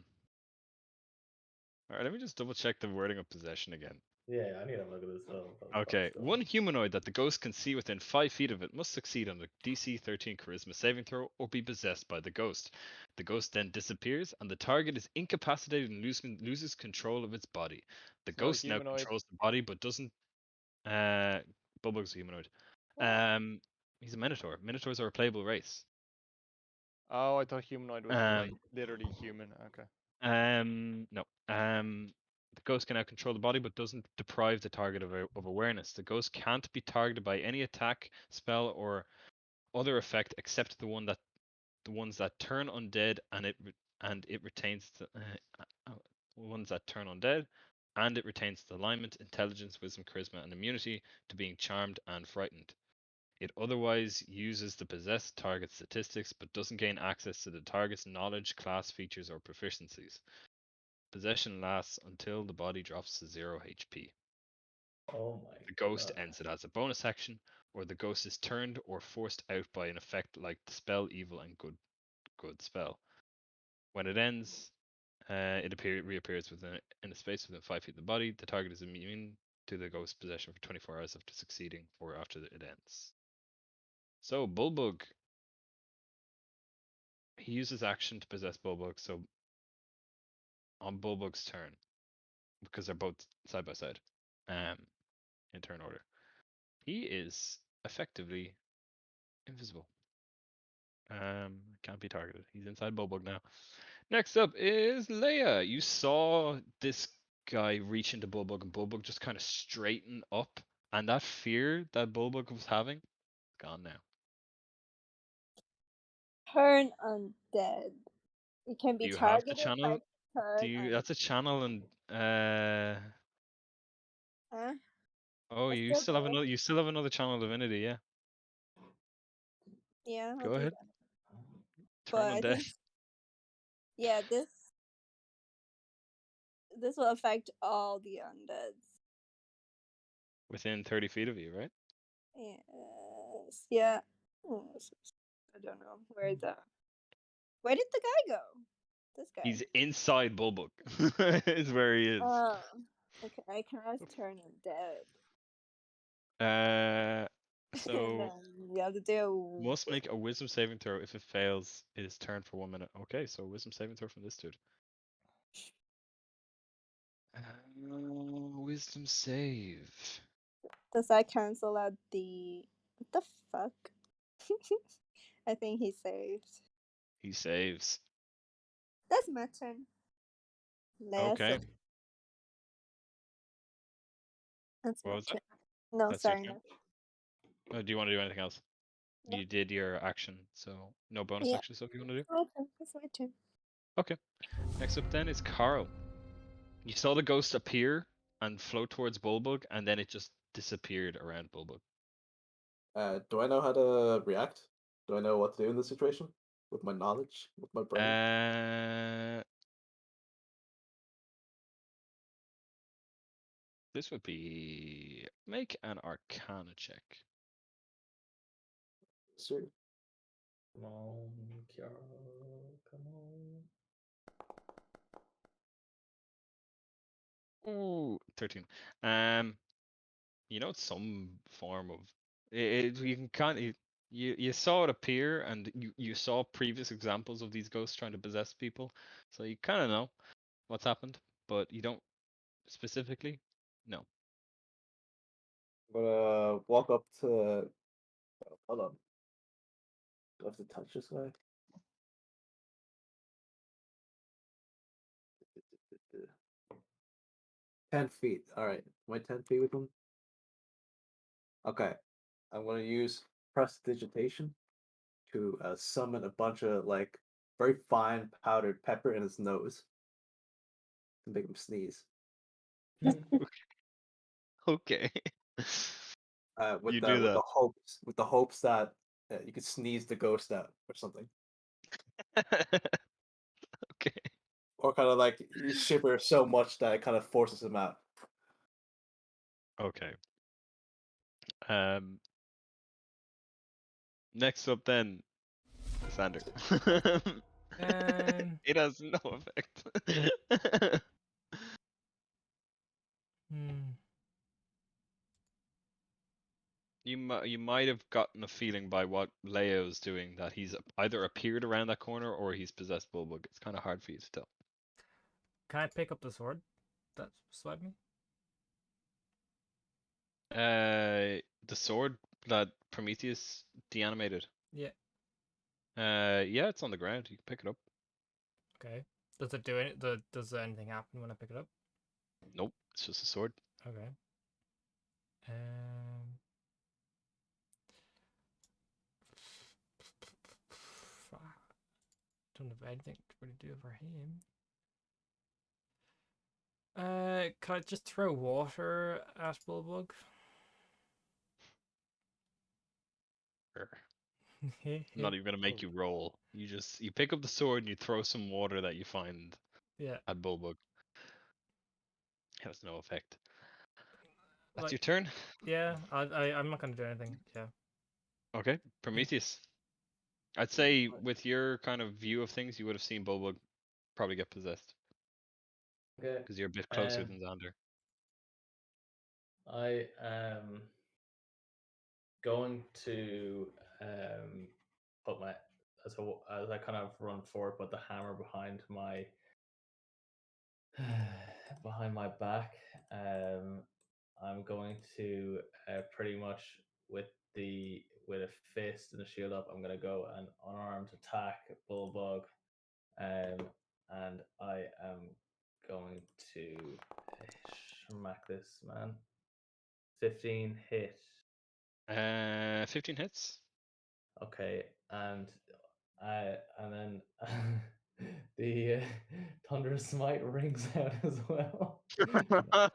let me just double check the wording of possession again. Yeah, I need to look at this little. Okay, one humanoid that the ghost can see within 5 feet of it must succeed on the DC 13 Charisma saving throw or be possessed by the ghost. The ghost then disappears, and the target is incapacitated and loses control of its body. The It's not a ghost now humanoid. controls the body, but doesn't. Bulbug's a humanoid. What? He's a minotaur. Minotaurs are a playable race. Oh, I thought humanoid was like literally human. Okay. No. The ghost can now control the body, but doesn't deprive the target of awareness. The ghost can't be targeted by any attack, spell, or other effect except the ones that turn undead, and it retains the ones that turn undead, and it retains the alignment, intelligence, wisdom, charisma, and immunity to being charmed and frightened. It otherwise uses the possessed target statistics, but doesn't gain access to the target's knowledge, class features, or proficiencies. Possession lasts until the body drops to 0 HP. Oh my. The ghost God. ends it as a bonus action, or the ghost is turned or forced out by an effect like the spell, evil, and good spell. When it ends, it reappears in a space within 5 feet of the body. The target is immune to the ghost possession for 24 hours after succeeding or after it ends. So Bulbug, he uses action to possess Bulbug. So on Bulbug's turn, because they're both side by side, in turn order, he is effectively invisible. Can't be targeted. He's inside Bulbug now. Next up is Leia. You saw this guy reach into Bulbug, and Bulbug just kind of straighten up, and that fear that Bulbug was having, is gone now. Turn undead. It can Do be you have the targeted channel? by turn. That's a channel, and Huh? oh, I you still still have do. another. You still have another channel divinity, yeah. Yeah, I'll Go do ahead. that. Turn But I undead. think, yeah, this will affect all the undeads. Within 30 feet of you, right? Yes. Yeah. I don't know. Where is that? Where did the guy go? This guy. He's inside Bulbug. Is where he is. Oh. Okay, I cannot turn undead. So Then you have to do. must make a wisdom saving throw. If it fails, it is turned for 1 minute. Okay, so wisdom saving throw from this dude. Wisdom save. Does that cancel out the? What the fuck? I think he saved. He saves. That's my turn. Okay. That's What my was that? turn. No, That's your sorry. turn? No. Do you want to do anything else? No. You did your action, so no bonus Yeah. action stuff you want to do? Okay, that's my turn. Okay. Next up then is Carl. You saw the ghost appear and float towards Bulbug, and then it just disappeared around Bulbug. Do I know how to react? Do I know what to do in this situation? With my knowledge? With my brain? This would be make an Arcana check. Sure. Come on, Carl. Come on. Ooh, 13. You know, it's some form of you can kind of you saw it appear, and you saw previous examples of these ghosts trying to possess people, so you kind of know what's happened, but you don't specifically know. I'm gonna walk up to. Hold on. Do I have to touch this guy? Ten feet. All right. Am I 10 feet with him? Okay. I'm gonna use prestidigitation to summon a bunch of like very fine powdered pepper in his nose to make him sneeze. Okay. With You the do with that. the hopes that you could sneeze the ghost out or something, Okay. or kind of like you shiver so much that it kind of forces him out. Okay. Next up then, Xander. It has no effect. You might have gotten a feeling by what Leo is doing that he's either appeared around that corner or he's possessed Bulbug. It's kind of hard for you to tell. Can I pick up the sword that swiped me? The sword that Prometheus deanimated. Yeah. Yeah, it's on the ground. You can pick it up. Okay. Does it do any? Does anything happen when I pick it up? Nope, it's just a sword. Okay. Don't have anything to really do for him. Can I just throw water at Bulbug? I'm not even gonna make you roll. You pick up the sword and you throw some water that you find Yeah. at Bulbug. It has no effect. That's Like, your turn. Yeah, I'm not gonna do anything. Yeah. Okay, Prometheus. I'd say with your kind of view of things, you would have seen Bulbug probably get possessed Okay. because you're a bit closer than Xander. I am going to put my as I kind of run forward, put the hammer behind my back. I'm going to pretty much with a fist and a shield up. I'm going to go an unarmed attack Bulldog, and I am going to smack this man. 15 hit. 15 hits. Okay, and then the Thunderous Smite rings out as well.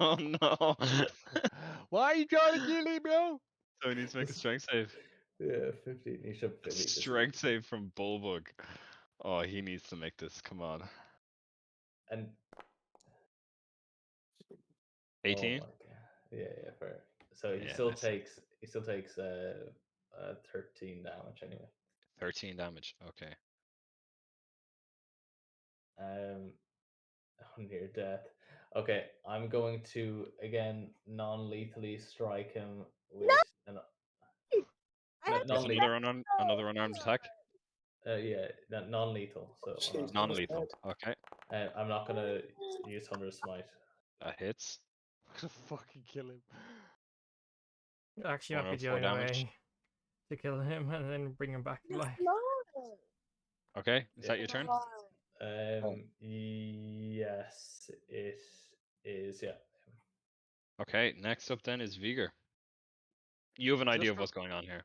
Oh no! Why are you trying to kill me, bro? So he needs to make a strength save. Yeah, 15. He should A beat this. strength save from Bulbug. Oh, he needs to make this. Come on. And 18. Oh my god. Yeah, fair. So he Yeah, still nice. takes 13 damage anyway. 13 damage. Okay. Near death. Okay, I'm going to again non-lethally strike him with I have With non-lethal. another unarmed attack. Yeah, non-lethal. So Jeez. Non-lethal. Okay. I'm not gonna use Thunderous Smite. That hits. I'm gonna fucking kill him. Actually, might be the 4 only damage. way to kill him and then bring him back to That's life. not. Okay. Is that your turn? Yes, it is. Yeah. Okay. Next up then is Vigor. You have an idea of what's going on here.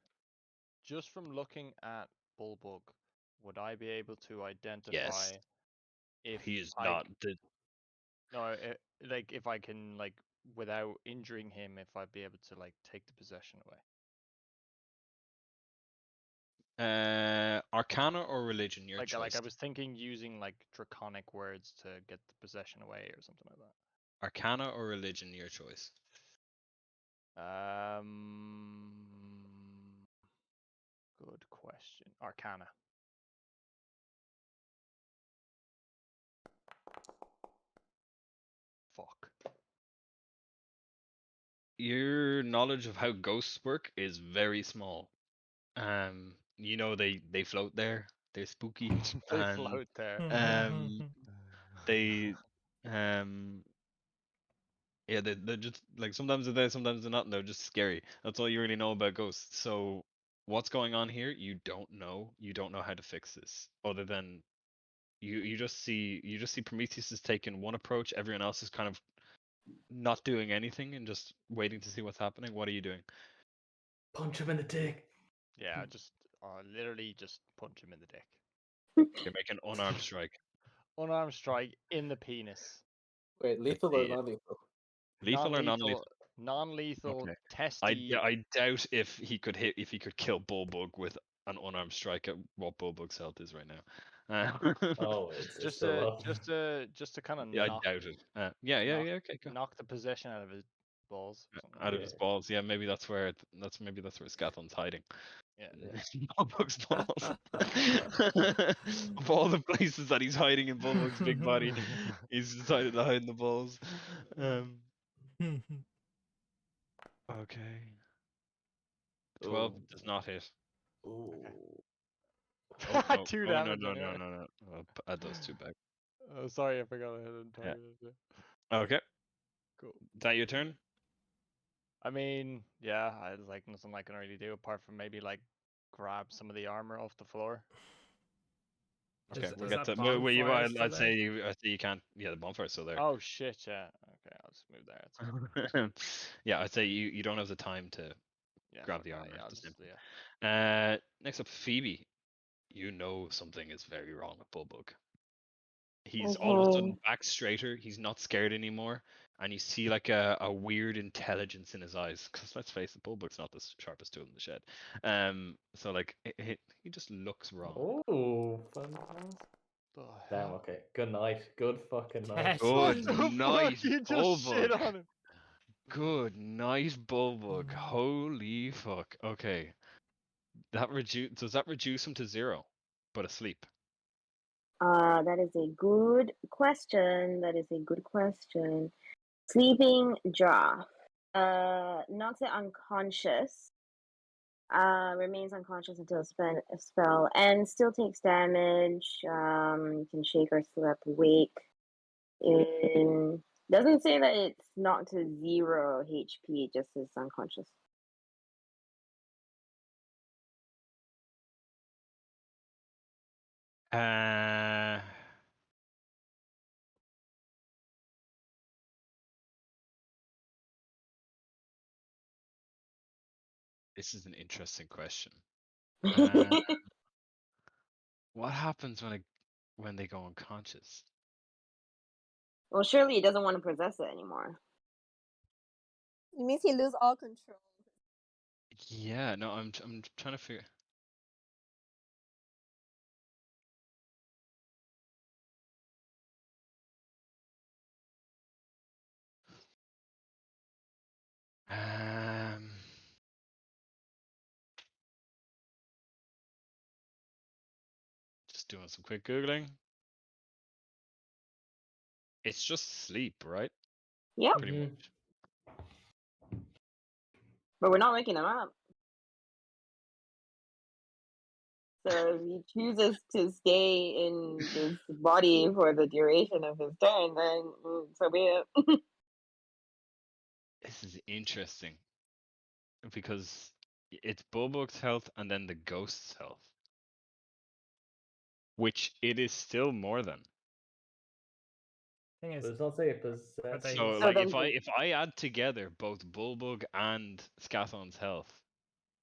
Just from looking at Bulbug, would I be able to identify Yes. if He is I not the. no, like if I can like without injuring him, if I'd be able to like take the possession away? Arcana or religion, your choice. Like I was thinking using like draconic words to get the possession away or something like that. Arcana or religion, your choice. Good question. Arcana. Fuck. Your knowledge of how ghosts work is very small. You know they float there. They're spooky. They and float there. they yeah, they're just like sometimes they're there, sometimes they're not, and they're just scary. That's all you really know about ghosts. So what's going on here? You don't know. You don't know how to fix this, other than you just see Prometheus is taking one approach. Everyone else is kind of not doing anything and just waiting to see what's happening. What are you doing? Punch him in the dick. Yeah, just literally just punch him in the dick. You're making unarmed strike. Unarmed strike in the penis. Wait, lethal or see. non-lethal? Lethal or non-lethal? Non-lethal Okay. testy. I doubt if he could kill Bulbug with an unarmed strike at what Bulbug's health is right now. Oh, it's just still to up. just to kind of Yeah, I knock, doubt it. Yeah, okay, go. knock the possession out of his balls. something like Out of that. his balls. Yeah, maybe that's where Scathon's hiding. Yeah. Bulbug's balls. Of all the places that he's hiding in Bulbug's big body, he's decided to hide in the balls. Okay. 12 does not hit. Ooh. Oh, no. Two Oh, no, damage no, anyway. no. I'll add those two back. Oh, sorry, I forgot I hadn't Yeah. targeted it. Okay. Cool. Is that your turn? I mean, yeah, I like nothing I can really do apart from maybe like grab some of the armor off the floor. Okay, Is we'll that get to. bonfire still I'd say there? you can't. Yeah, the bonfire's still there. Oh shit, yeah. Okay, I'll just move there. It's fine. Yeah, I'd say you don't have the time to Yeah, grab fuck the that, armor. yeah, I'll Just just, simply. yeah. Next up, Phoebe. You know something is very wrong with Bulbug. He's all of a sudden back straighter. He's not scared anymore, and you see like a weird intelligence in his eyes. Because let's face it, Bulbug's not the sharpest tool in the shed. So like he just looks wrong. Oh, fantastic. The Damn, hell? okay. Good night. Good fucking night. Yes. Good What the night, fuck? You just shit Bulbug. on him. Good night, Bulbug. Holy fuck. Okay. Does that reduce him to 0, but asleep? That is a good question. Sleeping draft. Knocks it unconscious. Remains unconscious until a spell and still takes damage. You can shake or slip awake. Doesn't say that it's knocked to 0 HP, it just says unconscious. This is an interesting question. What happens when they go unconscious? Well, surely he doesn't want to possess it anymore. It means he lose all control. Yeah, no, I'm trying to figure. Just doing some quick googling. It's just sleep, right? Yep. Pretty much. But we're not waking him up. So if he chooses to stay in this body for the duration of his turn, then so be it. This is interesting because it's Bulbug's health and then the ghost's health, which it is still more than. Thing is, But it's not say possess. they- So So like then if I add together both Bulbug and Scathon's health,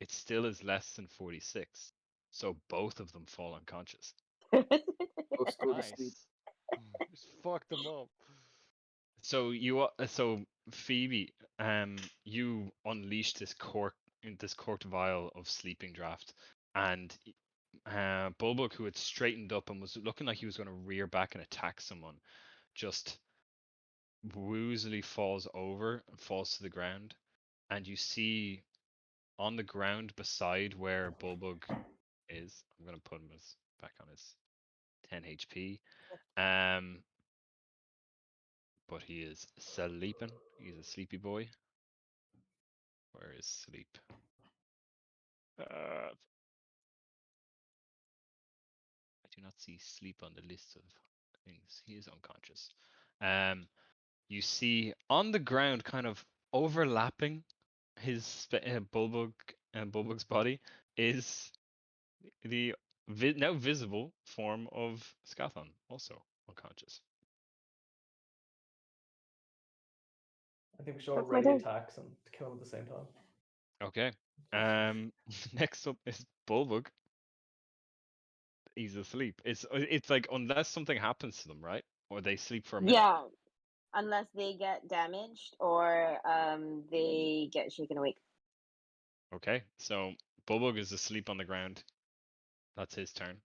it still is less than 46. So both of them fall unconscious. Both go to sleep. Nice. Just fuck them up. So so Phoebe, you unleash this corked vial of sleeping draft, and Bulbug, who had straightened up and was looking like he was going to rear back and attack someone, just woozily falls over and falls to the ground, and you see on the ground beside where Bulbug is, I'm going to put him back on his 10 HP. But he is sleeping. He's a sleepy boy. Where is sleep? I do not see sleep on the list of things. He is unconscious. You see on the ground, kind of overlapping his Bulbug and Bulbug's body, is the now visible form of Scafon, also unconscious. I think we should That's my already turn. attack him to kill him at the same time. Okay. Next up is Bulbug. He's asleep. It's like unless something happens to them, right? Or they sleep for a minute. Yeah, unless they get damaged or they get shaken awake. Okay, so Bulbug is asleep on the ground. That's his turn.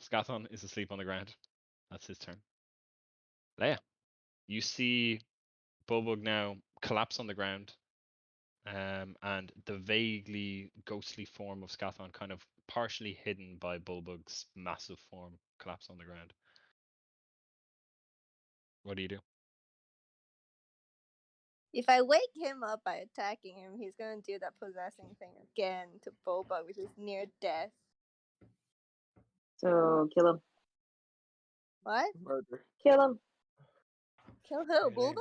Scathon is asleep on the ground. That's his turn. Leia, you see Bulbug now collapse on the ground, and the vaguely ghostly form of Scathon kind of partially hidden by Bulbug's massive form collapse on the ground. What do you do? If I wake him up by attacking him, he's gonna do that possessing thing again to Boba, which is near death. So kill him. What? Murder. Kill him. Kill who? Really? Bulba?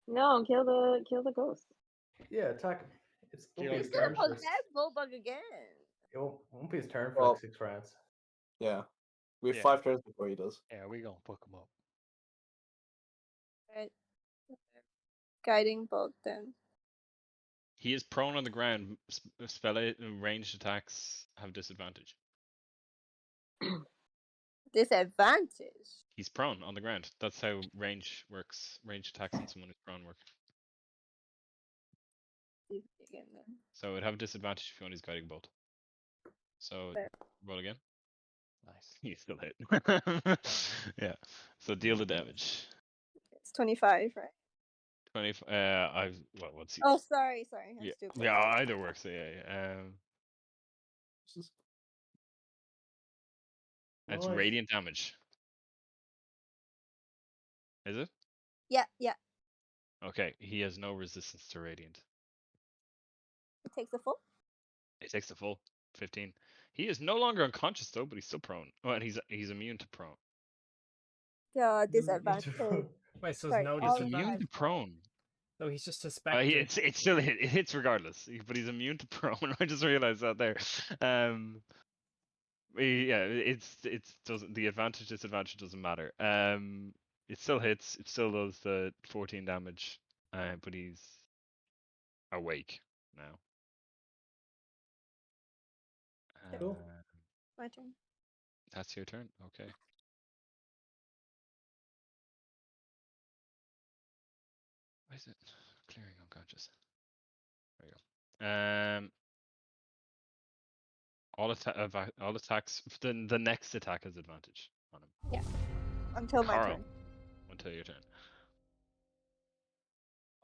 No, kill the ghost. Yeah, attack him. It's won't be Kill his He's gonna turn first. possess Bulbug again. It won't be his turn for Well- like 6 rounds. Yeah. We have Yeah. 5 turns before he does. Yeah, we gonna fuck him up. Right. Guiding bolt then. He is prone on the ground. Ranged attacks have disadvantage. Disadvantage. He's prone on the ground. That's how range works. Range attacks on someone who's prone work. Again, then. So it'd have disadvantage if you want his guiding bolt. So Fair. roll again. Nice. You still hit. Yeah. So deal the damage. It's 25, right? 20. What's he? Oh, sorry. I'm Yeah. stupid. Yeah. Either works. Yeah. It's Nice. radiant damage. Is it? Yeah. Okay, he has no resistance to radiant. It takes the full. He takes the full 15. He is no longer unconscious though, but he's still prone. Oh, and he's immune to prone. Yeah, You- you disadvantage. do- Wait, so Sorry, there's no all He's immune to disadvantage? prone. No, he's just suspected. It still it hits regardless, but he's immune to prone. I just realized that there. Yeah, it's doesn't the advantage disadvantage doesn't matter. It still hits. It still does the 14 damage. But he's awake now. Cool. My turn. That's your turn. Okay. Why is it clearing unconscious? There you go. All attacks. The next attack has advantage on him. Yeah. Until my Carl, turn. until your turn.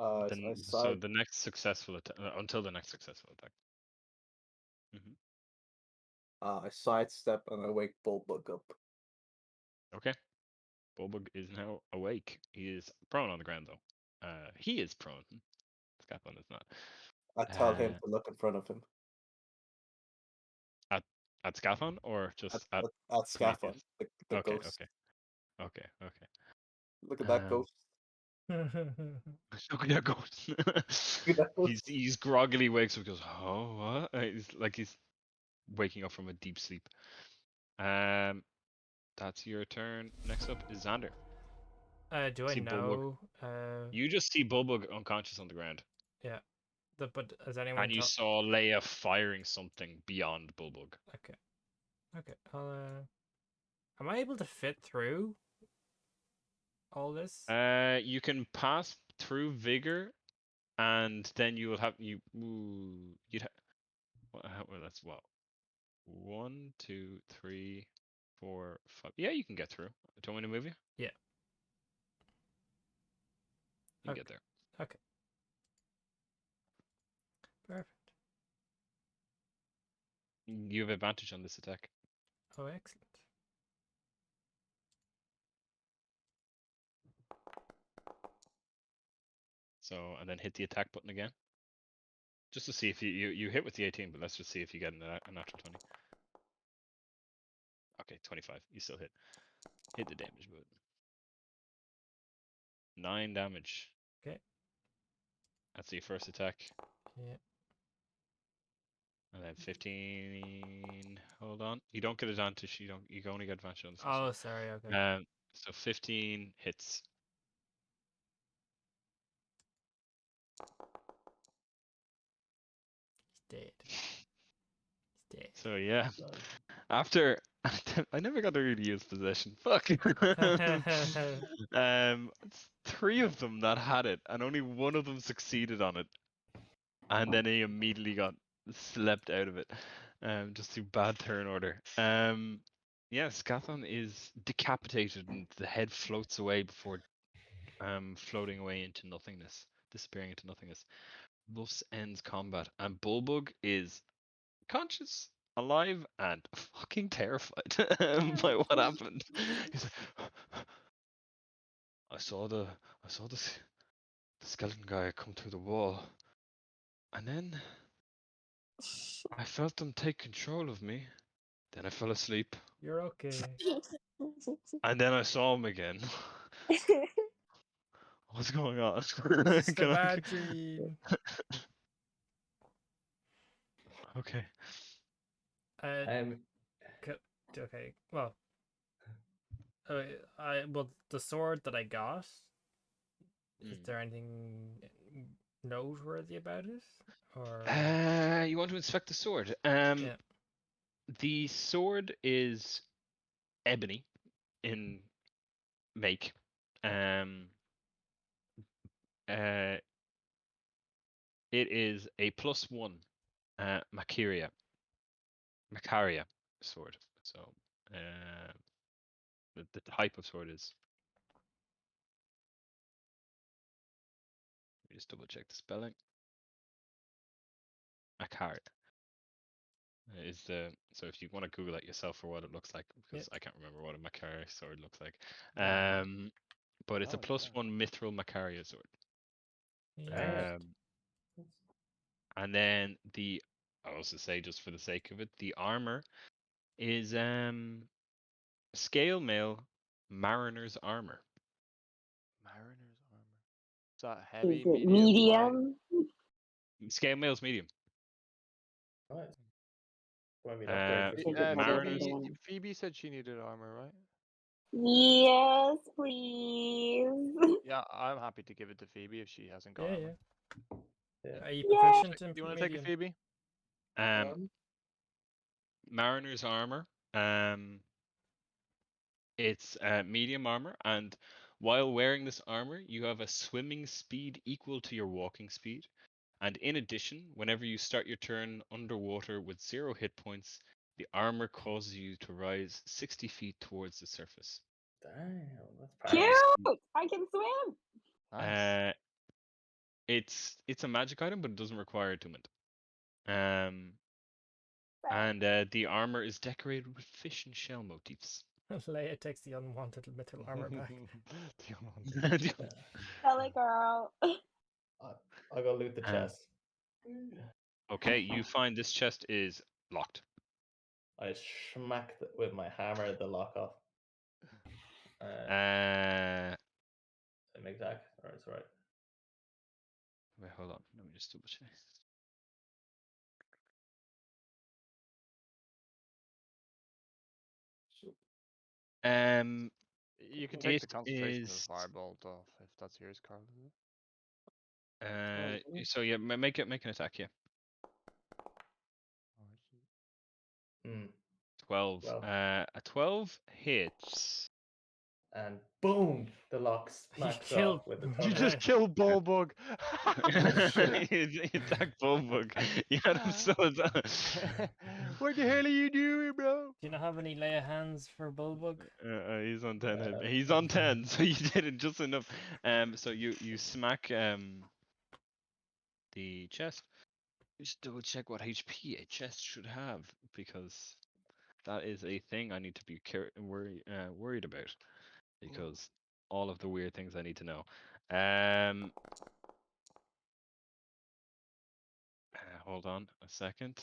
I So side the next successful attack until the next successful attack. I sidestep and I wake Bulbug up. Okay. Bulbug is now awake. He is prone on the ground though. He is prone. Scafon is not. I tell him to look in front of him. At Scafon or just At at Scafon, Prometheus? the Okay, ghost. okay. Look at that ghost. Look at that ghost. Look at that ghost. He's groggily wakes up and goes, oh, what? He's waking up from a deep sleep. That's your turn. Next up is Xander. Do I See Bulbug. know? You just see Bulbug unconscious on the ground. Yeah. But has anyone? And you saw Leia firing something beyond Bulbug. Okay. Okay. Am I able to fit through all this? You can pass through Vigor, and then you will have you'd have. Well, that's what. 1, 2, 3, 4, 5. Yeah, you can get through. Do you want me to move you? Yeah. You can get there. Okay. Perfect. You have advantage on this attack. Oh, excellent. So, and then hit the attack button again. Just to see if you hit with the 18, but let's just see if you get a natural 20. Okay, 25. You still hit. Hit the damage button. 9 damage. Okay. That's your first attack. Yeah. And then 15. Hold on. You don't get advantage. You only get advantage on the first Oh, one. sorry. Okay. So 15 hits. He's dead. He's dead. So yeah, after I never got to really use possession. Fuck. 3 of them that had it, and only one of them succeeded on it, and then he immediately got slept out of it. Just through bad turn order. Yeah, Scafon is decapitated, and the head floats away before floating away into nothingness, disappearing into nothingness. Thus ends combat, and Bulbug is conscious, alive, and fucking terrified by what happened. He's like, I saw the skeleton guy come through the wall, and then I felt him take control of me. Then I fell asleep, You're okay. and then I saw him again. What's going on? It's just a bad dream. Okay. Okay. Well, the sword that I got. Is there anything noteworthy about it, or? You want to inspect the sword? Yeah. The sword is ebony in make. It is a +1 Macaria sword. So the type of sword is. Let me just double check the spelling. Macaria is the so if you want to Google it yourself for what it looks like, because I can't remember what a Macaria sword looks like. But it's a +1 mithril Macaria sword. Yeah. And then I also say, just for the sake of it, the armor is scale mail mariner's armor. Mariner's armor. Is that Is heavy, it medium, light? medium? Scale mail's medium. Nice. Might be an upgrade for Is secret it mother. heavy? Phoebe, Phoebe said she needed armor, right? Yes, please. Yeah, I'm happy to give it to Phoebe if she hasn't got Yeah, armor. yeah. Yeah. Are you Yeah. proficient in Do you want to take it, medium? Phoebe? Mariner's armor. It's medium armor, and while wearing this armor, you have a swimming speed equal to your walking speed. And in addition, whenever you start your turn underwater with 0 hit points, the armor causes you to rise 60 feet towards the surface. Damn, that's Cute! powerful. I can swim. Nice. It's a magic item, but it doesn't require attunement. And the armor is decorated with fish and shell motifs. Leia takes the unwanted metal armor back. The unwanted. Belly girl. I'll go loot the chest. Okay, you find this chest is locked. I smack with my hammer the lock off. Same exact, or it's right. Wait, hold on. Let me just double check. You can take the It concentration of is. the firebolt off if that's yours, Carl. So yeah, make an attack. Yeah. 12. Well. A 12 hits. And boom, the lock smacks off with the You thunder. just killed Bullbug. You attacked Bullbug. You had him so What the hell are you doing, bro? Do you not have any Leia hands for Bullbug? He's on 10. He's on 10, so you did it just enough. So you smack the chest. Just double check what HP a chest should have, because that is a thing I need to be worried about, because all of the weird things I need to know. Hold on a second.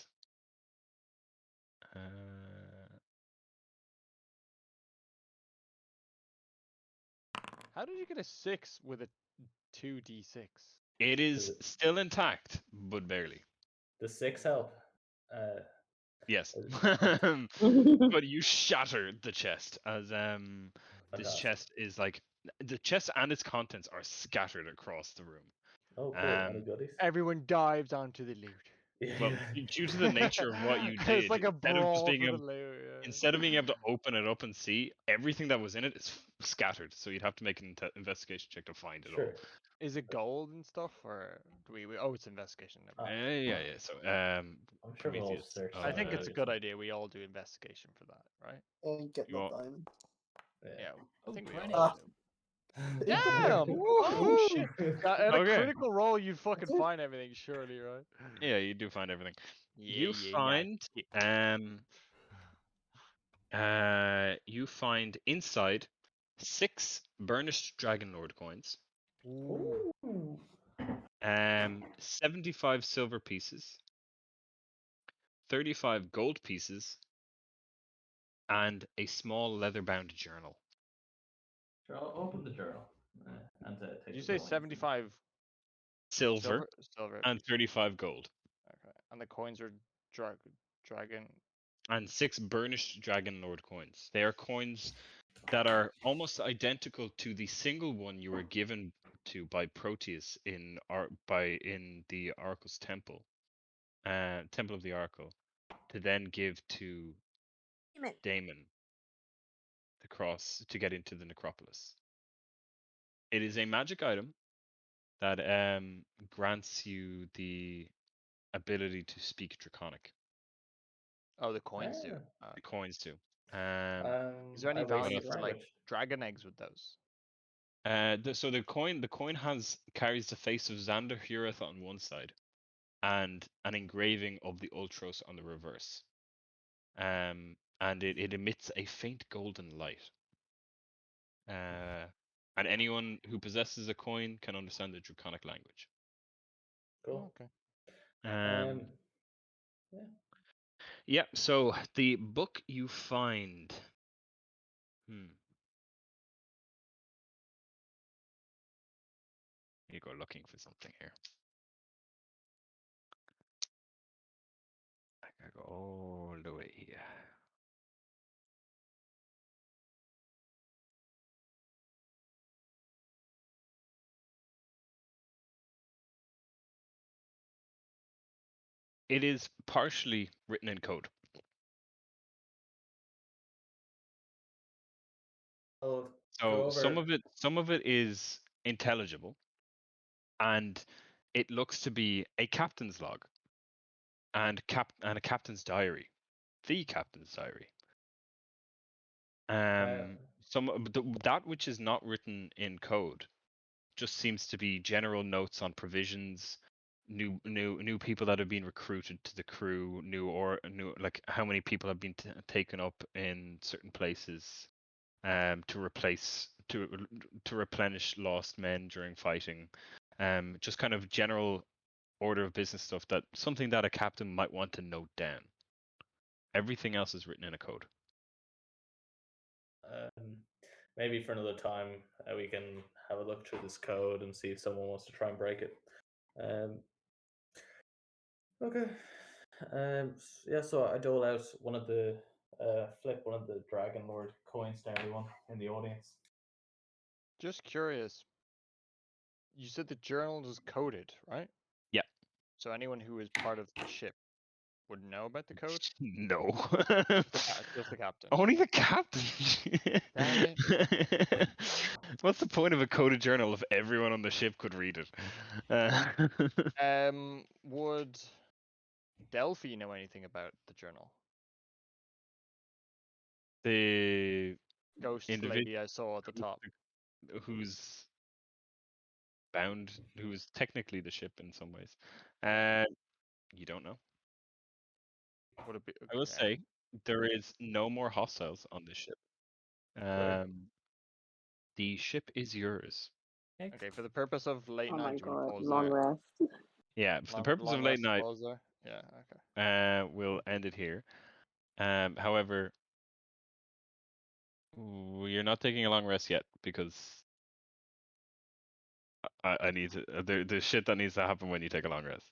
How did you get a 6 with a 2d6? It is still intact, but barely. The 6 help. Yes. But you shatter the chest as this chest is like the chest and its contents are scattered across the room. Oh, cool. Any goodies? Everyone dives onto the loot. Well, due to the nature of what you did, It's like a brawl for the loot. Yeah. instead of being able to open it up and see, everything that was in it is scattered. So you'd have to make an investigation check to find it all. Is it gold and stuff, or do we? Oh, it's investigation. Yeah. So I'm sure we'll Prometheus, search. I think it's a good idea. We all do investigation for that, right? And get You the all- diamond. Yeah, I think we 20. all do. Damn! Oh shit! At a Okay. critical roll, you'd fucking find everything, surely, right? Yeah, you do find everything. Yeah, You find inside 6 burnished Dragonlord coins, Ooh. 75 silver pieces, 35 gold pieces, and a small leather-bound journal. Sure, I'll open the journal. And take Did you the say gold. 75 Silver silver and pieces? 35 gold. Okay, and the coins are dragon. And 6 burnished Dragonlord coins. They are coins that are almost identical to the single one you were given to by Proteus in the Oracle's temple, Temple of the Oracle, to then give to Damon the cross to get into the necropolis. It is a magic item that grants you the ability to speak Draconic. Oh, the coins do. The coins do. Is there any I value wasted for like language. dragon eggs with those? So the coin carries the face of Xander Hureth on one side, and an engraving of the Ultros on the reverse. And it emits a faint golden light. And anyone who possesses a coin can understand the Draconic language. Cool. Okay. Yeah. Yeah, so the book you find. You go looking for something here. I gotta go all the way here. It is partially written in code. I'll So go some over. of it is intelligible, and it looks to be a captain's log and a captain's diary, the captain's diary. That which is not written in code just seems to be general notes on provisions, new people that have been recruited to the crew, new like how many people have been taken up in certain places, to replenish lost men during fighting, just kind of general order of business stuff, that something that a captain might want to note down. Everything else is written in a code. Maybe for another time we can have a look through this code and see if someone wants to try and break it. Okay. Yeah, so I dole out flip one of the Dragonlord coins to everyone in the audience. Just curious. You said the journal is coded, right? Yeah. So anyone who is part of the ship would know about the code? No. Just the captain. Only the captain. Damn it. What's the point of a coded journal if everyone on the ship could read it? Would Delphi know anything about the journal? The Ghost individual lady I saw at the top. who's technically the ship in some ways. You don't know. Would it be? I will say there is no more hostiles on this ship. The ship is yours. Okay, for the purpose of late Oh night, my do you want to god, pause long there? rest. Yeah, for the purpose of late night, pause there. Yeah, okay. we'll end it here. However, you're not taking a long rest yet, because I need to. There's shit that needs to happen when you take a long rest.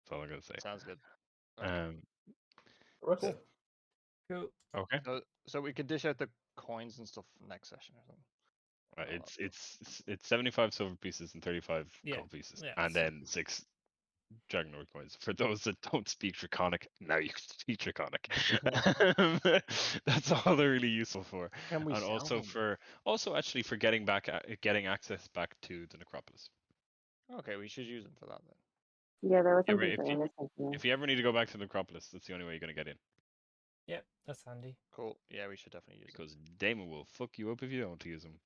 That's all I'm gonna say. Sounds good. Okay. Cool. Cool. Okay. So we could dish out the coins and stuff next session or something. It's 75 silver pieces and 35 Yeah, gold pieces, yeah, and so- then 6 Dragonlord coins. For those that don't speak Draconic, now you can speak Draconic. That's all they're really useful for. Can we And sell also them? actually for getting access back to the necropolis. Okay, we should use them for that then. Yeah, there was If something you- saying If you ever need to go back to the necropolis, that's the only way you're gonna get in. Yep, that's handy. Cool. Yeah, we should definitely use them. Because Damon will fuck you up if you don't use them.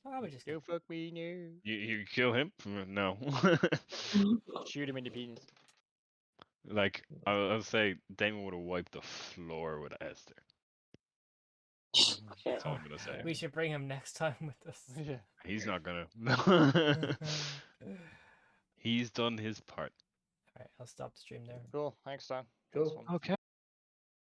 I would just Go fuck me, no. You kill him? No. Shoot him in the penis. Like I'll say, Damon would have wiped the floor with Esther. That's all I'm gonna say. We should bring him next time with us. Yeah. He's not gonna. He's done his part. Alright, I'll stop the stream there. Cool. Thanks, Dan. Cool. Okay.